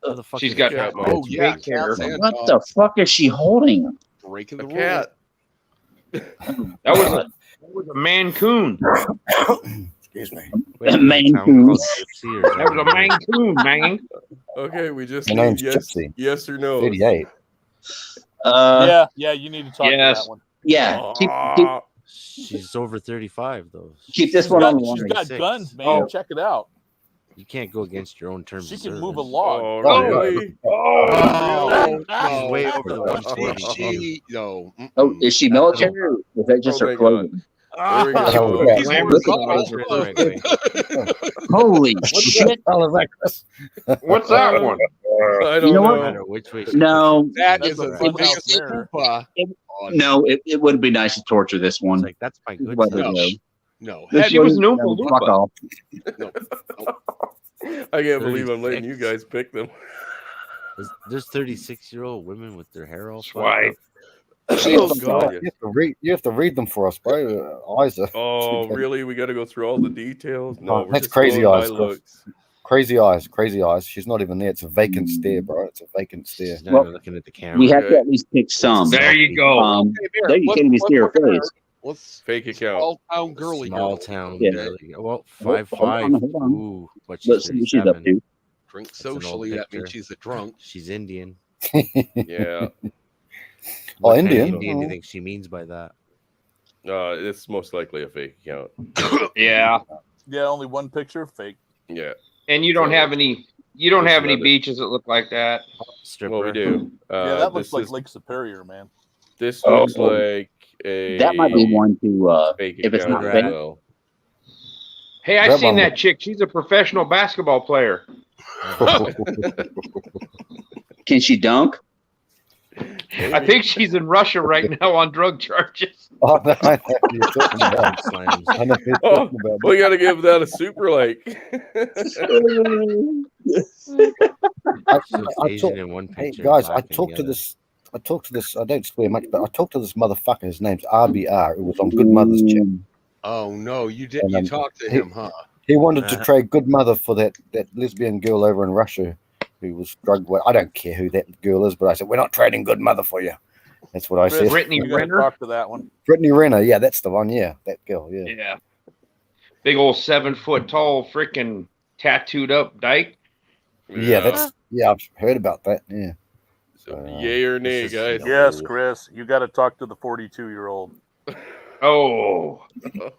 How the fuck She's is got a cat mom? Oh yeah, daycare. What the fuck is she holding? Breaking the a rule. cat. That was a Mancoon. Excuse me. Wait, Mancoon. That was a Mancoon, man. Okay, we just Her need name's yes, Gypsy. yes or no. 88. Yeah, you need to talk to that one. Yeah. She's over 35 though. Keep this one on the She's line. got guns, man. Check it out. You can't go against your own terms. She of can service. move a log. Oh, really? She's way over the 140. She no. Oh, is she military or is that just her clothing? There we go. Yeah. He's Look wearing at the Holy shit. What's that one? I don't You know what? No matter which way. No. That That's is a a fun big house mirror. scupa. No, it wouldn't be nice to torture this one. It's like that's my good But, side. No. This She was one- Noompa no, fuck Loompa. off. I can't believe I'm letting you guys pick them. There's 36-year-old women with their hair all Swipe. Oh God! You have to read them for us, bro. Eyes are. Oh, really? We got to go through all the details? No, we're That's just crazy going by eyes. Chris. looks. Crazy eyes. She's not even there. It's a vacant stare, bro. It's a vacant stare. She's not even looking at the camera. We have to at least pick some. There you go. There you can't even see her face. What's Fake account. small town girly Small girl? town. Yeah. Girly. Well, Hold 5'5". on. Ooh, but Let's she's see what she's up 37. to. Drink That's an old socially. That means picture. she's a drunk. She's Indian. Yeah. What kind of Indian? Indian do you think she means by that? It's most likely a fake account. Yeah. Yeah, only one picture, fake. Yeah. And you don't have any. You don't There's have any another. beaches that look like that. Stripper. Well, we do. Yeah, that looks this like is- Lake Superior, man. This Oh. looks like a That might be one to fake if it's account not as fake. well. Hey, I That seen one- that chick. She's a professional basketball player. Can she dunk? I think she's in Russia right now on drug charges. Oh, no, I know who you're talking about. Slams. I know who you're Oh, talking about. we got to give that a super like. She's I Asian talk- in one Hey picture. guys, I black in talked the to other. this. I don't swear much, but I talked to this motherfucker. His name's RBR. It was on Good Mother's Chip. Oh no, you did. And, You talked to him, huh? He wanted to trade Good Mother for that lesbian girl over in Russia who was drugged. Well, I don't care who that girl is, but I said we're not trading Good Mother for you. That's what I Chris, said. Brittany you gotta Renner. talk to that one. Brittany Renner, yeah, that's the one. Yeah, that girl. Yeah. Yeah. Big old 7 foot tall, freaking tattooed up dyke. Yeah, I've heard about that. Yeah. So, yay or nay, this is- guys? Yes, Chris, you got to talk to the 42-year-old. Oh.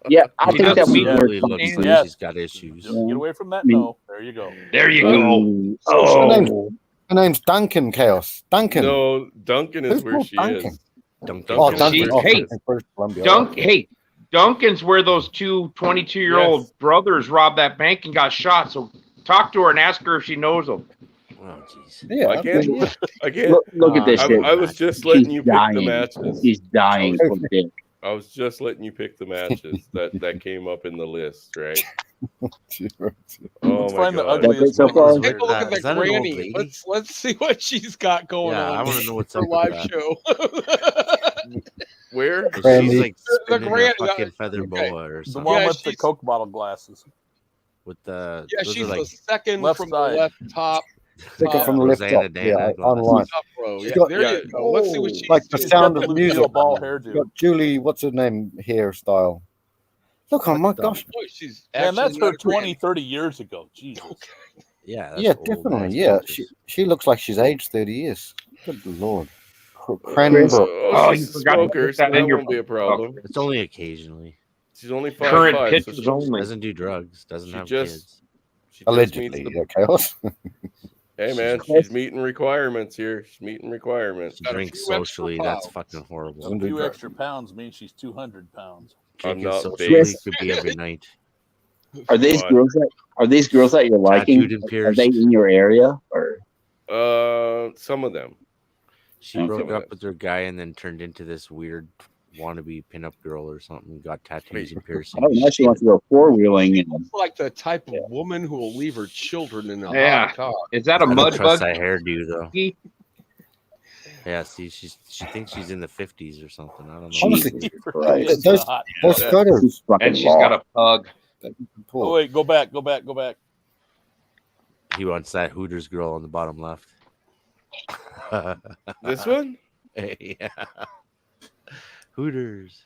Yeah, I She think that doesn't we mean were. Really looks like Yes. she's got issues. Just get away from that. Me. No, there you go. There you go. Oh. Her name's Duncan Chaos. Duncan. No, Duncan is Who's where called she Duncan? is. Duncan. Oh, Duncan Duncan. is Oh, where she Hey, is. British Columbia. Hey, Duncan's where those two 22-year-old Yes. brothers robbed that bank and got shot. So talk to her and ask her if she knows them. Oh, jeez. Yeah. I can't. yeah. I can't. Look at this I, shit. I was just letting She's you pick the dying. matches. He's dying for dick. I was just letting you pick the matches that came up in the list, right? Oh Let's my find the god! ugliest so one. far? Take a look at Is the that an old granny. lady? Let's see what she's got going Yeah, on. I want to know what's her up with live that. show. Where? She's Granny. like spinning granny- a fucking feather okay. boa or The something. one Yeah, with the she's- Coke bottle glasses. With the Yeah, those she's are like the second left from side. the left top. Take it from the left Rosanna top. Dana Yeah, glasses. online. Up, bro. She's Yeah, got- there you go. Let's see what she's Like the She's Sound got of the Music. Lucille Ball She's hairdo. got Julie, what's her name, hairstyle. Look, oh my gosh. Oh, she's Man, that's actually her not a granny. 20, 30 years ago. Jesus. Yeah, that's Yeah, old definitely. ass Yeah, pictures. she looks like she's aged 30 years. Good Lord. Chris. Cranbrook. Oh, She's you a forgot to smoker, put so that in that your won't be a problem. It's only occasionally. She's only current 5'5", so pictures she, only. Doesn't do drugs. Doesn't she have just kids. she just meets Allegedly, the. yeah, Chaos. Hey man, she's meeting requirements here. She's meeting requirements. She Got a drinks few extra socially. That's pounds. fucking horrible. Doesn't A do few drugs. extra pounds means she's 200 pounds. Drinking not socially base. could be every night. Are these What? girls that you're liking? Tattooed and Are pierced. they in your area or? Some of them. She Okay. broke up with her guy and then turned into this weird wannabe pinup girl or something. Got tattoos and piercings. Oh, now she wants to go four-wheeling. And Looks like the type of woman who will leave her children in a Yeah. hot car. Is that a I don't mud trust bug? that hairdo though. Yeah, see, she thinks she's in the 50s or something. I don't know. Honestly, She Right. really is those- a hot Those dog. photos. she's fucking And she's got a pug. Oh wait, go back. He wants that Hooters girl on the bottom left. This one? Yeah. Hooters.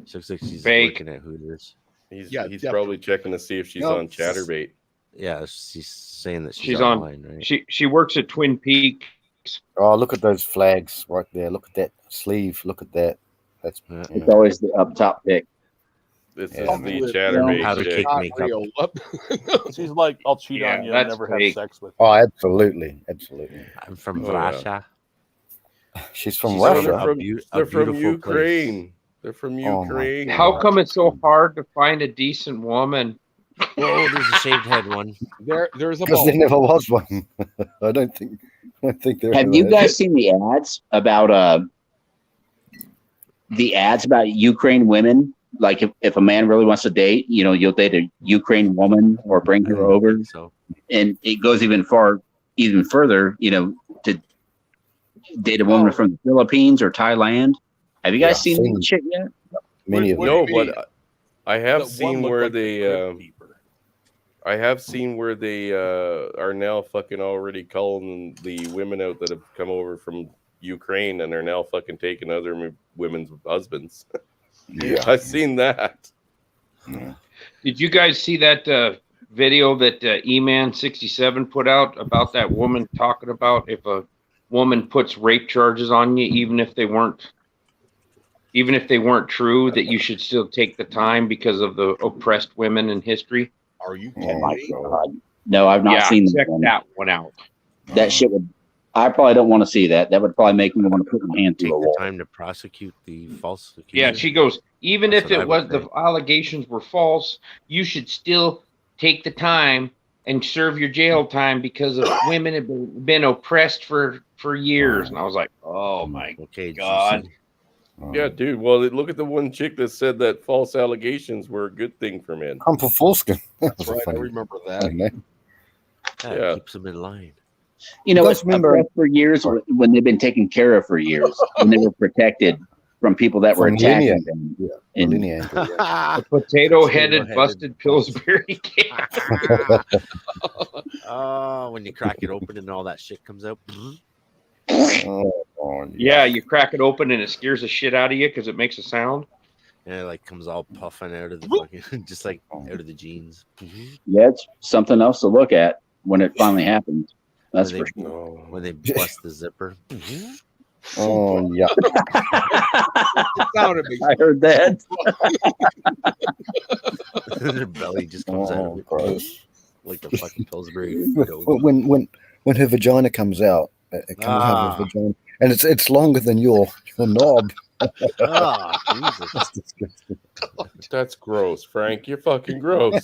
She looks like she's Fake. working at Hooters. He's Yeah, he's definitely. probably checking to see if she's No. on Chatterbait. Yeah, she's saying that she's She's on- online, right? She works at Twin Peaks. Oh, look at those flags right there. Look at that sleeve. Look at that. That's Yeah. it's always the up top pick. This Yeah. is the Well, Chatterbait powder chick. cake Not makeup. real. She's like, I'll cheat Yeah, on you and that's never fake. have sex with Oh, absolutely, absolutely. I'm from Oh, yeah. Russia. She's from She's They're Russia. from- a they're from beautiful Ukraine. They're from Oh, my Ukraine. How come it's so hard to find a decent woman? Whoa, there's a shaved head one. There's a Because there ball. never was one. I don't think there. Have ever you has. guys seen the ads about Ukraine women? Like if a man really wants to date, you'll date a Ukraine woman or bring I her don't over, think so. and it goes even further, to date a woman from the Philippines or Thailand. Have you guys Yeah, seen seen that shit yet? Many of What them. do No, you mean? but I have That one seen looked where like they. the Crypt Keeper. I have seen where they are now fucking already calling the women out that have come over from Ukraine and are now fucking taking other women's husbands. Yeah. I've seen that. Did you guys see that video that E-Man67 put out about that woman talking about if a woman puts rape charges on you, even if they weren't true, that you should still take the time because of the oppressed women in history? Are you Oh kidding my me? god! No, I've not seen check that one. that one out. That shit would. I probably don't want to see that. That would probably make me want to put my hand Take through a the wall. time to prosecute the false accuser. Yeah, she goes, even That's if what I it would was the allegations were false, you should still take the time and serve your jail time because of women have been oppressed for years. And I was like, oh my Okay, God. juicy. Yeah, dude. Well, look at the one chick that said that false allegations were a good thing for men. I'm for foreskin. That's right. I remember that. Yeah, Yeah. it keeps them in line. You know, You it's guys remember- oppressed for years when they've been taken care of for years, when they were protected from people that were From attacking linear. them. Yeah, And- linear angle, yeah. The potato-headed, Potato-headed. busted Pillsbury Cat. Oh, when you crack it open and all that shit comes out. Oh, Yeah, you crack it open and it scares the shit out of you because it makes a sound. And it like comes all puffing out of the fucking, just like out of the jeans. Yeah, it's something else to look at when it finally happens. That's When for they, sure. when they bust the zipper. Oh, yeah. Sounded me. I heard that. Their belly just comes out Oh, of it. gross. Like the fucking Pillsbury. When her vagina comes out, it comes out of her vagina, and it's longer than your knob. Oh, Jesus. That's disgusting. That's gross, Frank. You're fucking gross.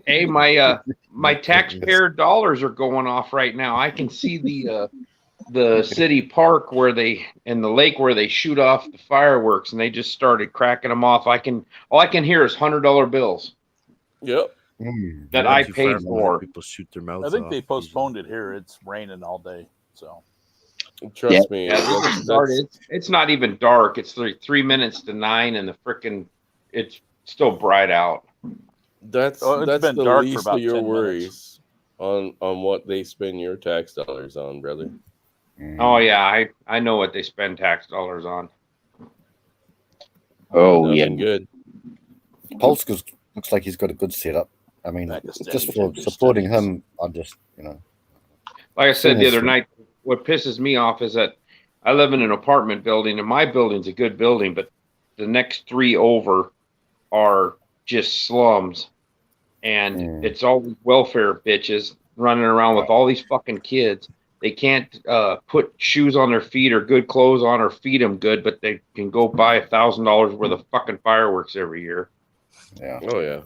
Hey, my taxpayer dollars are going off right now. I can see the city park in the lake where they shoot off the fireworks, and they just started cracking them off. All I can hear is $100 bills Yep. that Not I too paid far from where for. People shoot their mouths I think off. they postponed it here. It's raining all day. So Trust me. Yeah, they just started. It's not even dark. It's like 3 minutes to 9, and it's still bright out. That's Oh, it's that's been the dark for least about of your 10 minutes. worries. on what they spend your tax dollars on, brother. Oh yeah, I know what they spend tax dollars on. Oh Nothing yeah, good. Polska's looks like he's got a good setup. I mean, just for supporting him, I'm just, Like I said the other night, what pisses me off is that I live in an apartment building, and my building's a good building, but the next 3 over are just slums, and it's all welfare bitches running around with all these fucking kids. They can't put shoes on their feet or good clothes on or feed them good, but they can go buy $1,000 worth of fucking fireworks every year. Yeah. Oh yeah.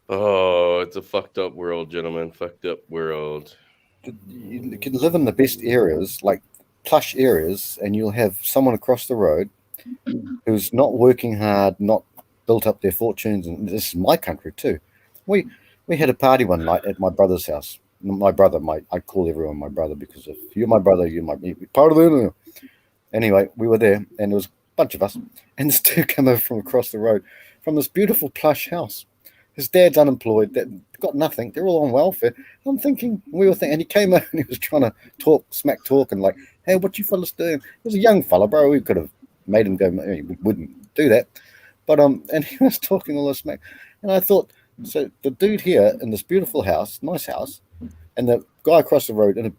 Oh, it's a fucked up world, gentlemen. Fucked up world. You can live in the best areas, like plush areas, and you'll have someone across the road who's not working hard, not built up their fortunes. And this is my country too. We had a party one night at my brother's house. My brother, I call everyone my brother because if you're my brother, you might be part of it. Anyway, we were there, and there was a bunch of us, and this dude came over from across the road from this beautiful plush house. His dad's unemployed, got nothing. They're all on welfare. We were thinking, and he came over and he was trying to smack talk, and like, hey, what you fellas doing? He was a young fella, bro. We could have made him go. We wouldn't do that, but and he was talking all this smack, and I thought, so the dude here in this beautiful house, nice house, and the guy across the road in a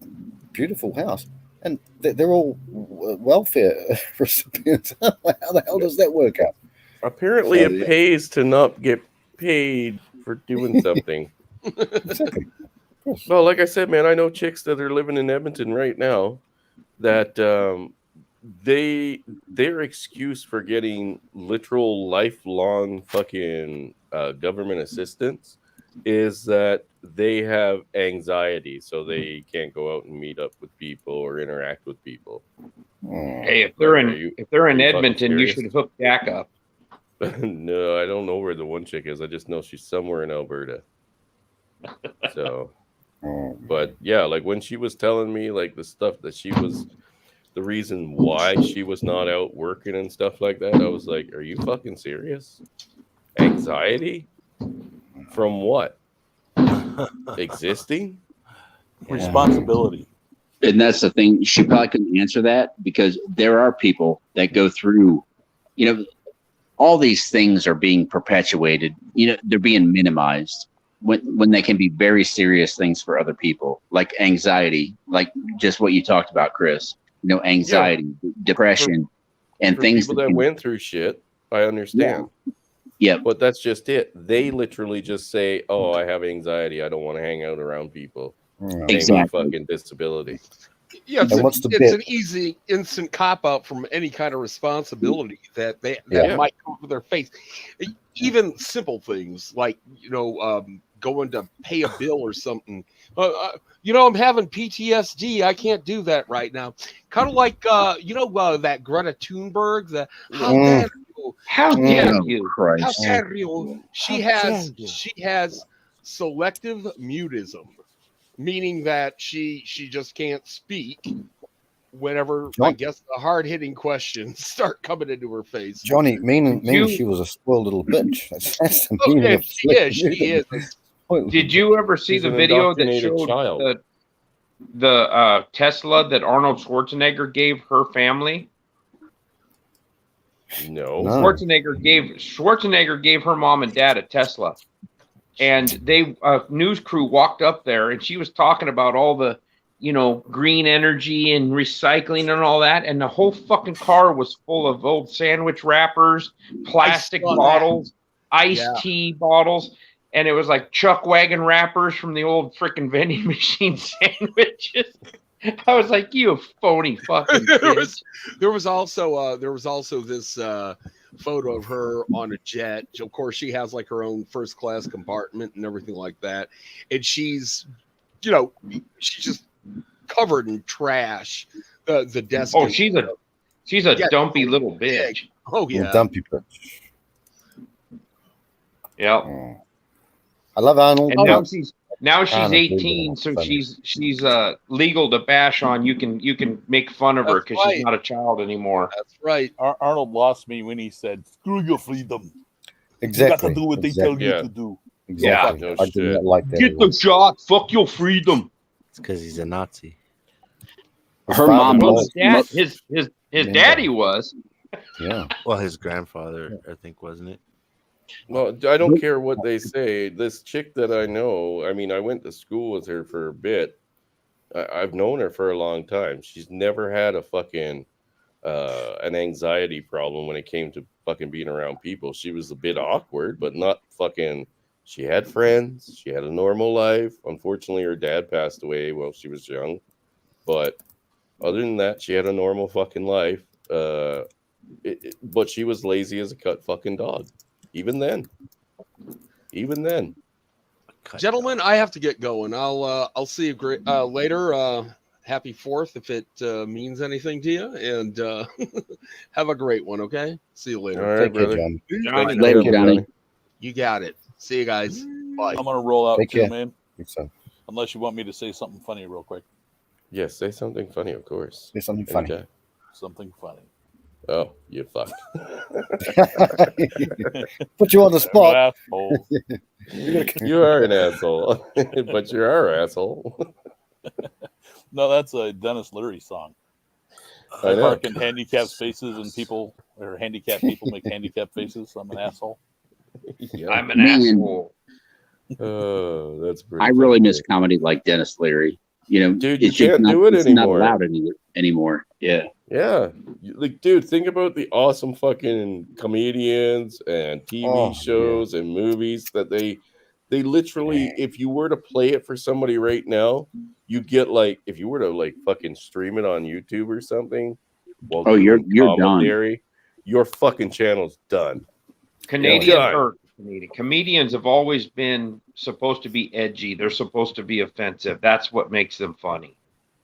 beautiful house, and they're all welfare recipients. How the hell does that work out? Apparently, it pays to not get paid for doing something. Exactly. Well, like I said, man, I know chicks that are living in Edmonton right now that their excuse for getting literal lifelong fucking government assistance is that they have anxiety, so they can't go out and meet up with people or interact with people. Hey, if they're in Edmonton, you should hook Dak up. No, I don't know where the one chick is. I just know she's somewhere in Alberta. So, but yeah, like when she was telling me like the stuff that she was, the reason why she was not out working and stuff like that, I was like, are you fucking serious? Anxiety? From what? Existing? Responsibility. and that's the thing. She probably couldn't answer that because there are people that go through, all these things are being perpetuated. They're being minimized when they can be very serious things for other people, like anxiety, like just what you talked about, Chris. Anxiety, depression, and for things people that went through shit. I understand. Yeah, but that's just it. They literally just say, "Oh, I have anxiety. I don't want to hang out around people." Same fucking disability. Yeah, it's an easy, instant cop out from any kind of responsibility that might come to their face. Even simple things like going to pay a bill or something. I'm having PTSD. I can't do that right now. Kind of like that Greta Thunberg. How dare you? How dare you? She has selective mutism, meaning that she just can't speak whenever I guess the hard hitting questions start coming into her face. Johnny, meaning she was a spoiled little bitch. That's the meaning of she is. Did you ever see the video that showed the Tesla that Arnold Schwarzenegger gave her family? No. Schwarzenegger gave her mom and dad a Tesla, and news crew walked up there, and she was talking about all the green energy and recycling and all that, and the whole fucking car was full of old sandwich wrappers, plastic bottles, iced tea bottles. And it was like chuck wagon wrappers from the old freaking vending machine sandwiches. I was like, you phony fucking there was also this photo of her on a jet. Of course, she has like her own first class compartment and everything like that. And she's just covered in trash. The desk. Oh, she's a dumpy little bitch. Oh yeah, dumpy bitch. Yeah. I love Arnold. And now she's 18, so she's legal to bash on. You can make fun of her because she's not a child anymore. That's right. Arnold lost me when he said, "Screw your freedom. Exactly. You got to do what they tell you to do." Exactly. No I do shit. not like that. Get at the all. shot. Fuck your freedom. It's because he's a Nazi. His Her father mom Well, was. his Remember. daddy was. Yeah. Well, his grandfather, I think, wasn't it? Well, I don't care what they say. This chick that I know, I mean, I went to school with her for a bit. I've known her for a long time. She's never had a fucking an anxiety problem when it came to fucking being around people. She was a bit awkward, but not fucking. She had friends. She had a normal life. Unfortunately, her dad passed away while she was young. But other than that, she had a normal fucking life. But she was lazy as a cut fucking dog. Even then. Gentlemen, I have to get going. I'll see you later. Happy 4th if it means anything to you, and have a great one. Okay, see you later. All right, Take care, brother. John. Johnny, Later, Johnny. You got it. See you guys. Bye. I'm gonna roll out Take too, care. man. So, Unless you want me to say something funny real quick. Yes, say something funny, of course. there's something funny. Anytime. Something funny. Oh, you fucked. Put you on the spot. Asshole. You are an asshole, but you're our asshole. No, that's a Dennis Leary song. I I know. park in handicapped spaces and people, or handicapped people make handicapped faces. I'm an asshole. Yeah. I'm an Man. asshole. Oh, that's pretty. I really funny. miss comedy like Dennis Leary. You know, Dude, you it's just can't do it it's not anymore. allowed anymore. Yeah. Yeah, like, dude, think about the awesome fucking comedians and TV Oh, shows and movies that they literally, if you were to play it for somebody right now, you get like, if you were to like fucking stream it on YouTube or something, while Oh, you're done. commentary, your fucking channel's done. Comedians have always been supposed to be edgy. They're supposed to be offensive. That's what makes them funny.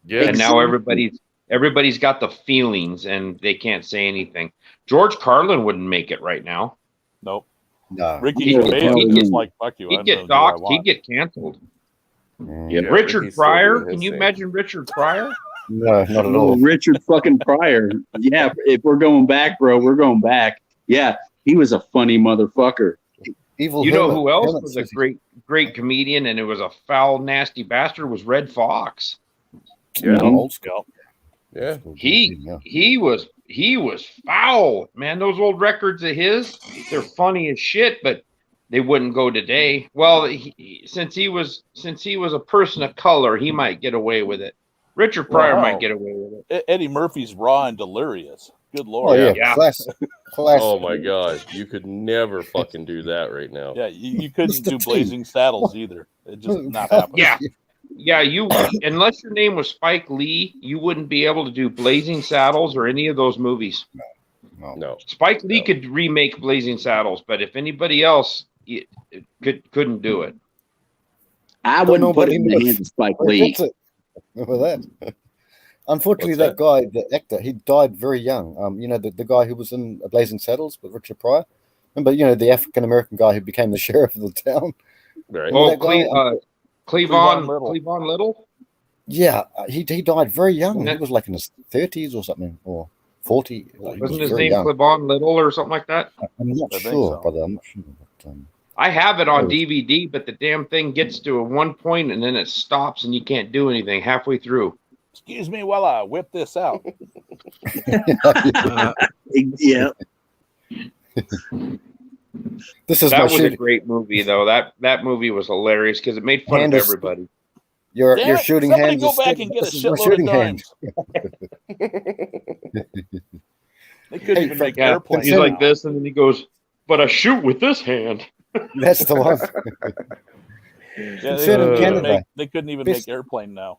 Yeah, And now everybody's got the feelings and they can't say anything. George Carlin wouldn't make it right now. Nope. No. Ricky He'd Gervais get- is just like, fuck you. He'd I'm get gonna do what I doxxed. He'd want. get canceled. Yeah, Richard Ricky's still Pryor. doing his Can you thing. imagine Richard Pryor? No, not at Oh, all. Richard fucking Pryor. Yeah, if we're going back, bro, we're going back. Yeah, he was a funny motherfucker. Evil. You know Hermit. who else Hermit was a says great comedian and it was a foul, nasty bastard was Red Fox. Yeah, No. old school. yeah. He was foul, man. Those old records of his, they're funny as shit, but they wouldn't go today. Well, since he was a person of color, he might get away with it. Richard Pryor Wow. might get away with it. Eddie Murphy's raw and delirious. Good Oh lord. yeah, Yeah. classic. Oh my god, you could never fucking do that right now. Yeah, you couldn't Mr. do T. Blazing Saddles either. It just not happening. Yeah, you unless your name was Spike Lee, you wouldn't be able to do Blazing Saddles or any of those movies. No. Spike Lee could remake Blazing Saddles, but if anybody else couldn't do it. I But wouldn't put nobody it in the knows. hands of Spike Lee. That's it. Remember that? Unfortunately, What's that guy, the actor, he died very young. You know, the guy who was in Blazing Saddles with Richard Pryor. Remember, you know, the African American guy who became the sheriff of the town. Right. Remember that guy? Cleavon Little. Yeah, he died very young. Wasn't He it- was like in his 30s or something, or 40. He was Wasn't his very name young. Cleavon Little or something like that? I'm not I think sure, so. brother. I'm not sure. But, I have it on Oh. DVD, but the damn thing gets to a one point and then it stops and you can't do anything halfway through. Excuse me while I whip this out. Yeah. this is That my was a shooting. great movie, though. That movie was hilarious because it made fun Hand of is- everybody. Your Damn it, shooting somebody hand go is back steady. and get a This is my shitload of shooting hand. They couldn't Hey, even Frank, make airplanes. He's now. like this, and then he goes, "But I shoot with this hand." That's the one. Yeah, they couldn't even Best- make airplane now.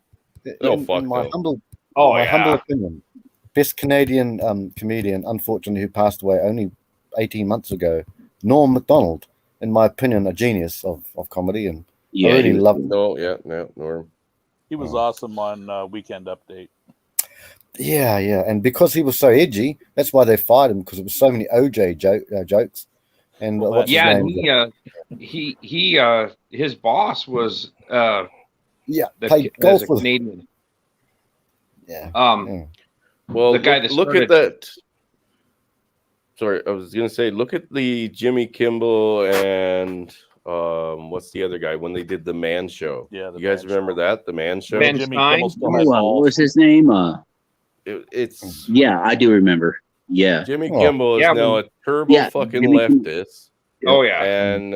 Oh, fuck in my no. humble, Oh my humble yeah, opinion, best Canadian comedian, unfortunately, who passed away only 18 months ago, Norm Macdonald. In my opinion, a genius of comedy, and Yeah, I really he was- love him. No, Norm. He was awesome on Weekend Update. Yeah, and because he was so edgy, that's why they fired him, because it was so many OJ jokes. And Well, what's his yeah. name? His boss was Played golf as a with. Canadian. Yeah. Well, The guy that look at started- that. Sorry, I was gonna say, look at the Jimmy Kimmel and what's the other guy when they did the Man Show? Yeah, you guys remember that the Man Show? Ben Jimmy Stein? Kimmel still has What balls. was his name? It's Yeah, I do remember. Yeah. Jimmy Kimmel is Yeah, now when- a turbo Yeah, fucking Jimmy Kimmel. leftist, Oh yeah. and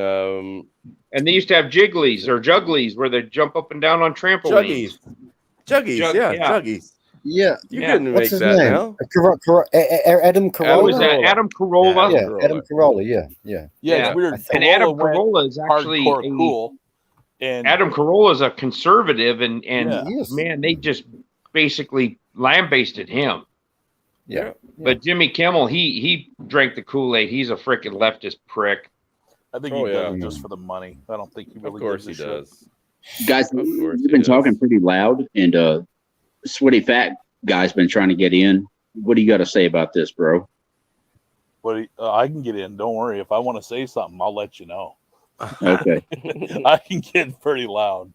And they used to have jigglies or jugglies where they jump up and down on trampolines. Juggies, yeah, Juggies. Yeah. You Yeah. couldn't What's make his that name? now. Adam Who Carolla? was that? Adam Carolla. Yeah, Yeah, Adam Carolla. Yeah. Yeah, Yeah. it's weird. And Corolla Adam went Carolla is actually hardcore cool. And Adam Carolla is a conservative, and Yeah. Yes. man, they just basically lambasted him. Yeah. But Jimmy Kimmel, he drank the Kool-Aid. He's a freaking leftist prick. I think Oh, he does it yeah. just for the money. I don't think he really Of course he gives a shit. does. Guys, Of course you've been he talking does. pretty loud, and Sweaty Fat Guy's been trying to get in. What do you got to say about this, bro? But I can get in. Don't worry. If I want to say something, I'll let you know. Okay, I can get pretty loud.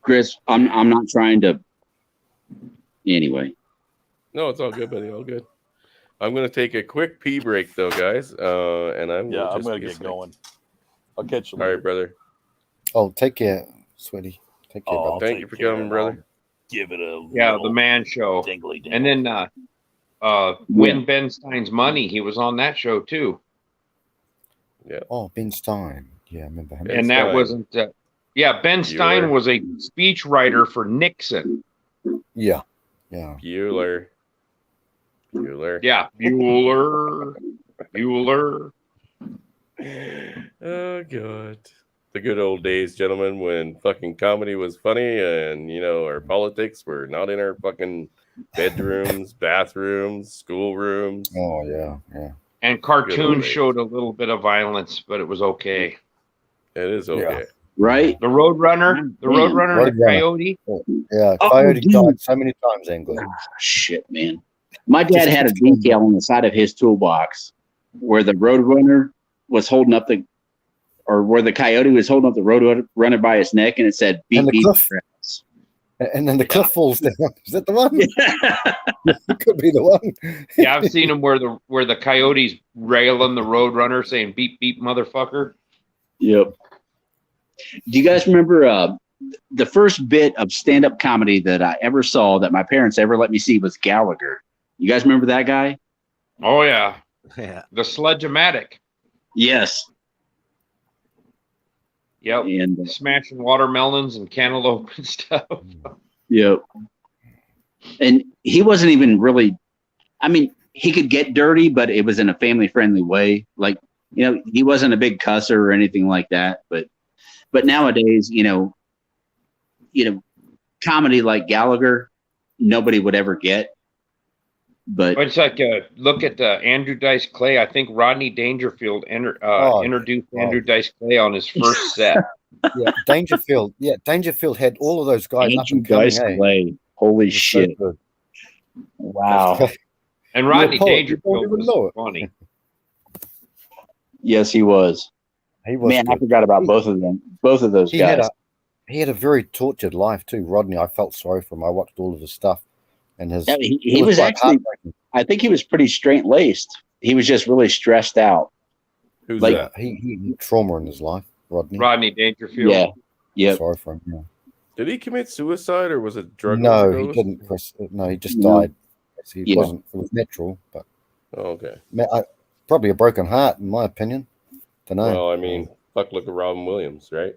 Chris, I'm not trying to. Anyway, No, it's all good, buddy. All good. I'm gonna take a quick pee break though, guys. And I'm Yeah, I'm just gonna be a get sec. going. I'll catch you All later. right, brother. Oh, take care, sweetie. Take care, Oh, brother. I'll Thank take you for care coming, and brother. I'll Give it a Yeah, little the Man Show. dingly ding. And then Win Ben Stein's Money, he was on that show too. Oh, Ben Stein. Yeah, I remember him. Ben And that Stein. wasn't Ben Stein Bueller. was a speech writer for Nixon. Yeah. Yeah. Bueller. Yeah, Bueller. Oh god. The good old days, gentlemen, when fucking comedy was funny and our politics were not in our fucking bedrooms, bathrooms, schoolrooms. Oh, yeah. Yeah. And Good old cartoons days. showed a little bit of violence, but it was okay. It is okay. right? The Roadrunner, and the Roadrunner. Coyote. Yeah. Oh, Coyote dude. died so many times, Anglo. Ah, shit, man. My dad had a decal on the side of his toolbox where the Roadrunner was holding up where the Coyote was holding up the Roadrunner by his neck, and it said "Beat And the beat." cliff. And then the cliff falls down. Is that the one? It could be the one. Yeah, I've seen them where the Coyote's railing the Roadrunner, saying "beep beep, motherfucker." Yep. Do you guys remember the first bit of stand-up comedy that I ever saw that my parents ever let me see was Gallagher? You guys remember that guy? Oh yeah, Yeah. the Sledge-O-Matic. Yes. Yep, And smashing watermelons and cantaloupe and stuff. yep. And he wasn't even really. I mean, he could get dirty, but it was in a family-friendly way. Like, he wasn't a big cusser or anything like that. But nowadays, comedy like Gallagher, nobody would ever get. But It's like look at Andrew Dice Clay. I think Rodney Dangerfield introduced Andrew Dice Clay on his first set. Yeah, Dangerfield. Yeah, Dangerfield had all of those guys up Andrew and coming. Dice Clay, holy shit! So Wow. And Rodney poet, you Dangerfield don't even know was it. funny. Yes, he was. he was Man, I good. forgot about both of them. Both of those He guys. had a very tortured life too, Rodney. I felt sorry for him. I watched all of his stuff, and his Yeah, he it was quite actually. heartbreaking. I think he was pretty straight laced. He was just really stressed out. Who's Like- that? He had trauma in his life, Rodney. Rodney Dangerfield. Yeah. Yep. Sorry for him. Yeah. Did he commit suicide or was it drug No, he overdose? didn't, Chris. No, he just No. died. He Yeah. wasn't. It was natural, but Oh, okay. probably a broken heart, in my opinion. Don't know. Well, I mean, fuck, look at Robin Williams, right?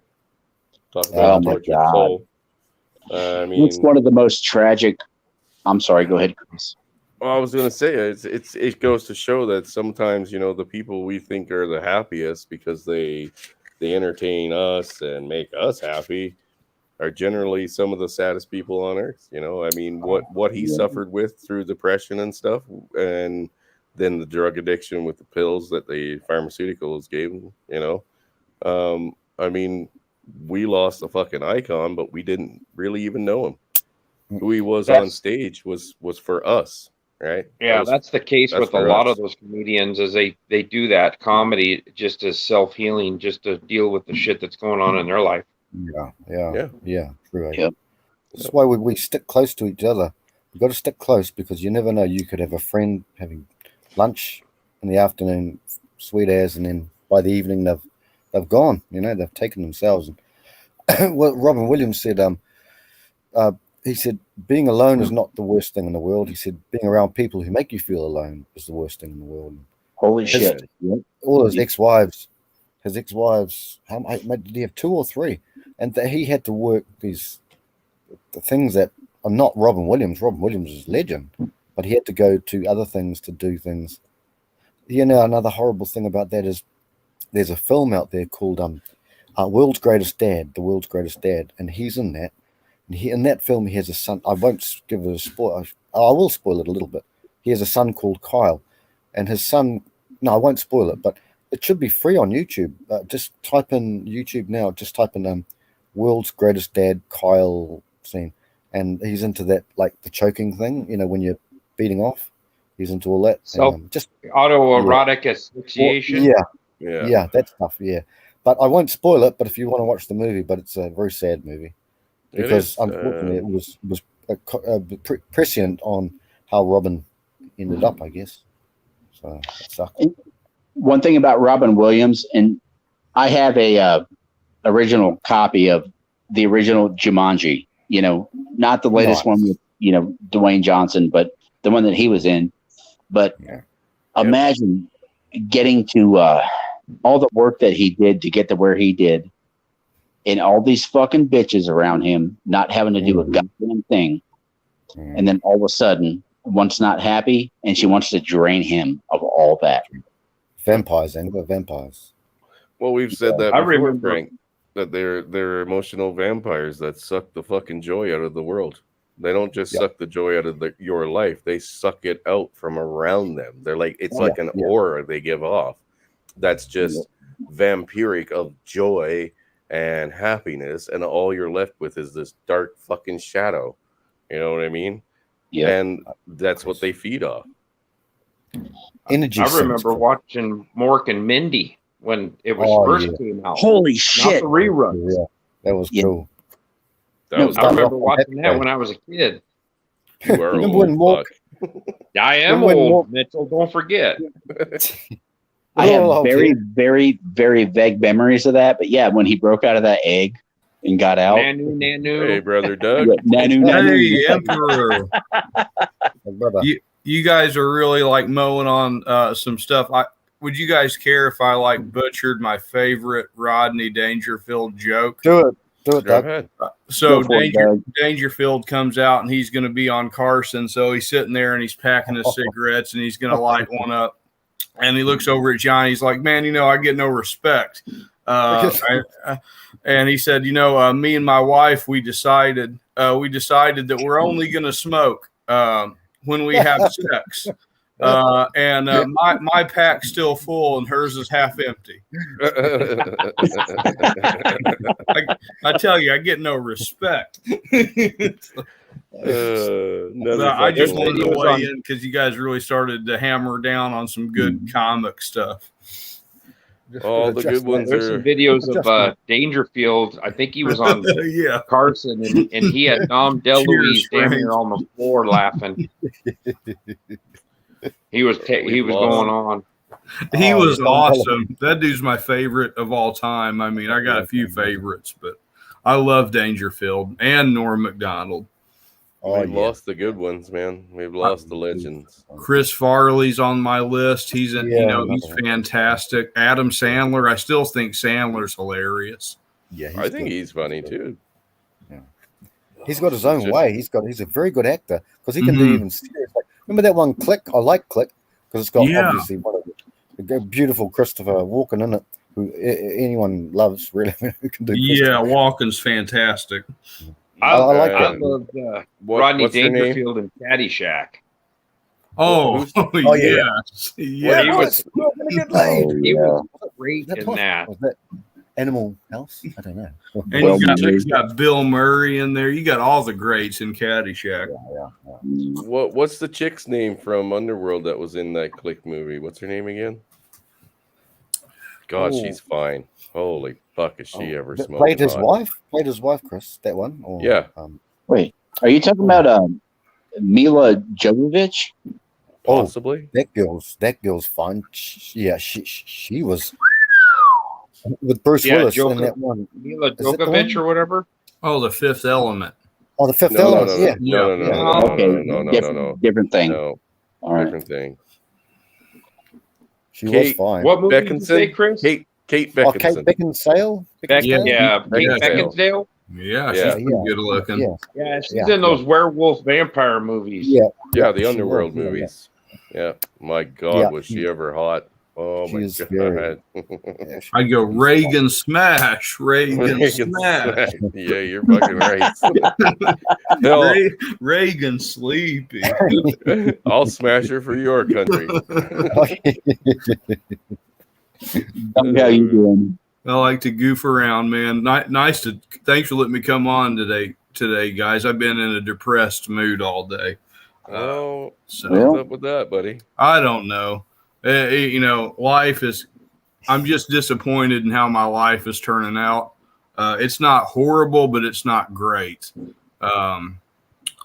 Talk Oh, about my tortured God. soul. I mean, It's one of the most tragic. I'm sorry. Go ahead, Chris. well, I was gonna say it goes to show that sometimes the people we think are the happiest because they entertain us and make us happy are generally some of the saddest people on earth. I mean, what he suffered with through depression and stuff, and then the drug addiction with the pills that the pharmaceuticals gave him. I mean, we lost a fucking icon, but we didn't really even know him. Who he was on stage was for us, right? Yeah, that's the case with a for lot us. of those comedians. Is they do that comedy just as self-healing, just to deal with the shit that's going on in their life. Yeah. True. Yep. That's why we stick close to each other. We've got to stick close because you never know. You could have a friend having lunch in the afternoon, sweet as, and then by the evening they've they've gone. They've taken themselves. And what Robin Williams said, he said, being alone is not the worst thing in the world. He said, being around people who make you feel alone is the worst thing in the world. Holy shit! All his ex-wives, how did he have 2 or 3? And that he had to work the things that are not Robin Williams. Robin Williams is a legend, but he had to go to other things to do things. Another horrible thing about that is there's a film out there called World's Greatest Dad, The World's Greatest Dad, and he's in that. And in that film, he has a son. I won't give it a spoil. I will spoil it a little bit. He has a son called Kyle, and his son. No, I won't spoil it, but it should be free on YouTube. Just type in YouTube now. Just type in World's Greatest Dad Kyle scene, and he's into that, like the choking thing. When you're beating off, he's into all that. So just autoerotic asphyxiation. Yeah, that stuff. Yeah, but I won't spoil it. But if you want to watch the movie, but it's a very sad movie. Because unfortunately, it was prescient on how Robin ended up, I guess. So it sucked. One thing about Robin Williams, and I have a original copy of the original Jumanji. Not the latest one with Dwayne Johnson, but the one that he was in. But imagine getting to all the work that he did to get to where he did. And all these fucking bitches around him not having to do a goddamn thing. And then all of a sudden, one's not happy and she wants to drain him of all that. Vampires, vampires. Well, we've said that before, Frank, that they're emotional vampires that suck the fucking joy out of the world. They don't just suck the joy out of your life. They suck it out from around them. They're like, it's like an aura they give off. That's just vampiric of joy and happiness, and all you're left with is this dark fucking shadow. You know what I mean? Yeah. And that's what they feed off. Energy. I remember watching Mork and Mindy when it was first came out. Holy shit! Not the reruns. Yeah, that was cool. I remember watching that when I was a kid. You are remember when Mork? I am old, Mitchell. Don't forget. I have very, very, very vague memories of that. But yeah, when he broke out of that egg and got out. Nanu. Hey, brother Doug. Nanu. Hey, Emperor. You guys are really like mowing on some stuff. Would you guys care if I like butchered my favorite Rodney Dangerfield joke? Do it. Go ahead. So Dangerfield comes out and he's going to be on Carson. So he's sitting there and he's packing his cigarettes and he's going to light one up. And he looks over at Johnny. He's like, man, I get no respect. And he said, me and my wife, we decided that we're only going to smoke when we have sex. And my pack's still full and hers is half empty. I tell you, I get no respect. I just wanted to weigh in because you guys really started to hammer down on some good comic stuff. All the good ones. There's some videos of Dangerfield. I think he was on Carson, and he had Dom DeLuise damn near on the floor laughing. He was going on. He was awesome. That dude's my favorite of all time. I mean, I got a few favorites, but I love Dangerfield and Norm Macdonald. We've lost the good ones, man. We've lost the legends. Chris Farley's on my list. He's he's fantastic. Adam Sandler. I still think Sandler's hilarious. Yeah, I think he's funny too. Yeah. He's got his own way. He's a very good actor because he can do even serious. Like, remember that one Click? I like Click because it's got obviously one of the beautiful Christopher Walken in it, who anyone loves really. Who can do? Yeah, Walken's fantastic. I like that. I loved Rodney Dangerfield in Caddyshack. Oh, yes. Yeah, he was great in that. Was that Animal House? I don't know. And you got Bill Murray in there. You got all the greats in Caddyshack. Yeah. What's the chick's name from Underworld that was in that Click movie? What's her name again? God, she's fine. Holy fuck, is she ever smoking? Played his wife, Chris. That one. Or, yeah. Wait, are you talking about Mila Jovovich? Possibly. That girl's fine. She was. with Bruce Willis in that one. Mila Is it the Djokovic one? or whatever. Oh, The Fifth Element. Oh, The Fifth No, Element. no, Yeah. no, no, no, no, no, Okay, no, no, no, no, different thing. no, All right. different thing. She was fine. What movie did you say, Beckinsale, Chris? Kate Oh, Kate Beckinsale. Beckinsale? Beckinsale? Yeah, Kate Beckinsale. Beckinsale. Yeah, Yeah. she's pretty good looking. Yeah. Yeah, she's Yeah, in those werewolf vampire movies. Yeah. Yeah, the she Underworld was, yeah, movies. Yeah, my God, Yeah, was she ever hot? Oh she my is God. very- yeah, she- I'd go Reagan smash, Reagan Reagan smash, smash. Yeah, you're fucking right. Hell, Reagan sleepy. I'll smash her for your country. How you doing? I like to goof around, man. Thanks for letting me come on today, guys. I've been in a depressed mood all day. Oh, So what's up with that, buddy? I don't know. Life is. I'm just disappointed in how my life is turning out. It's not horrible, but it's not great. I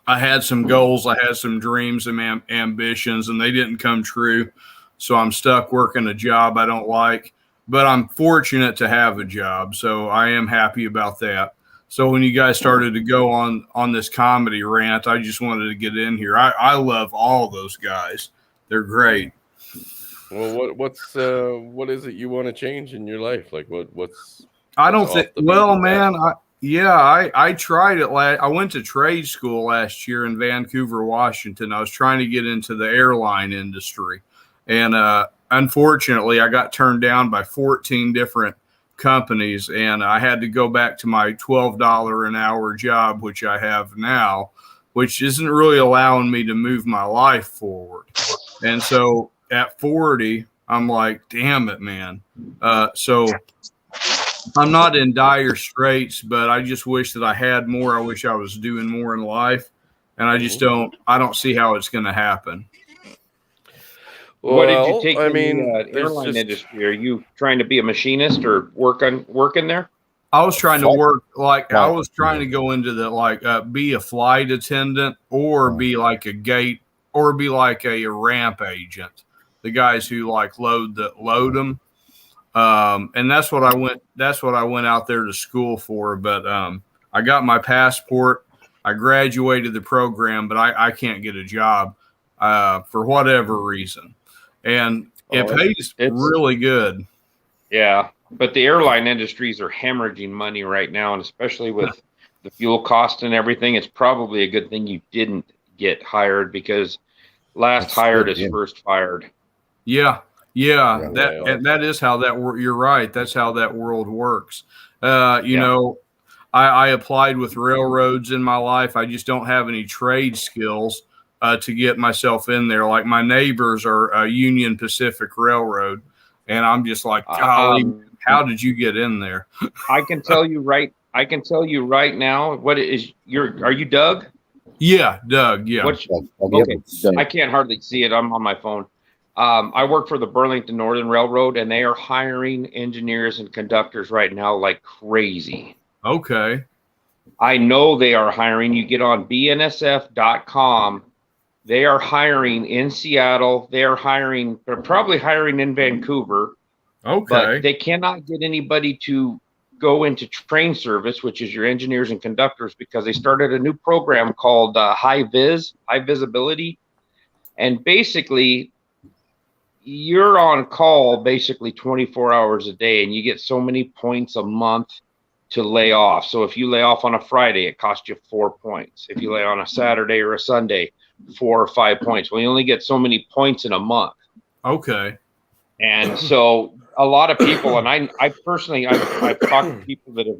had some goals, I had some dreams and ambitions, and they didn't come true. So I'm stuck working a job I don't like, but I'm fortunate to have a job. So I am happy about that. So when you guys started to go on this comedy rant, I just wanted to get in here. I love all those guys. They're great. Well, what is it you want to change in your life? Like what's I don't off think. the Well, beaten path? man, I tried it. I went to trade school last year in Vancouver, Washington. I was trying to get into the airline industry, and unfortunately, I got turned down by 14 different companies, and I had to go back to my $12 an hour job, which I have now, which isn't really allowing me to move my life forward. And so at 40, I'm like, damn it, man. So I'm not in dire straits, but I just wish that I had more. I wish I was doing more in life, and I just don't see how it's going to happen. What did you Well, take I in mean, the there's airline just- industry? Are you trying to be a machinist or working there? I was trying to work I was trying to go into the be a flight attendant or be like a gate or be like a ramp agent, the guys who load them. And that's what I went out there to school for. But I got my passport. I graduated the program, but I can't get a job for whatever reason. And it pays really good. Yeah, but the airline industries are hemorrhaging money right now, and especially with the fuel cost and everything, it's probably a good thing you didn't get hired, because last hired is first fired. Yeah. That is how you're right. That's how that world works. You know, I applied with railroads in my life. I just don't have any trade skills to get myself in there. Like my neighbors are Union Pacific Railroad, and I'm just like, golly, how did you get in there? I can tell you right now. Are you Doug? Yeah, Doug. Yeah. Okay. I can't hardly see it. I'm on my phone. I work for the Burlington Northern Railroad, and they are hiring engineers and conductors right now like crazy. Okay. I know they are hiring. You get on bnsf.com. They are hiring in Seattle. They're probably hiring in Vancouver. Okay. But they cannot get anybody to go into train service, which is your engineers and conductors, because they started a new program called High Visibility. And basically, you're on call basically 24 hours a day, and you get so many points a month to lay off. So if you lay off on a Friday, it costs you 4 points. If you lay on a Saturday or a Sunday, 4 or 5 points. Well, you only get so many points in a month. Okay. And so a lot of people, and I personally, I've talked to people that have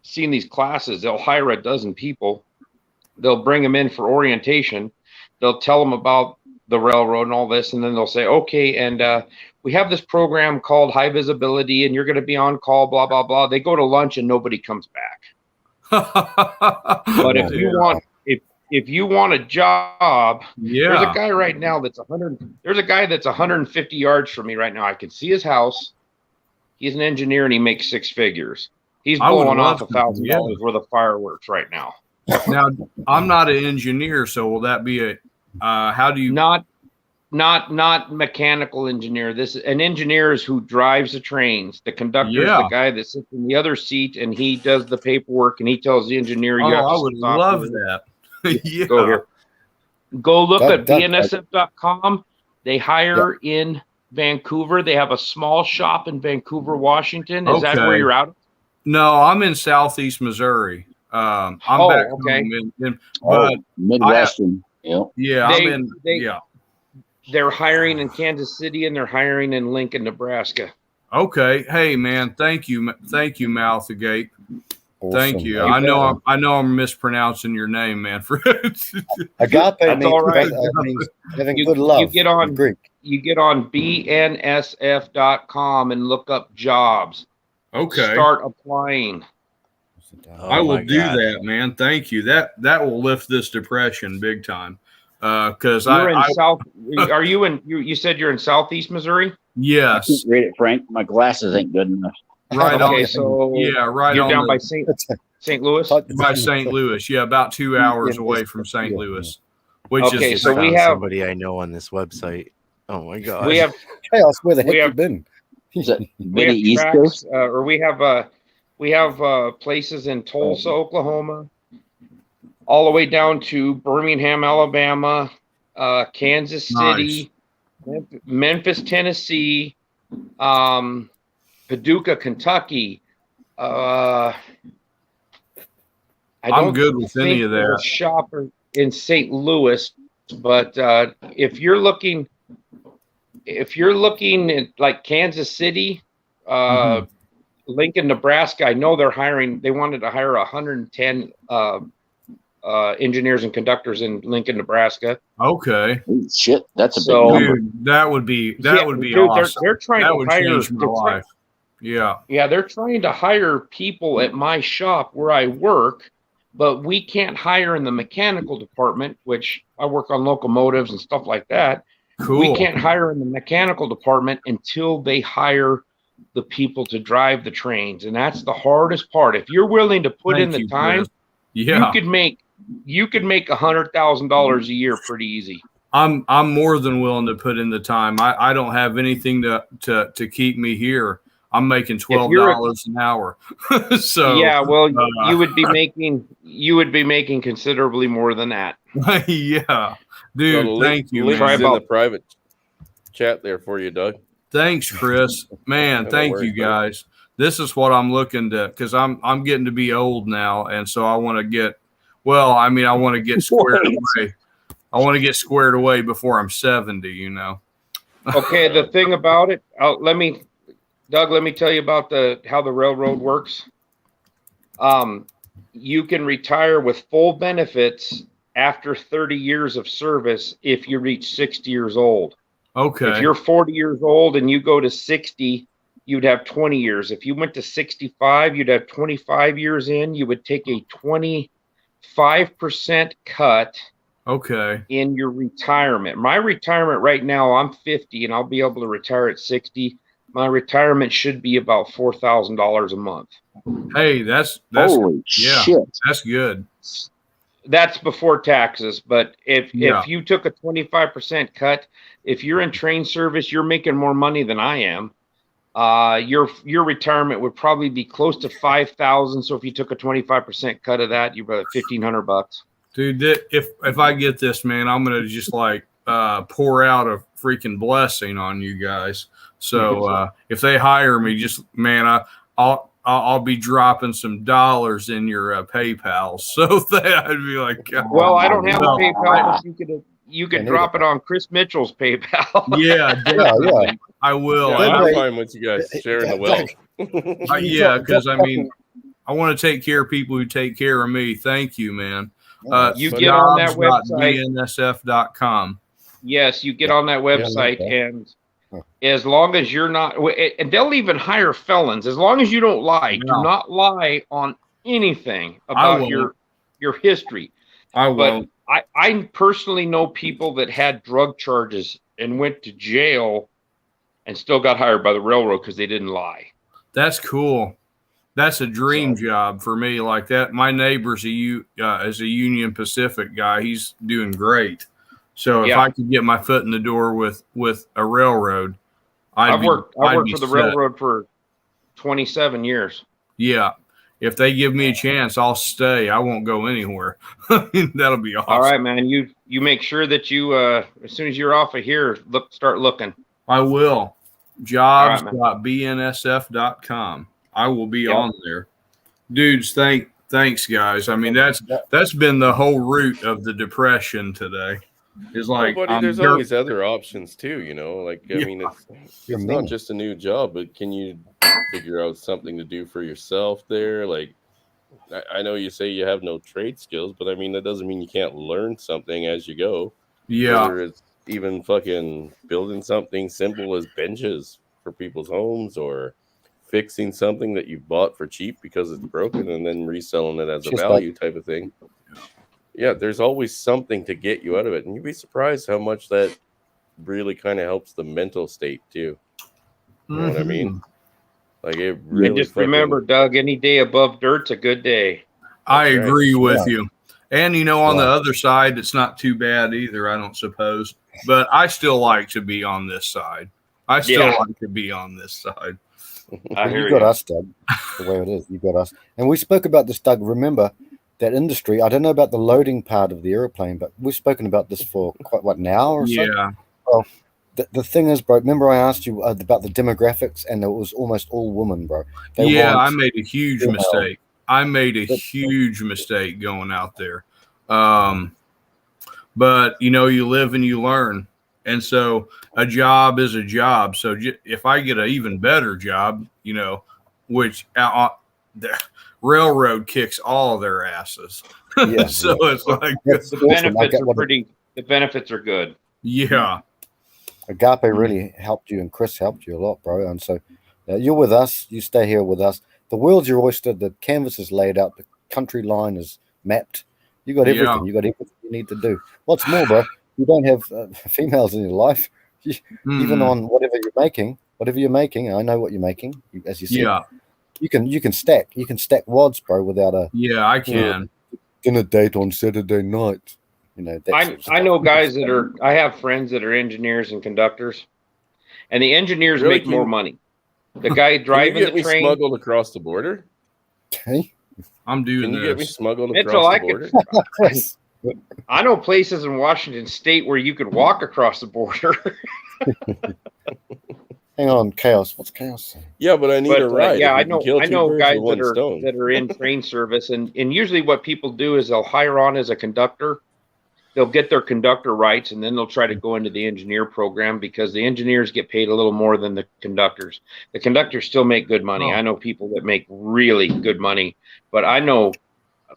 seen these classes. They'll hire a dozen people. They'll bring them in for orientation. They'll tell them about the railroad and all this, and then they'll say, okay, and we have this program called High Visibility, and you're going to be on call, blah, blah, blah. They go to lunch and nobody comes back. But if you want a job, there's a guy right now that's 150 yards from me right now. I can see his house. He's an engineer and he makes 6 figures. He's blowing off $1,000 worth of fireworks right now. Now, I'm not an engineer, so will that be how do you not mechanical engineer. An engineer is who drives the trains. The conductor is the guy that sits in the other seat and he does the paperwork and he tells the engineer. Oh, you have to I would stop love here. that. Yeah. Go here. Go look at That- bnsf.com. They hire in Vancouver. They have a small shop in Vancouver, Washington. Is that where Okay. you're out? No, I'm in Southeast Missouri. I'm back home but Midwestern. They're hiring in Kansas City and they're hiring in Lincoln, Nebraska. Okay. Hey man, thank you, Mouth Agape. Awesome. Thank you. I know I'm mispronouncing your name, man. Agape That's all right. means having good love. You get on Greek. You get on bnsf.com and look up jobs. Okay. Start applying. I will do that, man. Thank you. That will lift this depression big time. Because are you in? You said you're in Southeast Missouri. Yes. I can't read it, Frank. My glasses ain't good enough. Right. Okay, so right. You're on down by St. Louis. By St. Louis, about 2 hours away from St. Louis. Which is so we have somebody I know on this website. Oh my god. We have chaos. Where the heck you been? We have East tracks, Coast? or we have places in Tulsa, Oklahoma, all the way down to Birmingham, Alabama, Kansas City, Memphis, Tennessee, Paducah, Kentucky. I'm good with any of that. Shop in St. Louis, but if you're looking at like Kansas City, Lincoln, Nebraska, I know they're hiring. They wanted to hire 110 engineers and conductors in Lincoln, Nebraska. Okay. Shit, that's a big number. Dude, that would be awesome. They're trying that to would hire. change my life. Yeah. Yeah, they're trying to hire people at my shop where I work, but we can't hire in the mechanical department, which I work on locomotives and stuff like that. Cool. We can't hire in the mechanical department until they hire the people to drive the trains, and that's the hardest part. If you're willing to put in the time, you could make $100,000 a year pretty easy. I'm more than willing to put in the time. I don't have anything to keep me here. I'm making $12 an hour. So yeah, well, you would be making considerably more than that. Yeah, dude. Thank you. Links in the private chat there for you, Doug. Thanks, Chris. Man, thank you guys. This is what I'm looking to, because I'm getting to be old now, and so I want to get. Well, I mean, I want to get squared away. I want to get squared away before I'm 70. You know. Okay, the thing about it, Doug, let me tell you about how the railroad works. You can retire with full benefits after 30 years of service if you reach 60 years old. Okay. If you're 40 years old and you go to 60, you'd have 20 years. If you went to 65, you'd have 25 years in. You would take a 25% cut. Okay. In your retirement. My retirement right now, I'm 50 and I'll be able to retire at 60. My retirement should be about $4,000 a month. Hey, that's holy shit. That's good. That's before taxes. But if you took a 25% cut, if you're in train service, you're making more money than I am. Your retirement would probably be close to $5,000. So if you took a 25% cut of that, you're about $1,500. Dude, if I get this, man, I'm gonna just like pour out a freaking blessing on you guys. So if they hire me, just man, I'll be dropping some dollars in your PayPal. So that I'd be like, well, I don't have a PayPal, but you could drop it on Chris Mitchell's PayPal. Yeah, definitely. Yeah. I will. I'm fine with you guys sharing the wealth. Yeah, because I mean, I want to take care of people who take care of me. Thank you, man. You get on that website, bnsf.com. Yes, you get on that website, and as long as you're not, and they'll even hire felons, as long as you don't lie. Do not lie on anything about your history. I won't. But I personally know people that had drug charges and went to jail and still got hired by the railroad because they didn't lie. That's cool. That's a dream job for me like that. My neighbor's is a Union Pacific guy. He's doing great. So if I could get my foot in the door with a railroad, I've worked for the set. railroad for 27 years. Yeah. If they give me a chance, I'll stay. I won't go anywhere. That'll be awesome. All right, man. You make sure that you as soon as you're off of here, start looking. I will. Jobs.bnsf.com. I will be on there. Dudes, thanks guys. I mean, that's been the whole root of the depression today. Is like, buddy, there's always other options too, you know. Like, I mean, it's not just a new job, but can you figure out something to do for yourself there? Like, I know you say you have no trade skills, but I mean, that doesn't mean you can't learn something as you go. Yeah. Whether it's even fucking building something simple as benches for people's homes, or fixing something that you bought for cheap because it's broken and then reselling it as a value type of thing. Yeah, there's always something to get you out of it. And you'd be surprised how much that really kind of helps the mental state too. You know what I mean? Like, it really. And just remember, Doug, any day above dirt's a good day. I agree with you. And, you know, on the other side, it's not too bad either, I don't suppose. But I still like to be on this side. I still like to be on this side. You got us, Doug. The way it is, you got us. And we spoke about this, Doug. Remember that industry? I don't know about the loading part of the airplane, but we've spoken about this for quite an hour or so. Yeah. Well, the thing is, bro, remember I asked you about the demographics, and it was almost all women, bro. I made a huge mistake. I made a huge mistake going out there. But, you know, you live and you learn. And so a job is a job. So if I get an even better job, you know, which the railroad kicks all their asses. So it's like the benefits are good. Yeah. Agape really helped you, and Chris helped you a lot, bro. And so you're with us. You stay here with us. The world's your oyster. The canvas is laid out. The country line is mapped. You got everything. You got everything you need to do. What's more, bro? You don't have females in your life. Even on whatever you're making, I know what you're making. As you said, you can stack wads, bro, without a I can dinner date on Saturday night. You know, I know guys I have friends that are engineers and conductors, and the engineers make more money. The guy driving the train smuggled across the border. Okay, I'm doing this. Can you get me smuggled across the border? I know places in Washington State where you could walk across the border. Hang on, Chaos. What's Chaos? Yeah, but I need a ride. I know guys that are in train service, and usually what people do is they'll hire on as a conductor. They'll get their conductor rights, and then they'll try to go into the engineer program, because the engineers get paid a little more than the conductors. The conductors still make good money. I know people that make really good money, but I know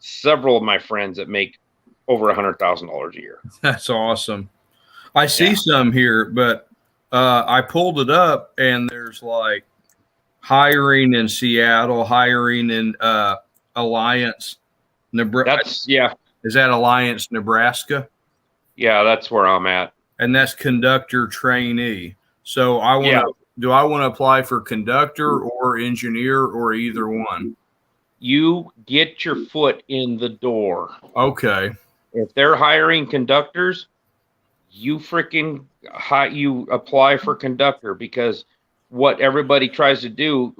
several of my friends that make over $100,000 a year. That's awesome. I see some here, but I pulled it up, and there's like hiring in Seattle, hiring in Alliance, Nebraska. Is that Alliance, Nebraska? Yeah, that's where I'm at. And that's conductor trainee. So do I want to apply for conductor or engineer, or either one? You get your foot in the door. Okay. If they're hiring conductors, you apply for conductor, because what everybody tries to do,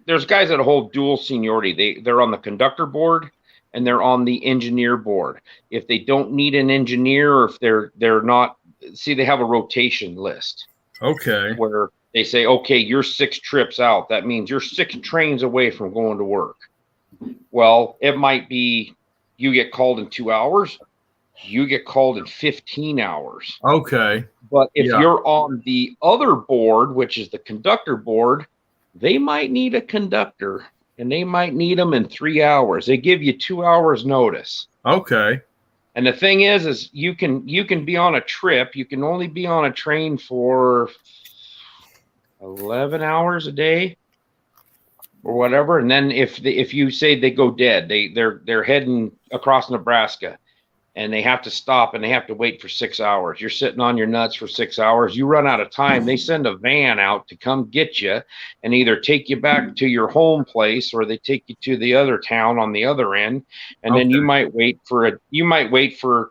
there's guys that hold dual seniority. They're on the conductor board and they're on the engineer board. If they don't need an engineer, or if they're not, they have a rotation list. Okay. Where they say, okay, you're 6 trips out. That means you're 6 trains away from going to work. Well, it might be you get called in 2 hours, you get called in 15 hours. Okay. But if you're on the other board, which is the conductor board, they might need a conductor, and they might need them in 3 hours. They give you 2 hours notice. Okay. And the thing is you can be on a trip. You can only be on a train for 11 hours a day or whatever. And then if you say they go dead, they're heading across Nebraska, and they have to stop and they have to wait for 6 hours. You're sitting on your nuts for 6 hours. You run out of time. They send a van out to come get you and either take you back to your home place or they take you to the other town on the other end. And then you might wait for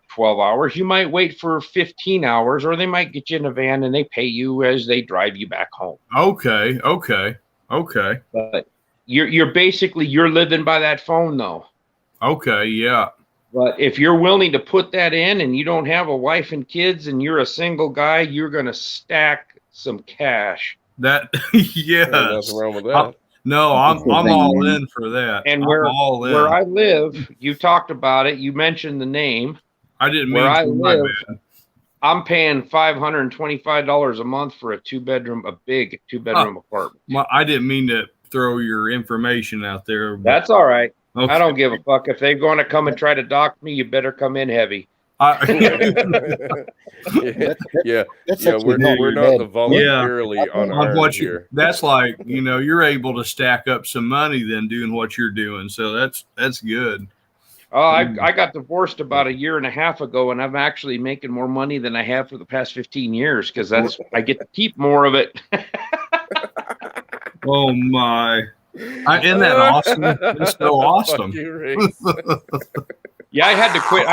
12 hours. You might wait for 15 hours, or they might get you in a van and they pay you as they drive you back home. Okay. But you're basically, you're living by that phone though. Okay, yeah. But if you're willing to put that in and you don't have a wife and kids and you're a single guy, you're going to stack some cash. That, yes. Nothing wrong with that. No, I'm all in for that. And where I live, you talked about it. You mentioned the name. I didn't where mean I to, live. my bad. I'm paying $525 a month for a big two-bedroom apartment. I didn't mean to throw your information out there. But, that's all right. Okay. I don't give a fuck. If they're going to come and try to dock me, you better come in heavy. Yeah, we're not the voluntarily on ours here. That's like, you're able to stack up some money then doing what you're doing. So that's good. Oh, I got divorced about a year and a half ago, and I'm actually making more money than I have for the past 15 years because I get to keep more of it. Oh my! Isn't that awesome? It's so awesome. Yeah, I had to quit.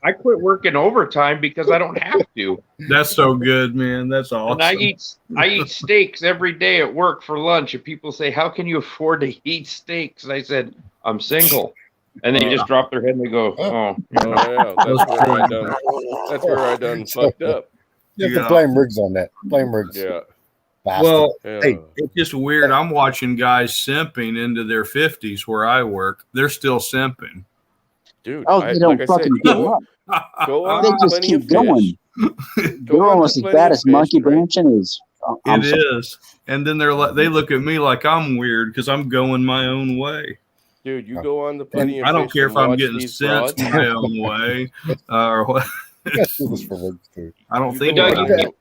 I quit working overtime because I don't have to. That's so good, man. That's awesome. And I eat steaks every day at work for lunch, and people say, "How can you afford to eat steaks?" And I said, "I'm single." And they just drop their head and they go, "Oh, yeah, that's where I done fucked up." You have to blame Riggs on that. Blame Riggs. Yeah. Bastard. Well, hey, it's just weird. I'm watching guys simping into their 50s where I work. They're still simping. Dude, they don't fucking give up. They just keep going. They're almost as bad as monkey branching is. It is. And then they look at me like I'm weird because I'm going my own way. Dude, you go on the Plenty of I don't Fish care if and I'm watch getting these sensed broads. my own way or what. I don't think about it.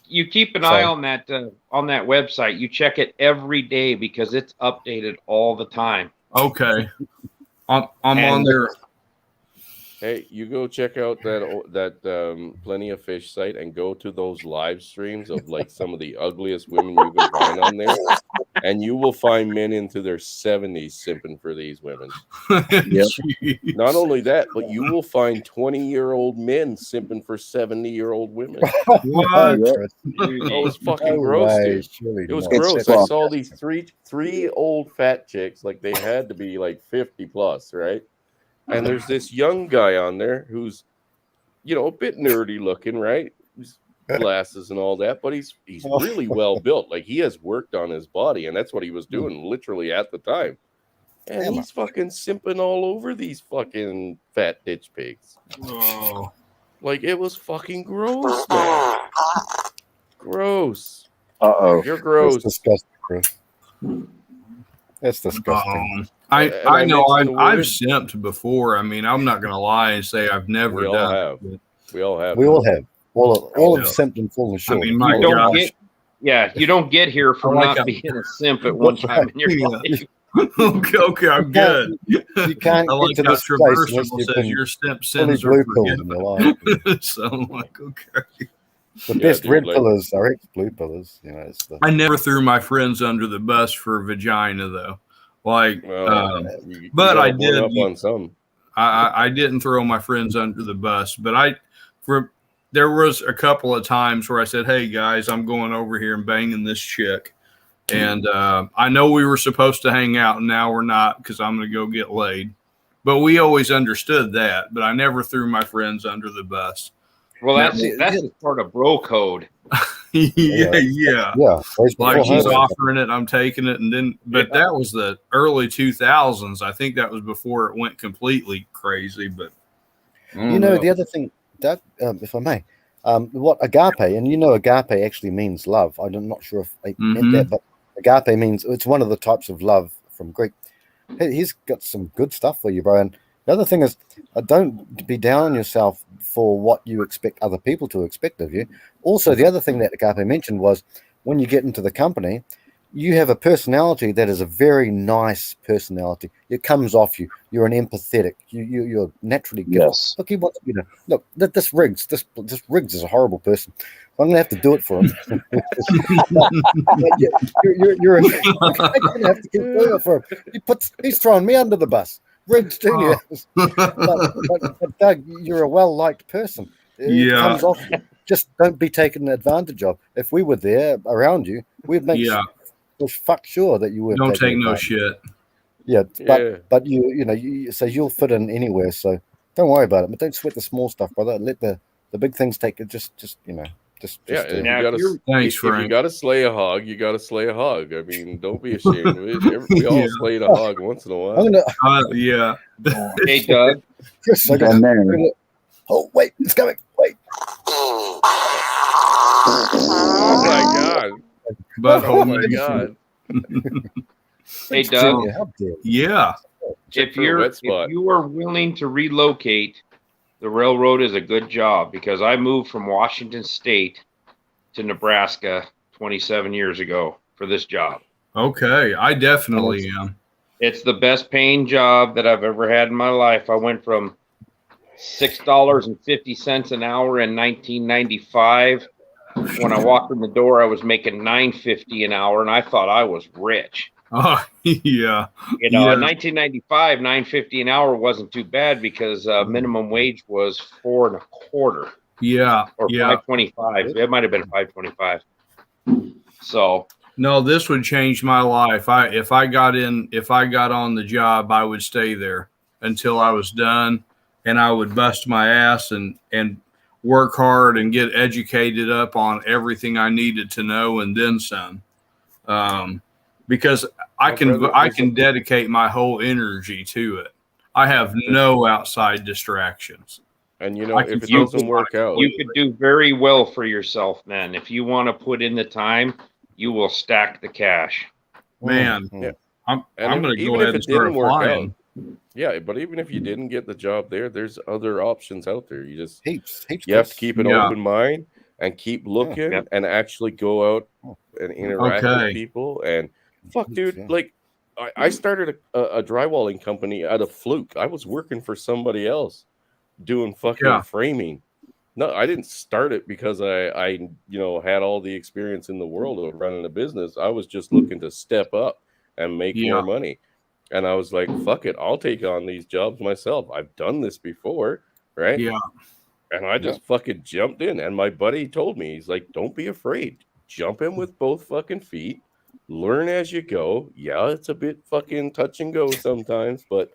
You keep an eye on that website. You check it every day because it's updated all the time. Okay, I'm on there. Hey, you go check out that Plenty of Fish site and go to those live streams of like some of the ugliest women you can find on there, and you will find men into their 70s simping for these women. Not only that, but you will find 20-year-old men simping for 70-year-old women. What? It was fucking gross, dude. It was gross. I saw these three old fat chicks, like they had to be like 50 plus, right? And there's this young guy on there who's, a bit nerdy looking, right? He's glasses and all that, but he's really well built. Like he has worked on his body, and that's what he was doing literally at the time. And he's fucking simping all over these fucking fat ditch pigs. Oh. Like it was fucking gross, man. Gross. You're gross. That's disgusting, Chris. That's disgusting. I know I've simped before. I mean, I'm not gonna lie and say I've never done it. We all have. We all have. All have simped and fallen short. I mean, my gosh. You don't get here from not being a simp at one time in your life. Okay, I'm good. You can't I like get to how this place unless Traversable you've says been your simp fully sins are blue pilled in forgiven. your life. So I'm like, okay. The best red pillars are ex-blue pillars. It's I never threw my friends under the bus for vagina though. Like, but I did. On some. I didn't throw my friends under the bus, but there was a couple of times where I said, "Hey guys, I'm going over here and banging this chick," and I know we were supposed to hang out, and now we're not because I'm going to go get laid. But we always understood that. But I never threw my friends under the bus. Well, that's part of bro code. yeah. Like he's offering it, I'm taking it, and then. But that was the early 2000s. I think that was before it went completely crazy. But the other thing, Doug, if I may, what agape, and agape actually means love. I'm not sure if I meant that, but agape means it's one of the types of love from Greek. He's got some good stuff for you, bro. And the other thing is, don't be down on yourself for what you expect other people to expect of you. Also, the other thing that Agape mentioned was when you get into the company, you have a personality that is a very nice personality. It comes off you. You're an empathetic. You're naturally gifted. Yes. Look, he wants, look, this Riggs is a horrible person. I'm gonna have to do it for him. You're gonna have to keep doing it for him. He's throwing me under the bus. Riggs Jr. But Doug, you're a well-liked person. It comes off you. Just don't be taken advantage of. If we were there around you, we'd make fuck sure that you would. Don't take no shit. Yeah, but so you'll fit in anywhere. So don't worry about it. But don't sweat the small stuff, brother. Let the big things take it. Just If you gotta slay a hog, you gotta slay a hog. I mean, don't be ashamed. We all slayed a hog once in a while. Hey, Doug. Chris, I got oh wait, it's coming. Wait. Oh my god. Oh my god. Hey, Doug. Yeah. If you are willing to relocate, the railroad is a good job, because I moved from Washington State to Nebraska 27 years ago for this job. Okay, I definitely am. It's the best paying job that I've ever had in my life. I went from $6.50 an hour in 1995. When I walked in the door, I was making $9.50 an hour, and I thought I was rich. Oh, yeah. In 1995, $9.50 an hour wasn't too bad, because minimum wage was $4.25. Yeah. Or $5.25. It might have been $5.25. So no, this would change my life. If I got on the job, I would stay there until I was done, and I would bust my ass and work hard and get educated up on everything I needed to know, and then some. Because I can dedicate my whole energy to it. I have no outside distractions. And if it doesn't work out, you could do very well for yourself, man. If you want to put in the time, you will stack the cash. Man, I'm going to go ahead and start applying. Yeah, but even if you didn't get the job there's other options out there. You just heaps you have to keep an open mind and keep looking and actually go out and interact with people. And fuck, dude, like I started a drywalling company out of fluke. I was working for somebody else doing fucking framing. No, I didn't start it because I had all the experience in the world of running a business. I was just looking to step up and make more money. And I was like, fuck it, I'll take on these jobs myself. I've done this before, right? Yeah. And I just fucking jumped in. And my buddy told me, he's like, don't be afraid. Jump in with both fucking feet. Learn as you go. Yeah, it's a bit fucking touch and go sometimes, but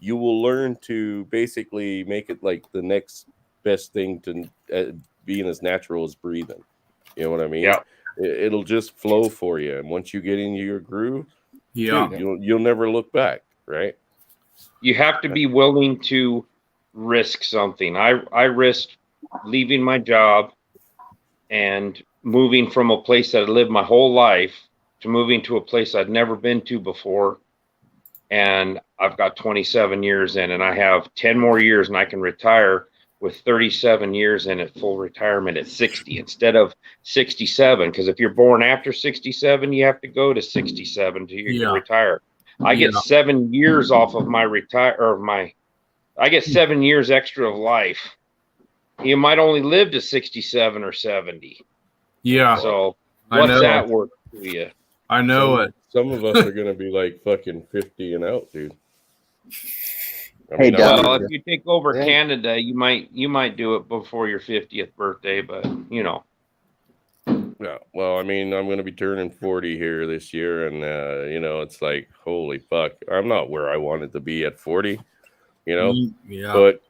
you will learn to basically make it like the next best thing to being as natural as breathing. You know what I mean? Yeah. It'll just flow for you. And once you get into your groove, yeah, dude, you'll never look back, right? You have to be willing to risk something. I risked leaving my job and moving from a place that I lived my whole life to moving to a place I'd never been to before. And I've got 27 years in, and I have 10 more years, and I can retire with 37 years in at full retirement at 60 instead of 67. Because if you're born after 67, you have to go to 67 to retire. I get 7 years off of my I get 7 years extra of life. You might only live to 67 or 70. Yeah. So what's that worth to you? I know it. Some of us are gonna be like fucking 50 and out, dude. Well, if you take over Canada, you might do it before your 50th birthday, but Yeah. Well, I mean, I'm gonna be turning 40 here this year, and it's like, holy fuck, I'm not where I wanted to be at 40, Yeah. But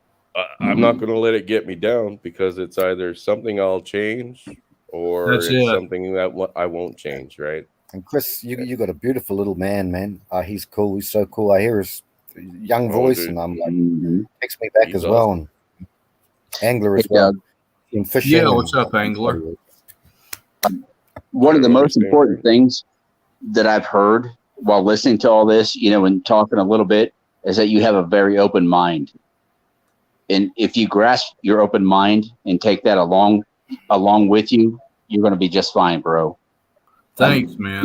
I'm not gonna let it get me down, because it's either something I'll change or something that I won't change, right? And Chris, you got a beautiful little man. He's cool. He's so cool. I hear his young voice, and I'm like, takes me back as well. And Angler as well. In fishing. Yeah, what's up, Angler? One of the most important things that I've heard while listening to all this, and talking a little bit, is that you have a very open mind. And if you grasp your open mind and take that along with you, you're going to be just fine, bro. Thanks, man.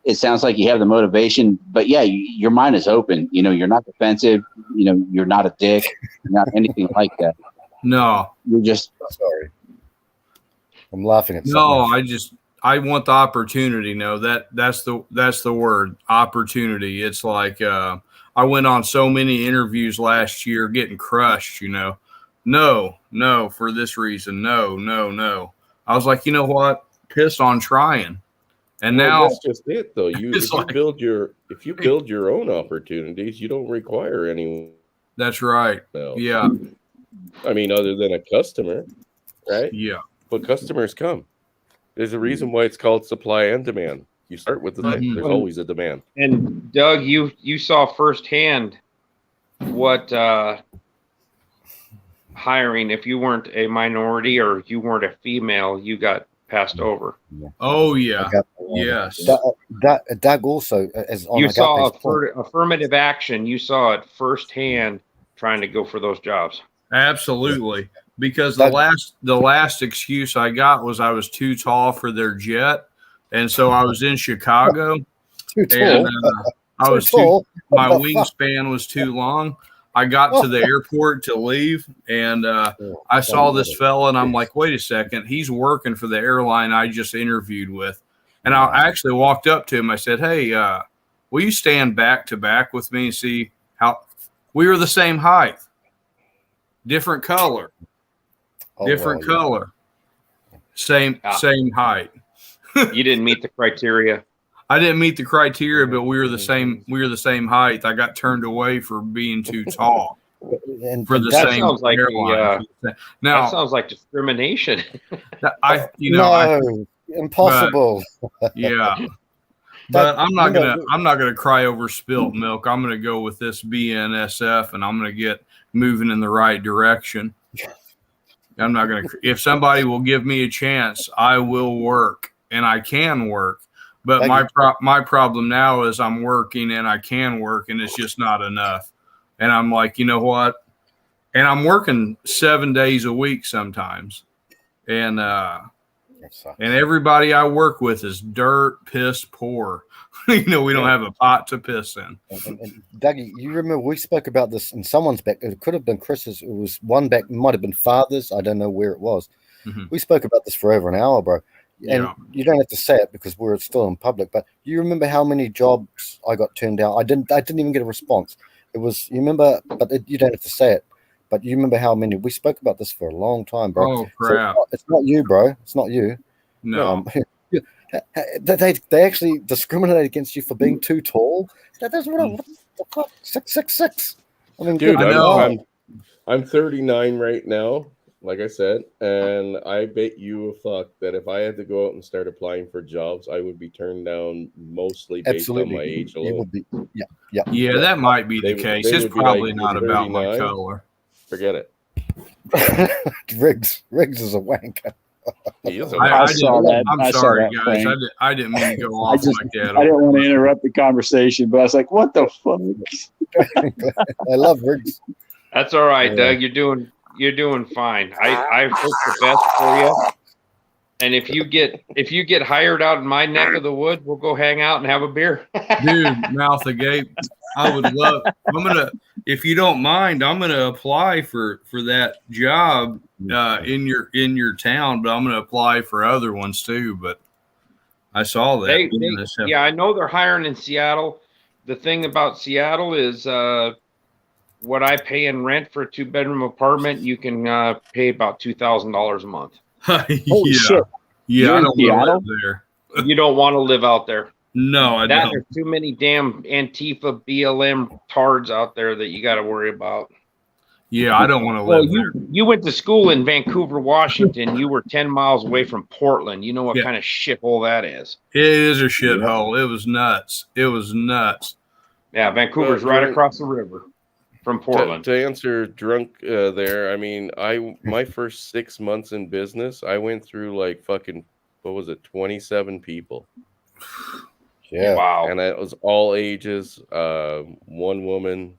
it sounds like you have the motivation, but yeah, your mind is open. You know, you're not defensive. You know, you're not a dick. You're not anything like that. No, You're just sorry. I'm laughing at no. something. I want the opportunity. No, that's the word, opportunity. It's like I went on so many interviews last year, getting crushed. You know, no, for this reason, no. I was like, you know what? Pissed on trying. And now that's just it, though. If you build your own opportunities, you don't require anyone. That's right. Yeah. I mean, other than a customer, right? Yeah. But customers come. There's a reason why it's called supply and demand. You start with the thing. There's always a demand. And Doug, you saw firsthand what hiring, if you weren't a minority or you weren't a female, you got passed over. Oh yeah. Yes. Doug also, as on you saw affirmative action. You saw it firsthand trying to go for those jobs. Absolutely. Because the last excuse I got was I was too tall for their jet. And so I was in Chicago. Too tall. And I was too my wingspan was too long. I got to the airport to leave, and I saw this fella, and I'm like, wait a second, he's working for the airline I just interviewed with. And I actually walked up to him. I said, hey, will you stand back to back with me and see how we were the same height, different color, color, same height. You didn't meet the criteria. I didn't meet the criteria, but we were the same. We were the same height. I got turned away for being too tall. For the that same sounds like airline. Now that sounds like discrimination. Impossible. Yeah, but I'm not gonna cry over spilt milk. I'm gonna go with this BNSF, and I'm gonna get moving in the right direction. I'm not gonna. If somebody will give me a chance, I will work, and I can work. But my problem now is I'm working and I can work, and it's just not enough. And I'm like, you know what? And I'm working 7 days a week sometimes. And everybody I work with is dirt, piss poor. We don't have a pot to piss in. And Dougie, you remember we spoke about this in someone's back. It could have been Chris's. It was one back. It might have been Father's. I don't know where it was. Mm-hmm. We spoke about this for over an hour, bro. And you don't have to say it because we're still in public, but you remember how many jobs I got turned down? I didn't even get a response. It was, you remember, but you don't have to say it, but you remember how many? We spoke about this for a long time, bro. Oh, crap. So it's not you, bro. It's not you. No. They actually discriminate against you for being too tall. That's what the fuck? 6'6". I mean, dude, I'm 39 right now. Like I said, and I bet you a fuck that if I had to go out and start applying for jobs, I would be turned down mostly based on my age alone. Yeah, that might be the case. It's probably not about my color. Forget it. Riggs is a wanker. I saw that. I'm sorry, guys. I didn't mean to go off like that. I didn't want to interrupt the conversation, but I was like, what the fuck? I love Riggs. That's all right, Doug. You're doing fine. I hope the best for you. And if you get hired out in my neck of the wood, we'll go hang out and have a beer. Dude, mouth agape. I would love. If you don't mind, I'm gonna apply for that job in your town, but I'm gonna apply for other ones too. But I saw that. Yeah, I know they're hiring in Seattle. The thing about Seattle is what I pay in rent for a 2-bedroom apartment, you can pay about $2,000 a month. Shit. Yeah, I don't want to live there. You don't want to live out there. No, I don't. There's too many damn Antifa BLM tards out there that you got to worry about. Yeah, I don't want to live there. You went to school in Vancouver, Washington. You were 10 miles away from Portland. You know what kind of shithole that is. It is a shithole. It was nuts. Yeah, Vancouver's right across the river from Portland. To answer drunk there, I mean, my first 6 months in business, I went through like fucking, 27 people. Yeah. Wow. And it was all ages, one woman,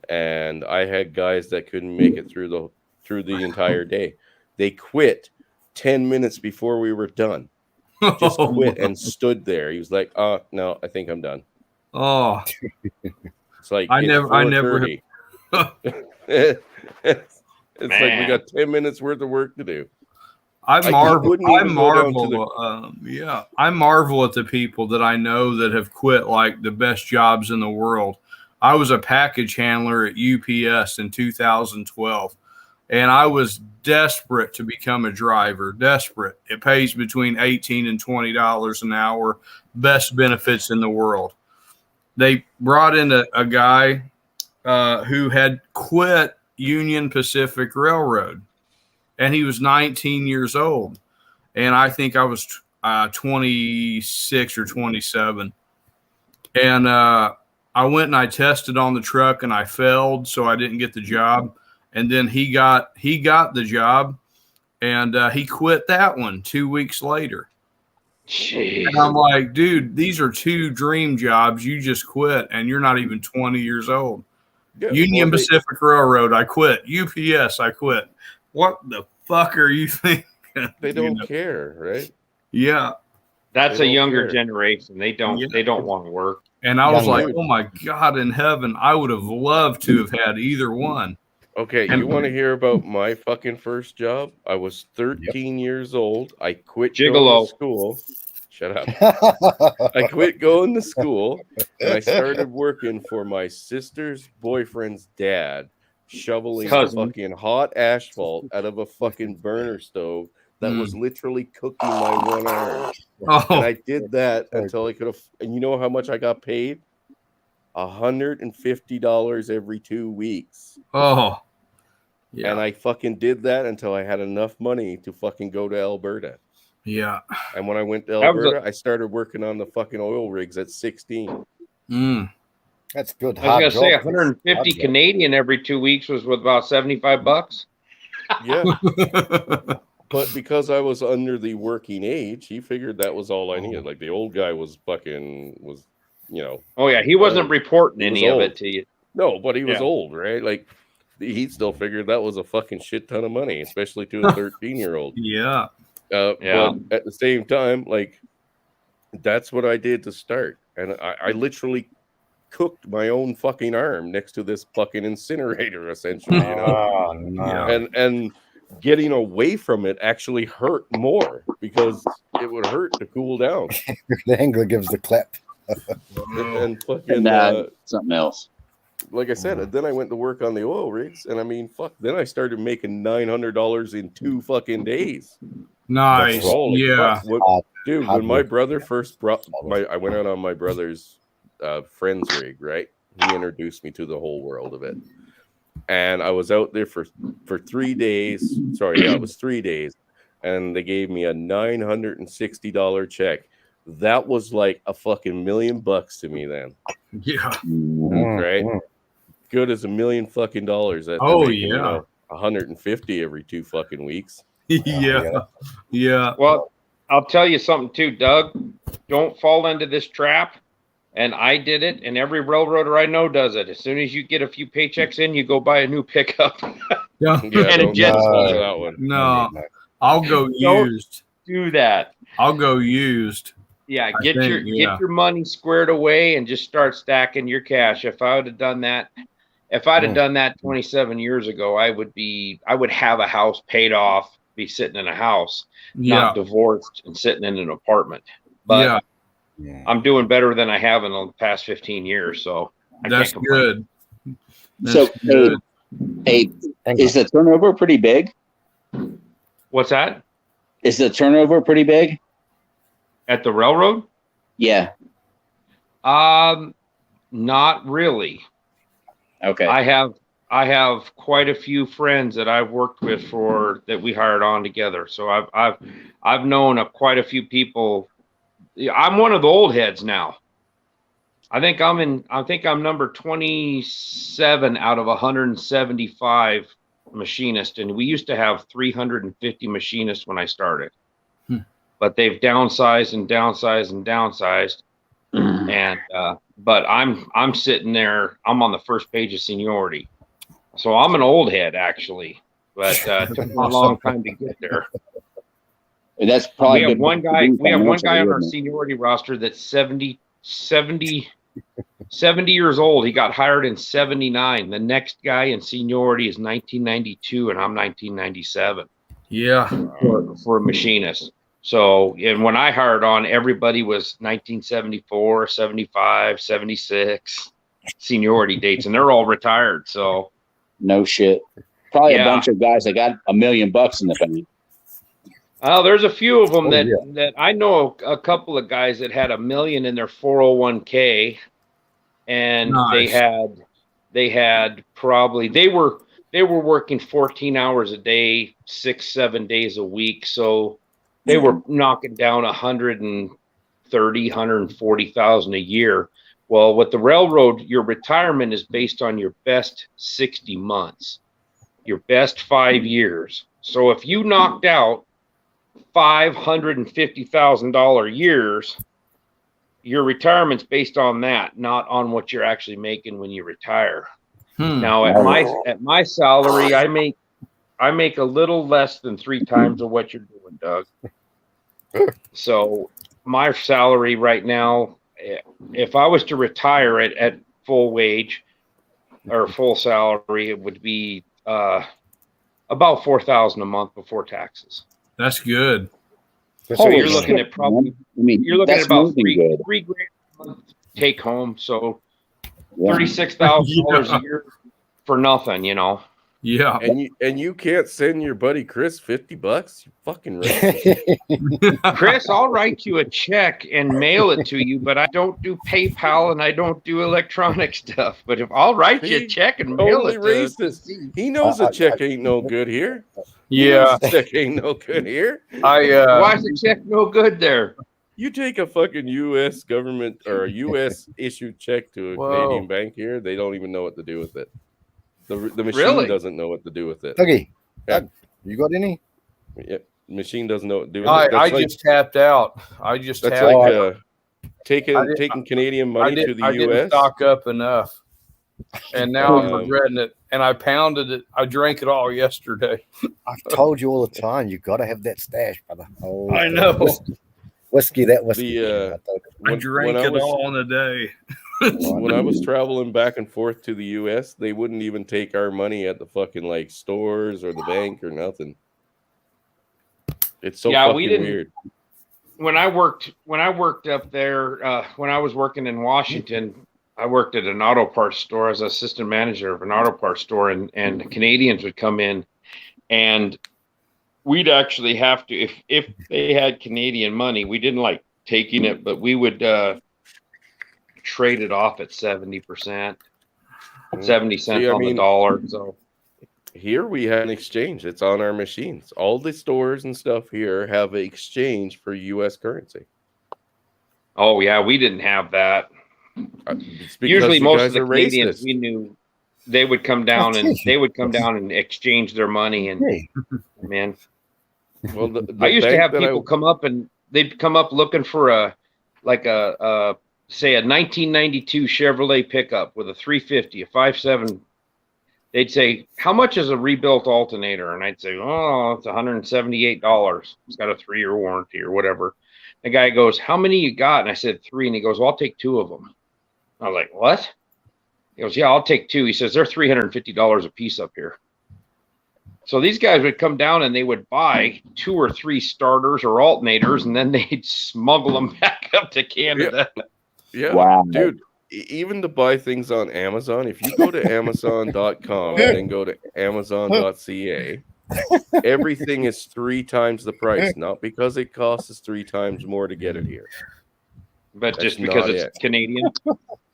and I had guys that couldn't make it through the entire day. They quit 10 minutes before we were done. just quit and stood there. He was like, no, I think I'm done. Oh, it's like I it's never 4:30. It's like we Man. got 10 minutes worth of work to do. I marvel. couldn't I even go down to marvel. I marvel at the people that I know that have quit like the best jobs in the world. I was a package handler at UPS in 2012, and I was desperate to become a driver. Desperate. It pays between $18 and $20 an hour. Best benefits in the world. They brought in a guy who had quit Union Pacific Railroad. And he was 19 years old. And I think I was 26 or 27. And I went and I tested on the truck and I failed, so I didn't get the job. And then he got the job, and he quit that one 2 weeks later. Jeez. And I'm like, dude, these are two dream jobs. You just quit, and you're not even 20 years old. Yeah, Union Pacific Railroad, I quit. UPS, I quit. What the fuck are you thinking? They don't care, right? Yeah. That's They a don't younger care. generation. They don't want to work. And I was Young like, dude. oh my God in heaven, I would have loved to have had either one. Okay, And- you want to hear about my fucking first job? I was 13 years old. I quit going Gigolo. to school. Shut up. I quit going to school, and I started working for my sister's boyfriend's dad, shoveling Cousin. fucking hot asphalt out of a fucking burner stove that was literally cooking my one arm. Oh, And I did that until I could have. And you know how much I got paid? $150 every 2 weeks. oh. Yeah. And I fucking did that until I had enough money to fucking go to Alberta. Yeah. And when I went to That was Alberta, I started working on the fucking oil rigs at 16. Mm. That's good. I was gonna say Hard job. 150 Hard job. Canadian every 2 weeks was with about $75. Yeah. But because I was under the working age, he figured that was all I needed. Like the old guy was, you know. Oh yeah, he wasn't reporting he was any of old. it to you. No, but he was Yeah. old, right? Like he still figured that was a fucking shit ton of money, especially to a 13-year-old. Yeah. Yeah. But at the same time, like that's what I did to start. And I literally cooked my own fucking arm next to this fucking incinerator, essentially, you know. Oh, no. Yeah. And getting away from it actually hurt more because it would hurt to cool down. The angler gives the clap. And fucking something else. like I said, then I went to work on the oil rigs, and I mean, fuck. Then I started making $900 in 2 fucking days. Nice. Holy Yeah. fuck. Dude, when my brother first brought I went out on my brother's friend's rig, right? He introduced me to the whole world of it. And I was out there for 3 days. Sorry, yeah, it was 3 days. And they gave me a $960 check. That was like a fucking $1 million to me then. Yeah. Right? Good as $1 million fucking dollars. That Oh, making, yeah. You know, 150 every 2 fucking weeks. Yeah. Yeah. Well, I'll tell you something too, Doug. Don't fall into this trap. And I did it, and every railroader I know does it. As soon as you get a few paychecks in, you go buy a new pickup. Yeah. And a jet sponsor ski. that one. No. I'll go Don't used. do that. I'll go used. Yeah, I get think, yeah. get your money squared away and just start stacking your cash. If I would have done that, if I'd have done that 27 years ago, I would have a house paid off, be sitting in a house, Yeah. not divorced and sitting in an apartment. But I'm doing better than I have in the past 15 years, so I That's can't complain. good. So, That's good. hey, is the turnover pretty big? What's that? Is the turnover pretty big? At the railroad? Yeah. Not really. Okay. I have quite a few friends that I've worked with that we hired on together. So I've known quite a few people. I'm one of the old heads now. I think I'm number 27 out of 175 machinists, and we used to have 350 machinists when I started. But they've downsized and downsized and downsized. And but I'm sitting there, I'm on the first page of seniority. So I'm an old head actually, but it took me a long time to get there. And that's probably we have good one guy. We have one guy on our financially, seniority roster that's 70 years old. He got hired in 79. The next guy in seniority is 1992, and I'm 1997 Yeah. for a machinist. So, and when I hired on, everybody was 1974, 75, 76 seniority dates, and they're all retired. So, no shit. Probably Yeah. a bunch of guys that got $1 million in the bank. oh, there's a few of them Oh, that yeah. that I know a couple of guys that had $1 million in their 401k, and they had probably they were working 14 hours a day, 6-7 days a week, so they were knocking down 140,000 a year. Well, with the railroad, your retirement is based on your best 60 months, your best 5 years. So if you knocked out $550,000 years, your retirement's based on that, not on what you're actually making when you retire. Now at my salary, I make a little less than 3 times of what you're doing, Doug. So my salary right now, if I was to retire at full wage or full salary, it would be about $4,000 a month before taxes. That's good. So you're looking at probably, you're looking at about $3 grand a month take home. So $36,000 a year for nothing, you know. Yeah. And you can't send your buddy Chris $50? You fucking racist. Chris, I'll write you a check and mail it to you, but I don't do PayPal and I don't do electronic stuff. But if I'll write you a check and mail Totally it to racist. He knows a check ain't no good here. Yeah. Check ain't no good here. why is the check no good there? You take a fucking U.S. government or a U.S. issued check to a Canadian bank here, they don't even know what to do with it. The machine doesn't know what to do with it. Okay, you got any? Yeah, machine doesn't know what to do with it. I just tapped out. That's tapped like out. Taking Canadian money to the I U.S. didn't stock up enough, and now I'm regretting it. And I pounded it. I drank it all yesterday. I've told you all the time. You got to have that stash, brother. Oh, I know. Whiskey, that whiskey. I drank it all in a day. When I was traveling back and forth to the U.S., they wouldn't even take our money at the fucking like stores or the bank or nothing. It's so fucking weird. When I worked up there, when I was working in Washington, I worked at an auto parts store as assistant manager of an auto parts store, and the Canadians would come in, and we'd actually have to, if they had Canadian money, we didn't like taking it, but we would trade it off at 70%, 70 cents on the dollar. So here we have an exchange. It's on our machines. All the stores and stuff here have an exchange for U.S. currency. Oh yeah, we didn't have that. Usually, most of the Canadians we knew, they would come down and exchange their money. And man, well, I used to have people come up and they'd come up looking for say a 1992 Chevrolet pickup with a 350, a 5.7. They'd say, how much is a rebuilt alternator? And I'd say, oh, it's $178. It's got a 3-year warranty or whatever. The guy goes, how many you got? And I said 3. And he goes, well, I'll take 2 of them. I was like, what? He goes, yeah, I'll take 2. He says, they're $350 a piece up here. So these guys would come down and they would buy 2 or 3 starters or alternators, and then they'd smuggle them back up to Canada. Yeah, wow. Dude, even to buy things on Amazon, if you go to Amazon.com and then go to Amazon.ca, everything is 3 times the price. Not because it costs us 3 times more to get it here, but just because it's Canadian.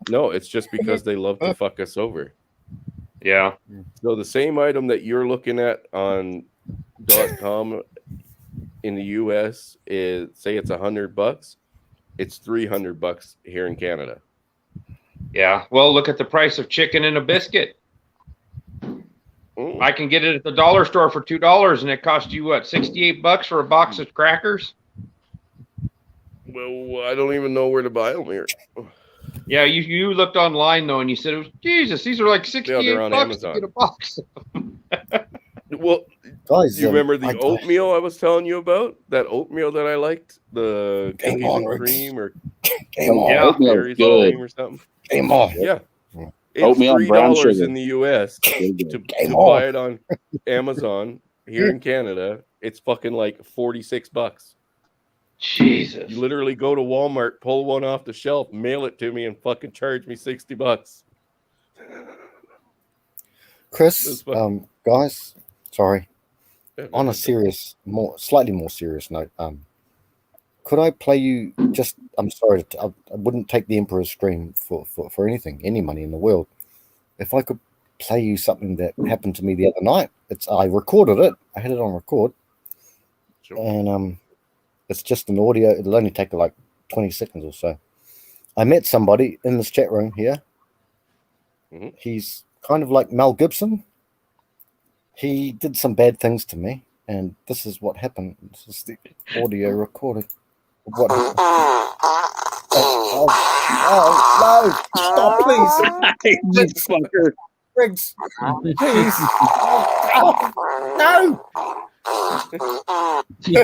No, it's just because they love to fuck us over. Yeah. So the same item that you're looking at on .com in the US is, say it's $100. It's $300 here in Canada. Yeah. Well, look at the price of chicken and a biscuit. I can get it at the dollar store for $2, and it costs you what, $68 for a box of crackers? Well, I don't even know where to buy them here. Yeah, you looked online though, and you said, Jesus, these are like $68 on to Amazon. get a box. Well, Guys, you remember the oatmeal I was telling you about? That oatmeal that I liked, the cookies and cream or berries and cream or something. Game on. Yeah, it's Oatmeal and brown $3 sugar. in the U.S. to buy it on Amazon. Here in Canada, it's fucking like $46. Jesus. You literally go to Walmart, pull one off the shelf, mail it to me, and fucking charge me $60. Chris, guys, sorry. On a serious, slightly more serious note, could I play you just? I'm sorry, I wouldn't take the Emperor's Scream for anything, any money in the world. If I could play you something that happened to me the other night, I recorded it. I had it on record, and it's just an audio. It'll only take like 20 seconds or so. I met somebody in this chat room here. He's kind of like Mel Gibson. He did some bad things to me, and this is what happened. This is the audio recorded of what happened. Oh, no! Stop, please! You fucker. Briggs, please! No!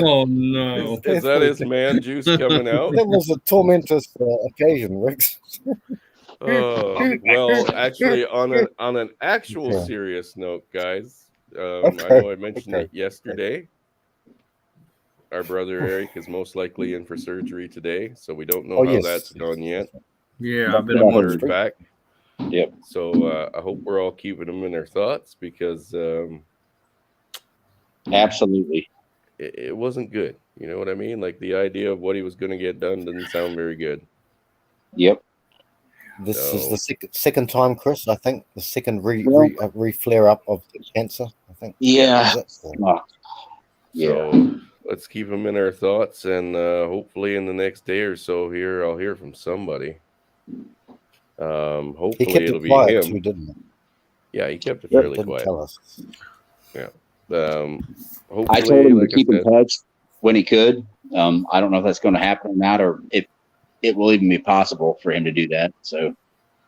Oh no! Is that his man juice coming out? That was a tormentous occasion, Riggs. Well, actually, on an actual serious note, guys, I know I mentioned it yesterday. Our brother Eric is most likely in for surgery today, so we don't know how that's gone yet. Yeah, I've been wondering back. Yep. So I hope we're all keeping him in our thoughts because absolutely, it wasn't good. You know what I mean? Like the idea of what he was going to get done didn't sound very good. Yep. This is the second time, Chris. I think the second re-flare up of the cancer. I think. Yeah. So let's keep him in our thoughts, and hopefully in the next day or so here, I'll hear from somebody. Hopefully it'll be him. Too, didn't he? Yeah, he kept it fairly quiet. Tell us. Yeah. I told him to keep in touch when he could. I don't know if that's going to happen or not, or if it will even be possible for him to do that. So,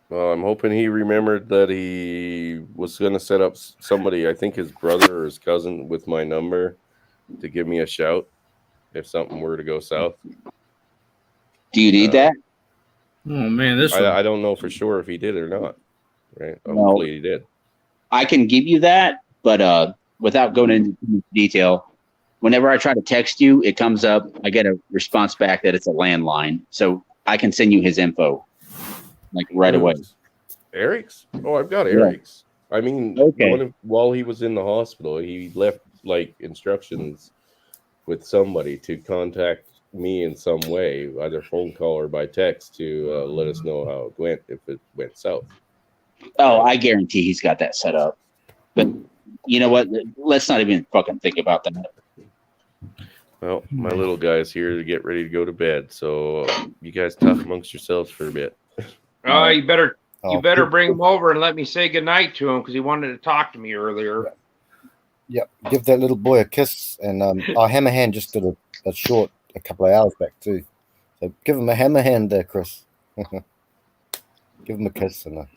well, I'm hoping he remembered that he was going to set up somebody, I think his brother or his cousin, with my number to give me a shout if something were to go south. Do you need that? Oh man, I don't know for sure if he did or not. Right? Hopefully he did. I can give you that, but without going into detail, whenever I try to text you, it comes up. I get a response back that it's a landline, so I can send you his info like right away. Eric's? Oh, I've got Eric's. I mean, while he was in the hospital, he left like instructions with somebody to contact me in some way, either phone call or by text, to let us know how it went if it went south. Oh, I guarantee he's got that set up. But you know what? Let's not even fucking think about that. Well, my little guy's here to get ready to go to bed, so you guys talk amongst yourselves for a bit. You better bring him over and let me say goodnight to him because he wanted to talk to me earlier. Yep. Give that little boy a kiss, and our hammer hand just did a short a couple of hours back too. So give him a hammer hand there, Chris. Give him a kiss and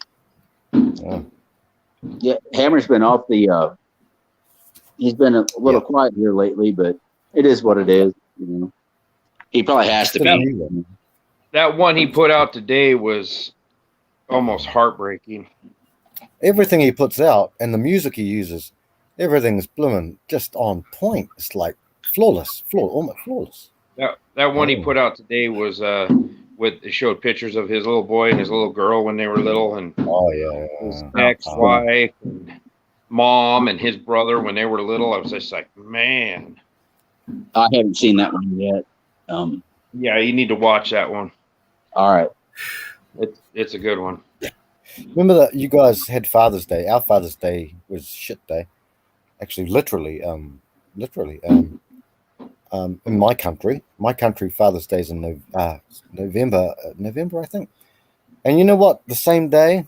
yeah, Hammer's been off the. He's been a little quiet here lately, but it is what it is. You know, he probably has to be. That one he put out today was almost heartbreaking. Everything he puts out and the music he uses, everything's blooming just on point. It's like almost flawless. That one he put out today was it showed pictures of his little boy and his little girl when they were little, and his ex-wife, and mom, and his brother when they were little. I was just like, man. I haven't seen that one yet. Yeah, you need to watch that one. All right. It's a good one. Remember that you guys had Father's Day. Our Father's Day was shit day. Actually, literally, in my country, Father's Day is in November, I think. And you know what? The same day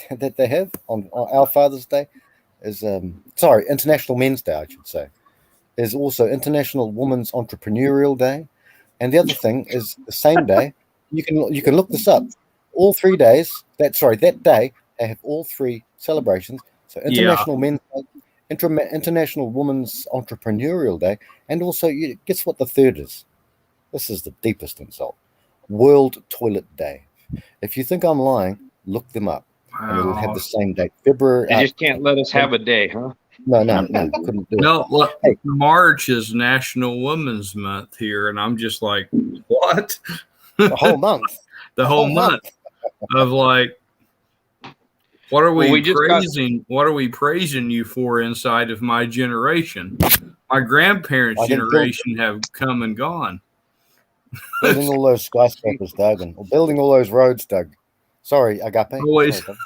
that they have on our Father's Day is International Men's Day, I should say. Is also International Women's Entrepreneurial Day, and the other thing is the same day. You can look this up. All 3 days. That day they have all three celebrations. So International Men's Day, International Women's Entrepreneurial Day, and also, guess what the third is? This is the deepest insult. World Toilet Day. If you think I'm lying, look them up, and it'll have the same date. February. You just can't let us have a day, huh? No, couldn't do it. No, look, March is National Women's Month here, and I'm just like, what? The whole month. The whole month of like, what are we praising? What are we praising you for inside of my generation? My grandparents' generation have come and gone. Building all those skyscrapers, Doug, or building all those roads, Doug. Sorry, Agape. Always, sorry,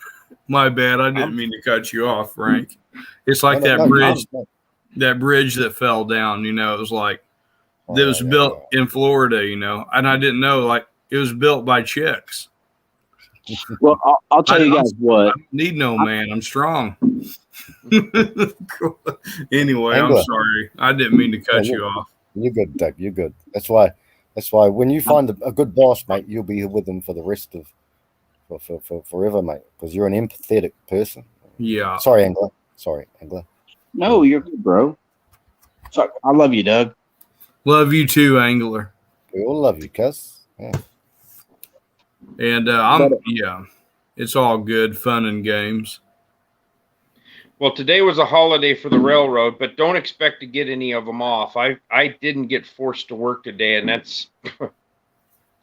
my bad. I didn't mean to cut you off, Frank. It's like bridge, that bridge that fell down. It was like it was built in Florida, and I didn't know like it was built by chicks. Well, I'll tell you guys what. I don't need no man. I'm strong. Anyway, Angler. I'm sorry. I didn't mean to cut you off. You're good, Doug. You're good. That's why when you find a good boss, mate, you'll be with them for the rest of for forever, mate, because you're an empathetic person. Yeah. Sorry, Angler. No, you're good, bro. Sorry, I love you, Doug. Love you too, Angler. We all love you, cuz. Yeah. And it's all good, fun and games. Well, today was a holiday for the railroad, but don't expect to get any of them off. I didn't get forced to work today, and that's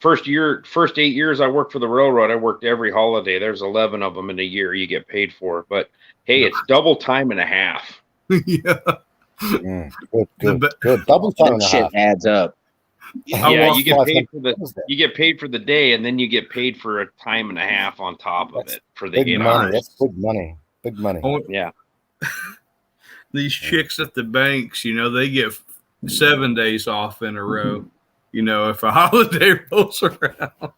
first 8 years I worked for the railroad. I worked every holiday. There's 11 of them in a year you get paid for. But hey, it's double time and a half. Yeah. Good. Double time and a half. Shit adds up. Yeah, you get paid for the day, and then you get paid for a time and a half on top of it for the 8 hours. That's big money. Big money. Yeah. These chicks at the banks, they get 7 days off in a row. If a holiday rolls around,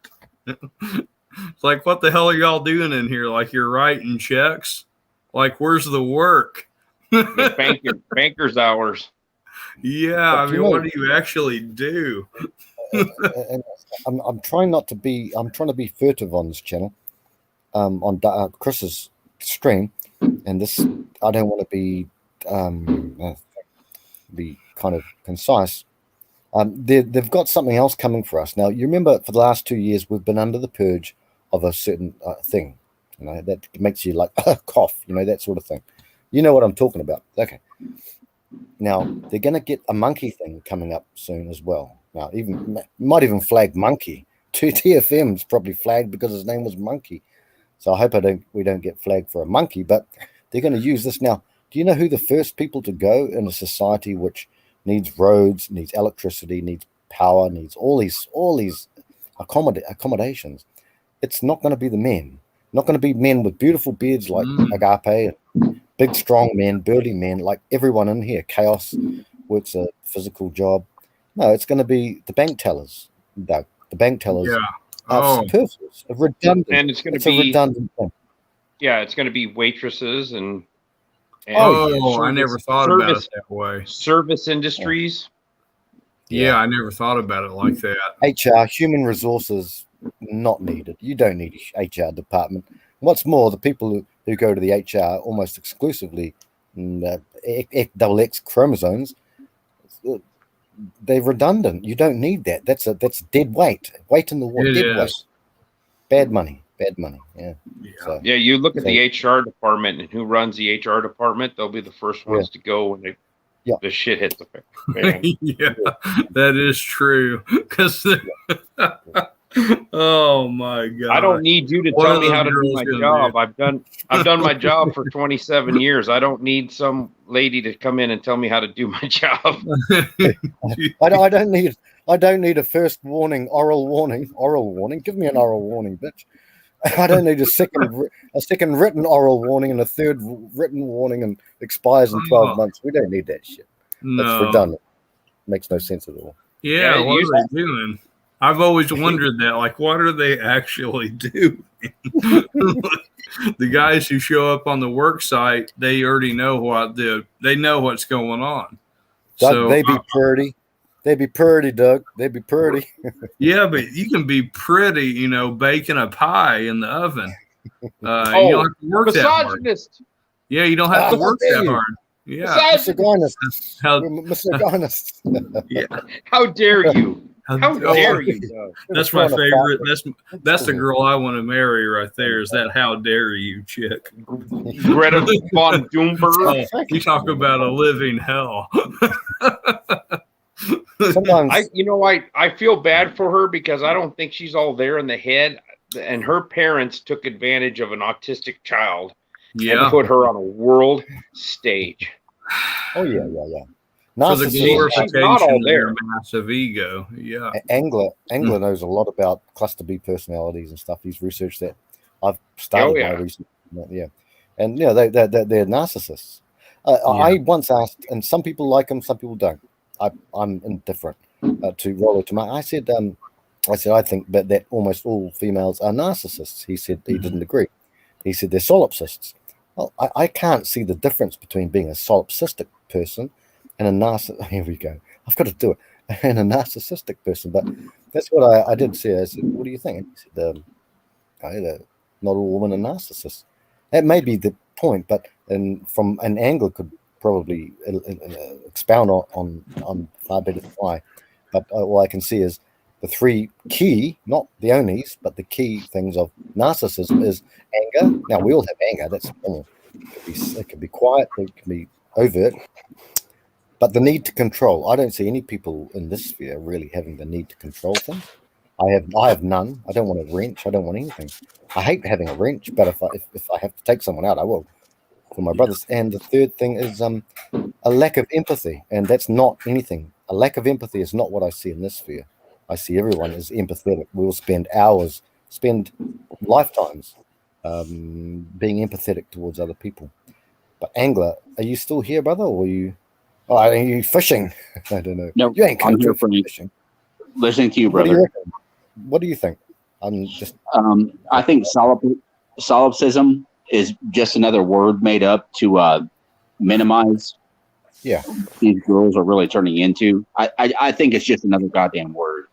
it's like, what the hell are y'all doing in here? Like, you're writing checks? Like, where's the work? Banker's hours. Yeah, I mean, what do you actually do? And I'm trying to be furtive on this channel, on Chris's stream, and this I don't want to be kind of concise. They've got something else coming for us now. You remember, for the last 2 years, we've been under the purge of a certain thing, that makes you like cough, that sort of thing. You know what I'm talking about? Okay. Now they're going to get a monkey thing coming up soon as well. Now, might even flag monkey. TFM's probably flagged because his name was Monkey. So I hope we don't get flagged for a monkey. But they're going to use this now. Do you know who the first people to go in a society which needs roads, needs electricity, needs power, needs all these accommodations? It's not going to be the men. Not going to be men with beautiful beards like Agape, big strong men, burly men like everyone in here. Chaos works a physical job. No, it's going to be the bank tellers, Doug. The bank tellers. Yeah. Superfluous, redundant. And it's going to be a redundant thing. Yeah, it's going to be waitresses and I never thought about it that way. Service industries. Yeah, I never thought about it like that. HR, human resources, not needed. You don't need a HR department. What's more, the people who go to the HR almost exclusively double X chromosomes, they're redundant. You don't need that. That's dead weight. Weight in the water. Dead weight. Bad money. Yeah. So, you look at the HR department and who runs the HR department, they'll be the first ones to go when the shit hits the fan. Yeah, that is true. Because oh my God, I don't need you to tell me how to do my job. I've done my job for 27 years. I don't need some lady to come in and tell me how to do my job. I don't need a first warning, oral warning. Give me an oral warning, bitch. I don't need a second written oral warning and a third written warning and expires in 12 months. We don't need that shit. No. That's redundant. Makes no sense at all. Yeah, what are they doing? I've always wondered that. Like, what are they actually doing? The guys who show up on the work site, they already know they know what's going on. Doug, so they be pretty. They be pretty, Doug. They be pretty. Yeah, but you can be pretty, baking a pie in the oven. You don't have to work that hard. Yeah, you don't have to work that hard. Yeah. Misogynist. How, Misogynist. yeah. How dare you? How dare you? That's my favorite. That's the girl I want to marry right there. Is that how dare you, chick? Greta von Doomberg. Oh, you talk about a living hell. Sometimes I feel bad for her because I don't think she's all there in the head, and her parents took advantage of an autistic child and put her on a world stage. Oh yeah. For the Narcissism. She's not all glorification of there. their massive ego. Yeah. Angler knows a lot about cluster B personalities and stuff. He's researched that. I've started my research. Yeah, and they're narcissists. I once asked, and some people like them, some people don't. I'm indifferent to Rollo Tomato. I said I think that almost all females are narcissists. He said he didn't agree. He said they're solipsists. Well, I can't see the difference between being a solipsistic person and a narcissist. Here we go. I've got to do it. And a narcissistic person. But that's what I did say. I said, what do you think? And he said, not all women are narcissists. That may be the point, but from an angle could probably expound on far better than I. But all I can see is the three key, not the onlys, but the key things of narcissism is anger. Now, we all have anger. That's normal. It can be quiet. It can be overt. But the need to control. I don't see any people in this sphere really having the need to control things. I have none. I don't want a wrench. I don't want anything. I hate having a wrench, but if I have to take someone out, I will for my brothers. And the third thing is a lack of empathy, and that's not anything. A lack of empathy is not what I see in this sphere. I see everyone as empathetic. We will spend hours, spend lifetimes being empathetic towards other people. But Angler, are you still here, brother, or are you? Oh, are you fishing? I don't know. No, you ain't I'm here for fishing. Listening to you, brother. What do you think? I'm just. I think solipsism is just another word made up to minimize. Yeah. These girls are really turning into. I think it's just another goddamn word.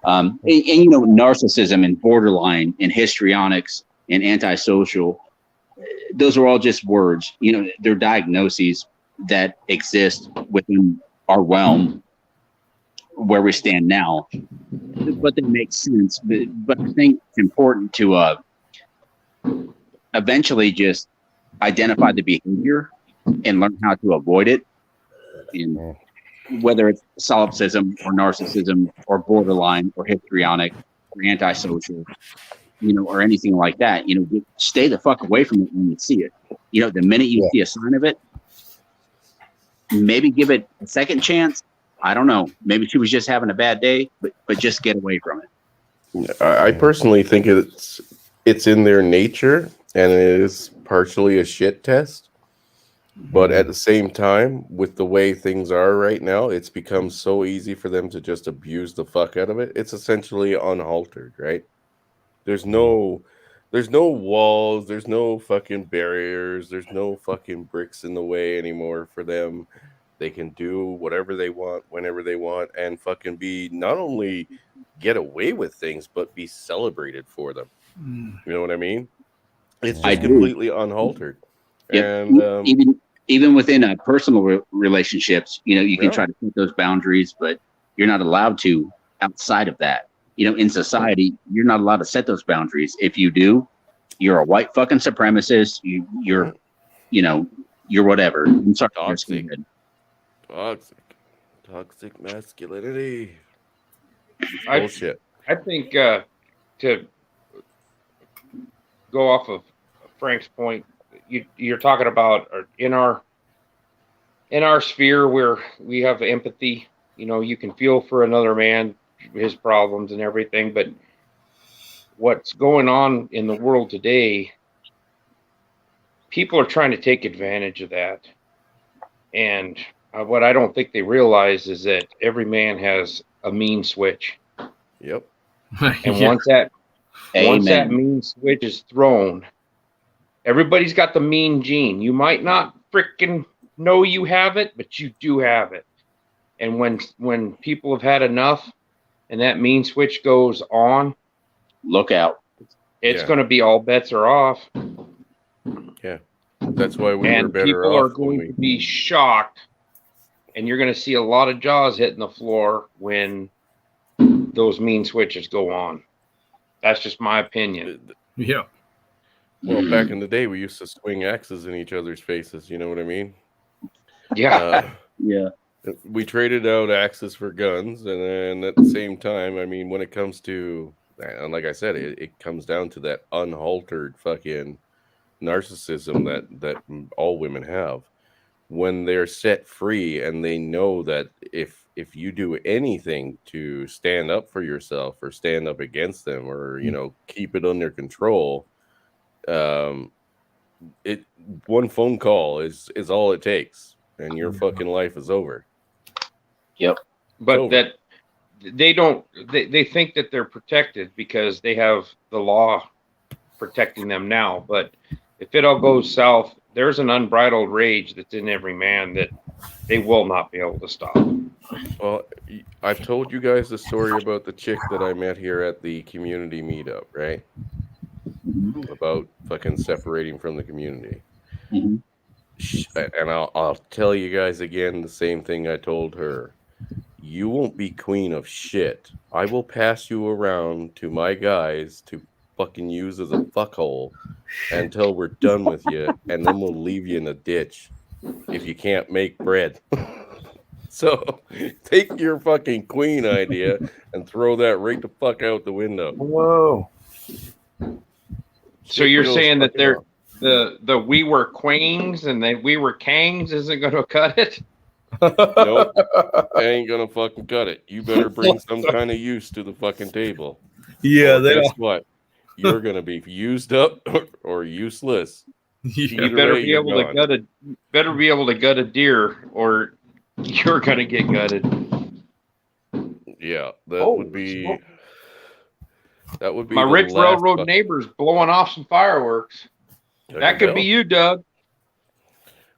And narcissism and borderline and histrionics and antisocial. Those are all just words. They're diagnoses that exist within our realm where we stand now, but they make sense. But I think it's important to eventually just identify the behavior and learn how to avoid it. And whether it's solipsism or narcissism or borderline or histrionic or antisocial, or anything like that, stay the fuck away from it when you see it. The minute you see a sign of it, maybe give it a second chance. I don't know. Maybe she was just having a bad day, but just get away from it. I personally think it's in their nature, and it is partially a shit test. But at the same time, with the way things are right now, it's become so easy for them to just abuse the fuck out of it. It's essentially unaltered, right? There's no walls, there's no fucking barriers, there's no fucking bricks in the way anymore for them. They can do whatever they want, whenever they want, and fucking be not only get away with things, but be celebrated for them. You know what I mean? It's just completely unaltered. Yep. And even within personal relationships, you can try to put those boundaries, but you're not allowed to outside of that. In society, you're not allowed to set those boundaries. If you do, you're a white fucking supremacist. You're whatever. I'm sorry, toxic masculinity. Bullshit. I think to go off of Frank's point, you're talking about in our sphere where we have empathy. You can feel for another man, his problems and everything, but what's going on in the world today, people are trying to take advantage of that. And what I don't think they realize is that every man has a mean switch. Yep. And once that mean switch is thrown, everybody's got the mean gene. You might not freaking know you have it, but you do have it. And when people have had enough and that mean switch goes on, look out. It's going to be all bets are off. Yeah. That's why we were And better people are off when going to be shocked, and you're going to see a lot of jaws hitting the floor when those mean switches go on. That's just my opinion. Yeah. Well, back in the day, we used to swing axes in each other's faces. You know what I mean? Yeah. Yeah. We traded out axes for guns, and then at the same time, I mean, when it comes to, and like I said, it comes down to that unaltered fucking narcissism that all women have. When they're set free and they know that if you do anything to stand up for yourself or stand up against them or keep it under control, it one phone call is all it takes, and your fucking life is over. Yep. But that they don't, they think that they're protected because they have the law protecting them now. But if it all goes south, there's an unbridled rage that's in every man that they will not be able to stop. Well, I've told you guys the story about the chick that I met here at the community meetup, right? About fucking separating from the community. Mm-hmm. And I'll tell you guys again the same thing I told her. You won't be queen of shit. I will pass you around to my guys to fucking use as a fuckhole until we're done with you, and then we'll leave you in a ditch if you can't make bread. So take your fucking queen idea and throw that right the fuck out the window. Whoa. So you're saying that they're the we were queens and the we were kangs isn't going to cut it? Nope, I ain't gonna fucking cut it. You better bring some kind of use to the fucking table. Yeah, guess what? You're gonna be used up or useless. You better be able to gut a deer, or you're gonna get gutted. Yeah, that would be my rich railroad neighbor's blowing off some fireworks. That could be you, Doug.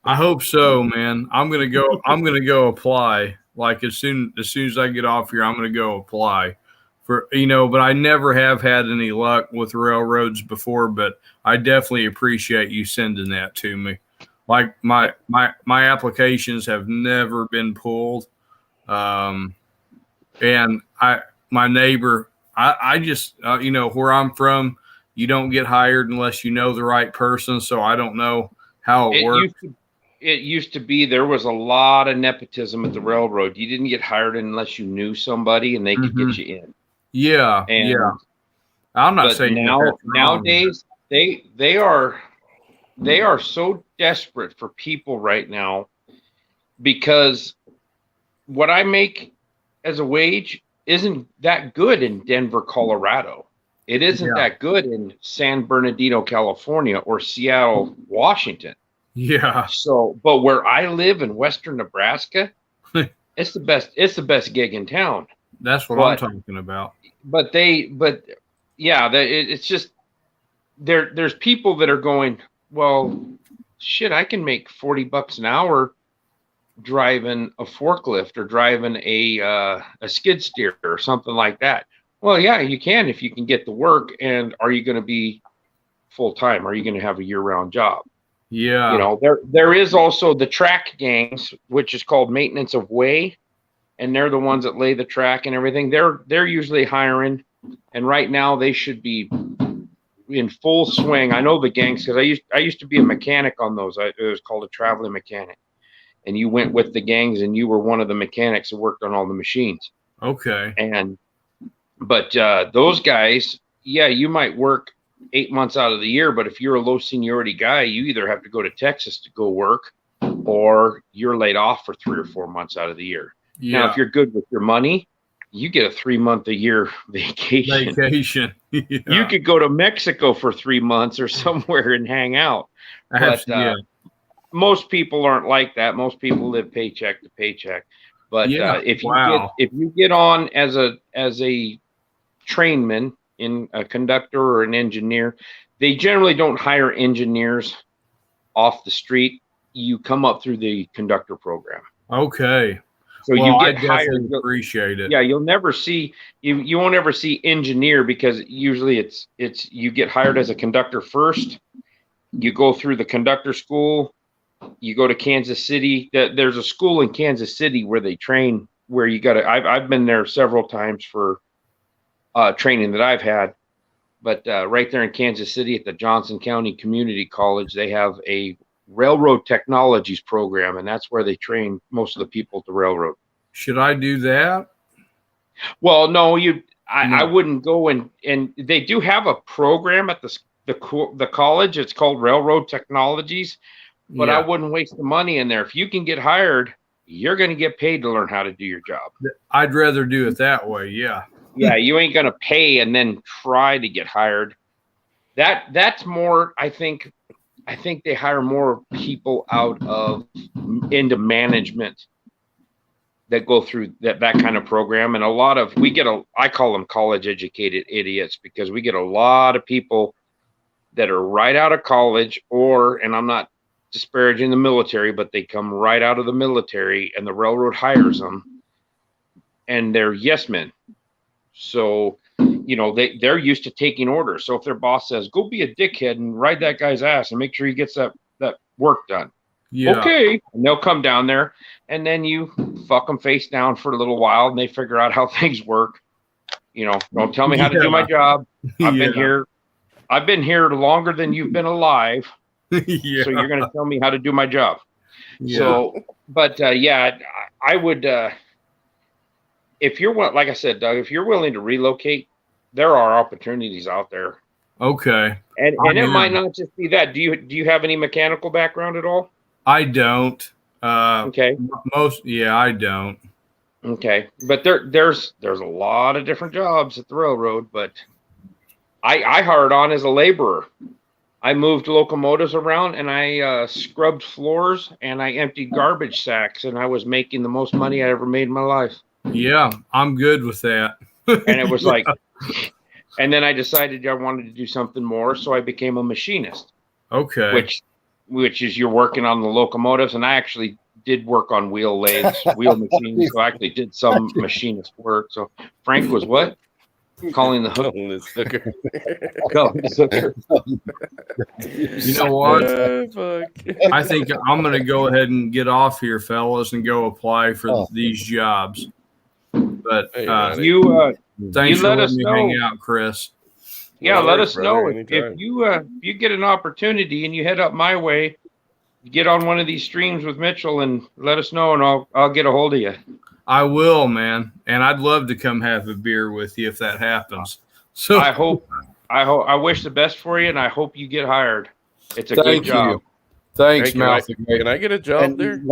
I hope so, man. I'm gonna go apply. Like as soon as I get off here, I'm gonna go apply for but I never have had any luck with railroads before, but I definitely appreciate you sending that to me. Like my applications have never been pulled. And my neighbor, I just where I'm from, you don't get hired unless you know the right person, so I don't know how it works. It used to be there was a lot of nepotism at the railroad. You didn't get hired unless you knew somebody and they could get you in. Yeah, yeah. I'm not saying nowadays they are so desperate for people right now because what I make as a wage isn't that good in Denver, Colorado. It isn't that good in San Bernardino, California, or Seattle, Washington. Yeah. So, but where I live in Western Nebraska, it's the best gig in town. That's what I'm talking about. It's just there's people that are going, well, shit, I can make $40 an hour driving a forklift or driving a skid steer or something like that. Well, yeah, you can if you can get the work. And are you going to be full time? Are you going to have a year-round job? Yeah. There is also the track gangs, which is called maintenance of way, and they're the ones that lay the track and everything. They're usually hiring, and right now they should be in full swing. I know the gangs because I used to be a mechanic on those. It was called a traveling mechanic, and you went with the gangs, and you were one of the mechanics that worked on all the machines. Okay. But those guys, yeah, you might work 8 months out of the year, but if you're a low seniority guy, you either have to go to Texas to go work or you're laid off for 3 or 4 months out of the year. Yeah. Now, if you're good with your money, you get a 3-month-a-year vacation. Yeah. You could go to Mexico for 3 months or somewhere and hang out. But most people aren't like that. Most people live paycheck to paycheck. But if you get on as a trainman, in a conductor or an engineer, they generally don't hire engineers off the street. You come up through the conductor program. Okay. So you get hired. Appreciate it. Yeah, you'll never see you won't ever see engineer because usually it's you get hired as a conductor first, you go through the conductor school. You go to Kansas City. There's a school in Kansas City where they train. Where you got to. I've been there several times for training that I've had. But right there in Kansas City at the Johnson County Community College, they have a railroad technologies program, and that's where they train most of the people at the railroad. Should I do that? Well, no, I wouldn't go and they do have a program at the college. It's called Railroad Technologies, but I wouldn't waste the money in there. If you can get hired, you're going to get paid to learn how to do your job. I'd rather do it that way. Yeah. Yeah, you ain't going to pay and then try to get hired. That's more, I think they hire more people into management that go through that kind of program. And I call them college educated idiots, because we get a lot of people that are right out of college, and I'm not disparaging the military, but they come right out of the military and the railroad hires them and they're yes men. So, they're used to taking orders. So if their boss says, go be a dickhead and ride that guy's ass and make sure he gets that work done. Yeah. Okay. And they'll come down there, and then you fuck them face down for a little while, and they figure out how things work. Don't tell me how to do my job. I've been here longer than you've been alive. So you're going to tell me how to do my job. Yeah. So, but I would, if you're, like I said, Doug, if you're willing to relocate, there are opportunities out there. Okay. And it might not just be that. Do you have any mechanical background at all? I don't. Okay. I don't. Okay. But there's a lot of different jobs at the railroad, but I hired on as a laborer. I moved locomotives around, and I scrubbed floors, and I emptied garbage sacks, and I was making the most money I ever made in my life. Yeah, I'm good with that. And it was like, and then I decided I wanted to do something more, so I became a machinist. Okay. Which is you're working on the locomotives, and I actually did work on wheel lathes, wheel machines, so I actually did some machinist work. So Frank was what? Calling the hook. You know what? I think I'm going to go ahead and get off here, fellas, and go apply for these jobs. But thanks for letting me hang out, Chris. Yeah, let us know if you get an opportunity and you head up my way. You get on one of these streams with Mitchell and let us know, and I'll get a hold of you. I will, man, and I'd love to come have a beer with you if that happens. So I wish the best for you, and I hope you get hired. It's a good job. Thanks, Mouthy. Can I get a job there?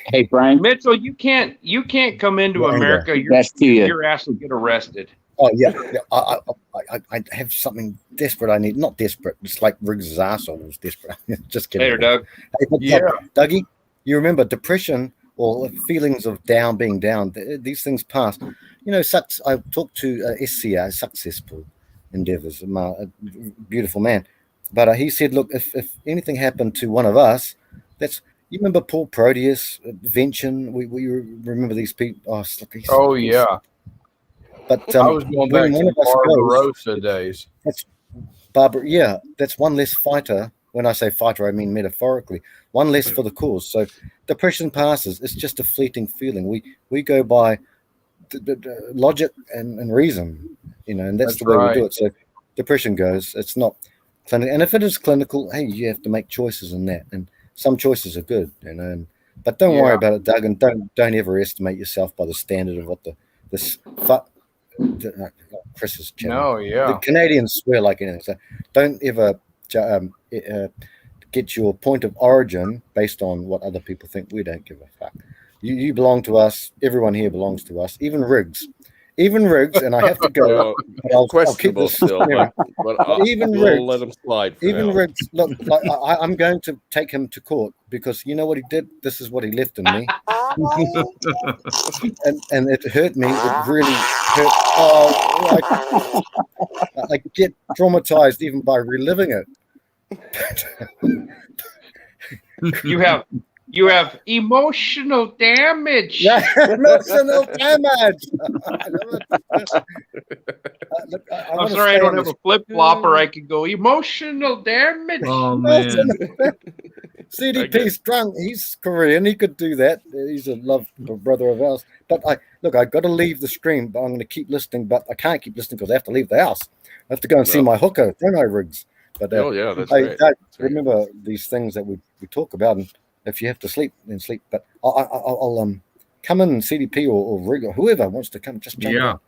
Hey, Brian Mitchell, you can't come into America. Your ass will get arrested. Oh yeah, I have something desperate. I need, not desperate. It's like Riggs' asshole was desperate. Just kidding. Later, Doug. Hey, Dougie, you remember depression or feelings of being down? These things pass. I talked to SCA, Successful Endeavors, a beautiful man, but he said, look, if anything happened to one of us, you remember Paul Proteus, Vention? We remember these people. Oh yeah. But I was going back to Barbarossa days. That's Barbara. Yeah, that's one less fighter. When I say fighter, I mean metaphorically. One less for the cause. So depression passes. It's just a fleeting feeling. We go by the logic and reason, and that's the way we do it. So depression goes. It's not clinical. And if it is clinical, hey, you have to make choices in that. And some choices are good, But don't worry about it, Doug, and don't ever estimate yourself by the standard of what Chris's channel. No, yeah. The Canadians swear like anything. So don't ever get your point of origin based on what other people think. We don't give a fuck. You belong to us. Everyone here belongs to us. Even Riggs. And I have to go. I'll keep this still, but even we'll Riggs, let him slide. Even Riggs, look, I'm going to take him to court because you know what he did? This is what he left in me. and it hurt me. It really hurt. Oh, I get traumatized even by reliving it. You have You have emotional damage. Yeah, emotional damage. I'm sorry, I don't have a flip flopper. I could go emotional damage. Oh man. CDP's drunk. He's Korean. He could do that. He's a love brother of ours. But I've got to leave the stream. But I'm going to keep listening. But I can't keep listening because I have to leave the house. I have to go and see my hooker, don't I, Riggs? But oh yeah, that's I, right. I remember these things that we talk about, and if you have to sleep, then sleep. But I'll come in, CDP or Rig or whoever wants to come. Just jump in.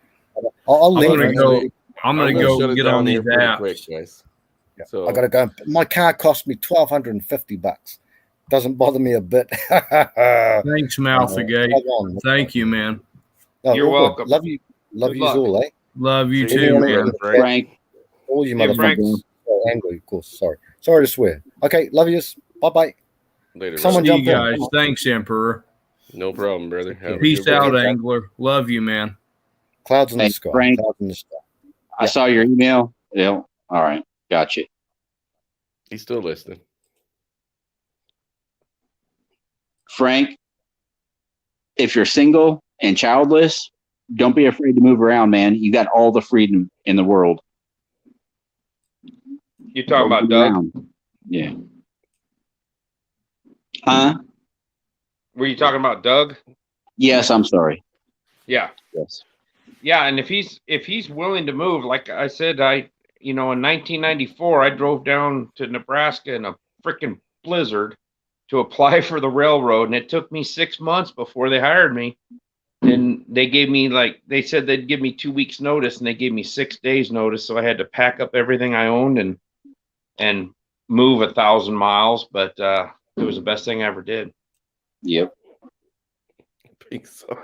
I'll leave. I'm gonna go get on these apps. Quick, guys. Yeah. So I gotta go. My car cost me $1,250. Doesn't bother me a bit. Thanks, Malthagate. Thank you, man. No, you're welcome. Love you all, eh? Love you too, man. Frank. All you Yeah, motherfuckers. Angry, of course. Sorry to swear. Okay, love yous. Bye. Later. Someone See you jump in. guys. Thanks, Emperor. No problem, brother. Have a Peace good out, one. Angler. Love you, man. Clouds in the Thanks, sky. Frank. Clouds in the sky. I saw your email. Yeah. All right. Gotcha. He's still listening. Frank, if you're single and childless, don't be afraid to move around, man. You got all the freedom in the world. You talking about Doug? Yeah. Huh? Were you talking about Doug? Yes, I'm sorry. Yeah. Yes. Yeah, and if he's willing to move, like I said, in 1994, I drove down to Nebraska in a freaking blizzard to apply for the railroad, and it took me 6 months before they hired me. And they gave me they said they'd give me 2 weeks notice, and they gave me 6 days notice, so I had to pack up everything I owned and move 1,000 miles. But it was the best thing I ever did. Yep. Pink sock.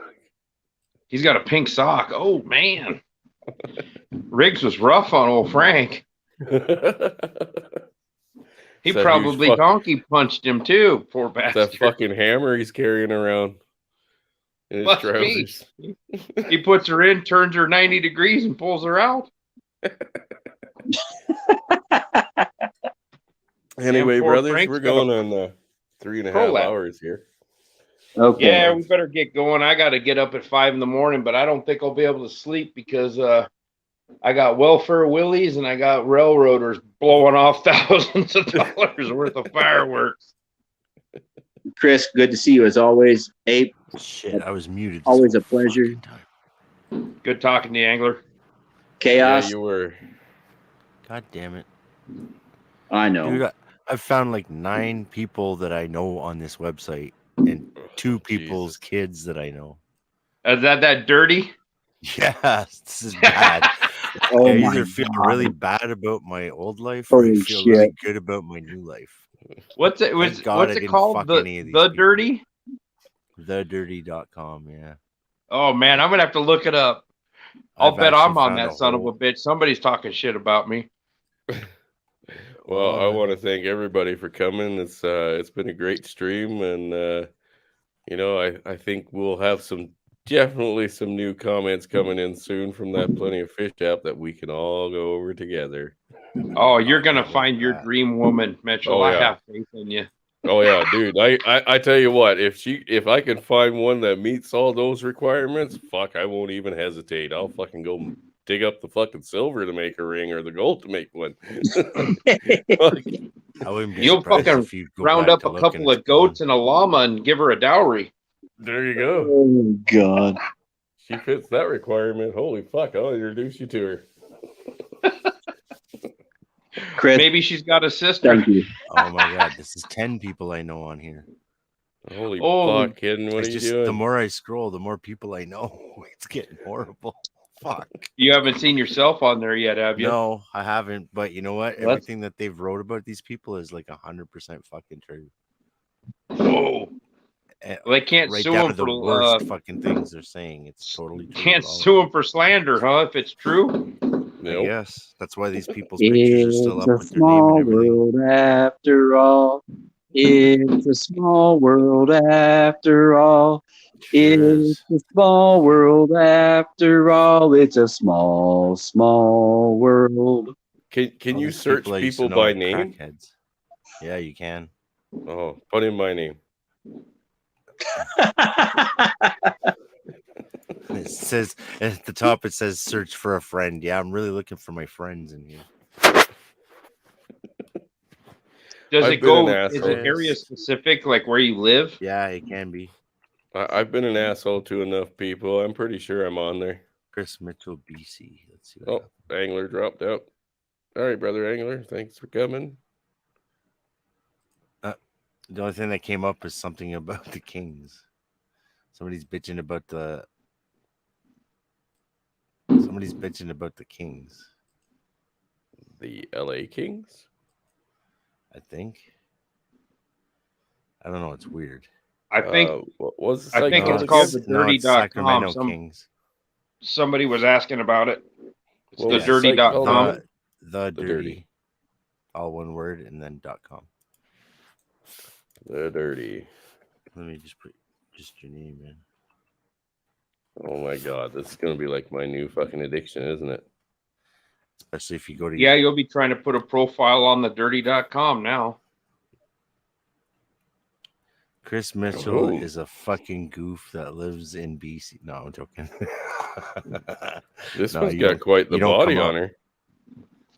He's got a pink sock. Oh man, Riggs was rough on old Frank. He That probably huge donkey punched him too. Poor bastard. That fucking hammer he's carrying around in his Must be. trousers. He puts her in, turns her 90 degrees, and pulls her out. Anyway, poor brothers, Frank's we're got a going on 3.5 prolapse. hours here. Okay. Yeah, we better get going. I got to get up at 5 a.m, but I don't think I'll be able to sleep because I got welfare willies and I got railroaders blowing off thousands of dollars worth of fireworks. Chris, good to see you as always. Abe. Shit, I was muted. Always a pleasure. Good talking to you, Angler. Chaos. Yeah, you were. God damn it. I know. Dude, I've found like 9 people that I know on this website and 2 people's kids that I know. Is that dirty? Yeah, this is bad. Oh I my either feel God. really bad about my old life or I Holy feel shit. really good about my new life. What's it? Thank God What's I it didn't called? fuck The any of these the people. dirty? TheDirty.com, yeah. Oh man, I'm gonna have to look it up. I'll I've bet actually I'm on found that a son of whole- a bitch. Somebody's talking shit about me. Well, I want to thank everybody for coming. It's been a great stream, and I think we'll have definitely some new comments coming in soon from that Plenty of Fish app that we can all go over together. Oh, you're gonna find your dream woman, Mitchell. Oh, I yeah. have faith in you. Oh yeah, dude. I tell you what, if I can find one that meets all those requirements, fuck, I won't even hesitate. I'll fucking go dig up the fucking silver to make a ring or the gold to make one. I wouldn't be You'll surprised fucking if you go round back up to a look couple and of goats and a llama and give her a dowry. There you go. Oh God. She fits that requirement. Holy fuck, I'll introduce you to her. Chris, Maybe she's got a sister. thank you. Oh my God, this is 10 people I know on here. Holy Oh, fuck, kid, what It's are you just doing? the more I scroll, the more people I know. It's getting horrible. Fuck. You haven't seen yourself on there yet, have you? No, I haven't. But you know what? Well, that's- Everything that they've wrote about these people is like 100% fucking true. Whoa. Eh, Well, they can't right sue down him to the for worst fucking things they're saying. It's totally true. can't all of sue it. him for slander, huh? If it's true. I Nope. guess that's why these people's pictures are still It's up a with their name and small everything. world after all. It's a small world after all. It's a small world after all. It's a small, small world. Can All you these search I used to people know by are name? crackheads. Yeah, you can. Oh, put in my name. It says at the top, it says search for a friend. Yeah, I'm really looking for my friends in here. Does I've it been go? an Is asshole. it area specific, like where you live? Yeah, it can be. I've been an asshole to enough people. I'm pretty sure I'm on there. Chris Mitchell, BC. Let's see. Oh, Angler dropped out. All right, brother Angler. Thanks for coming. The only thing that came up is something about the Kings. Somebody's bitching about the Kings. The LA Kings? I think. I don't know. It's weird. I think. What was I think it's called the dirty.com. Kings. Somebody was asking about it. It's What the was the site called? dirty.com. The dirty. All one word and then .com. The dirty. Let me just put just your name in. Oh my god, this is gonna be like my new fucking addiction, isn't it? Especially if you go to Yeah, you'll be trying to put a profile on the dirty.com now. Chris Mitchell Oh. is a fucking goof that lives in BC. No, I'm joking. This No, one's you got don't- quite the you don't body come on up. her.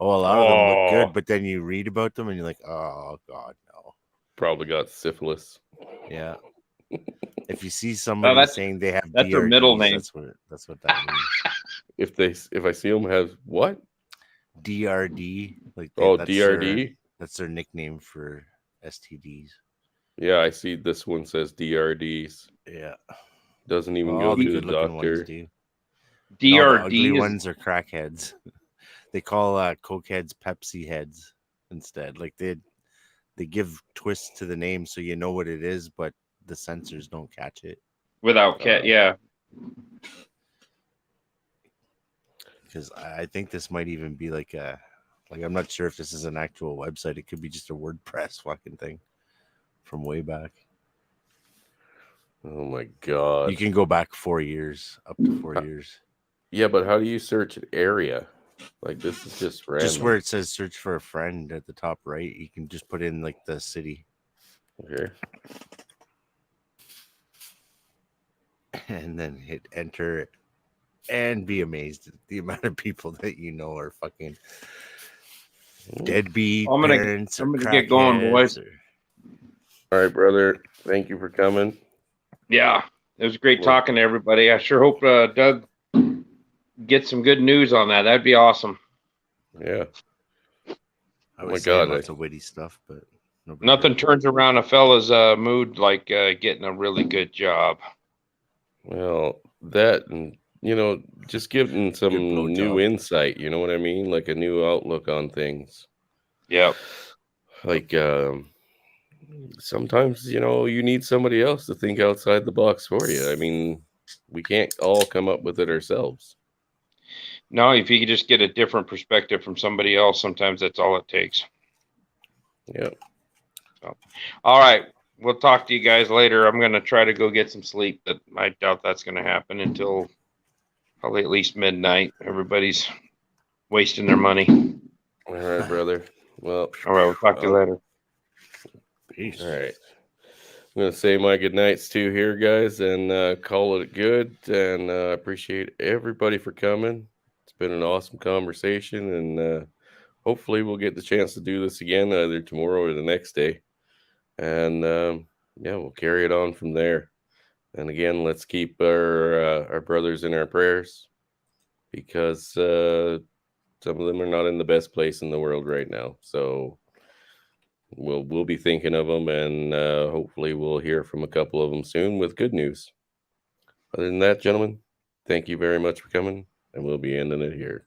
Oh, a lot of them look Oh. good, but then you read about them and you're like, oh god, no. Probably got syphilis. Yeah. If you see somebody that's- saying they have that's their middle DRDs, name. That's what that means. If I see them have what? DRD, like Oh, that's DRD. that's their nickname for STDs. Yeah, I see this one says DRDs. Yeah. Doesn't even All go the to the good-looking ones doctor. do. And all the ugly DRD ones are crackheads. They call coke heads Pepsi heads instead. Like they give twists to the name so you know what it is, but the sensors don't catch it. without cat. Yeah. Because I think this might even be like I'm not sure if this is an actual website. It could be just a WordPress fucking thing from way back. Oh my god. You can go back 4 years, up to 4 years. Yeah, but how do you search an area? Like this is just random. Just where it says search for a friend at the top right, you can just put in like the city. Okay. And then hit enter and be amazed at the amount of people that you know are fucking deadbeat I'm gonna parents. get going, boys. All right, brother. Thank you for coming. Yeah, it was great talking to everybody. I sure hope Doug gets some good news on that. That'd be awesome. Yeah. I Oh was my saying god. lots of witty stuff, but Nothing turns around a fella's mood like getting a really good job. Well, that and just giving some new insight, you know what I mean? Like a new outlook on things. Yep. Like sometimes, you need somebody else to think outside the box for you. I mean, we can't all come up with it ourselves. No, if you could just get a different perspective from somebody else, sometimes that's all it takes. Yep. So, all right. We'll talk to you guys later. I'm going to try to go get some sleep, but I doubt that's going to happen until probably at least midnight. Everybody's wasting their money. All right, brother. Well, all right. We'll talk to you later. Peace. All right. I'm going to say my good nights too here, guys, and call it good. And appreciate everybody for coming. It's been an awesome conversation, and hopefully we'll get the chance to do this again either tomorrow or the next day. And we'll carry it on from there. And again, let's keep our brothers in our prayers, because some of them are not in the best place in the world right now. So we'll be thinking of them, and hopefully we'll hear from a couple of them soon with good news. Other than that, gentlemen, thank you very much for coming, and we'll be ending it here.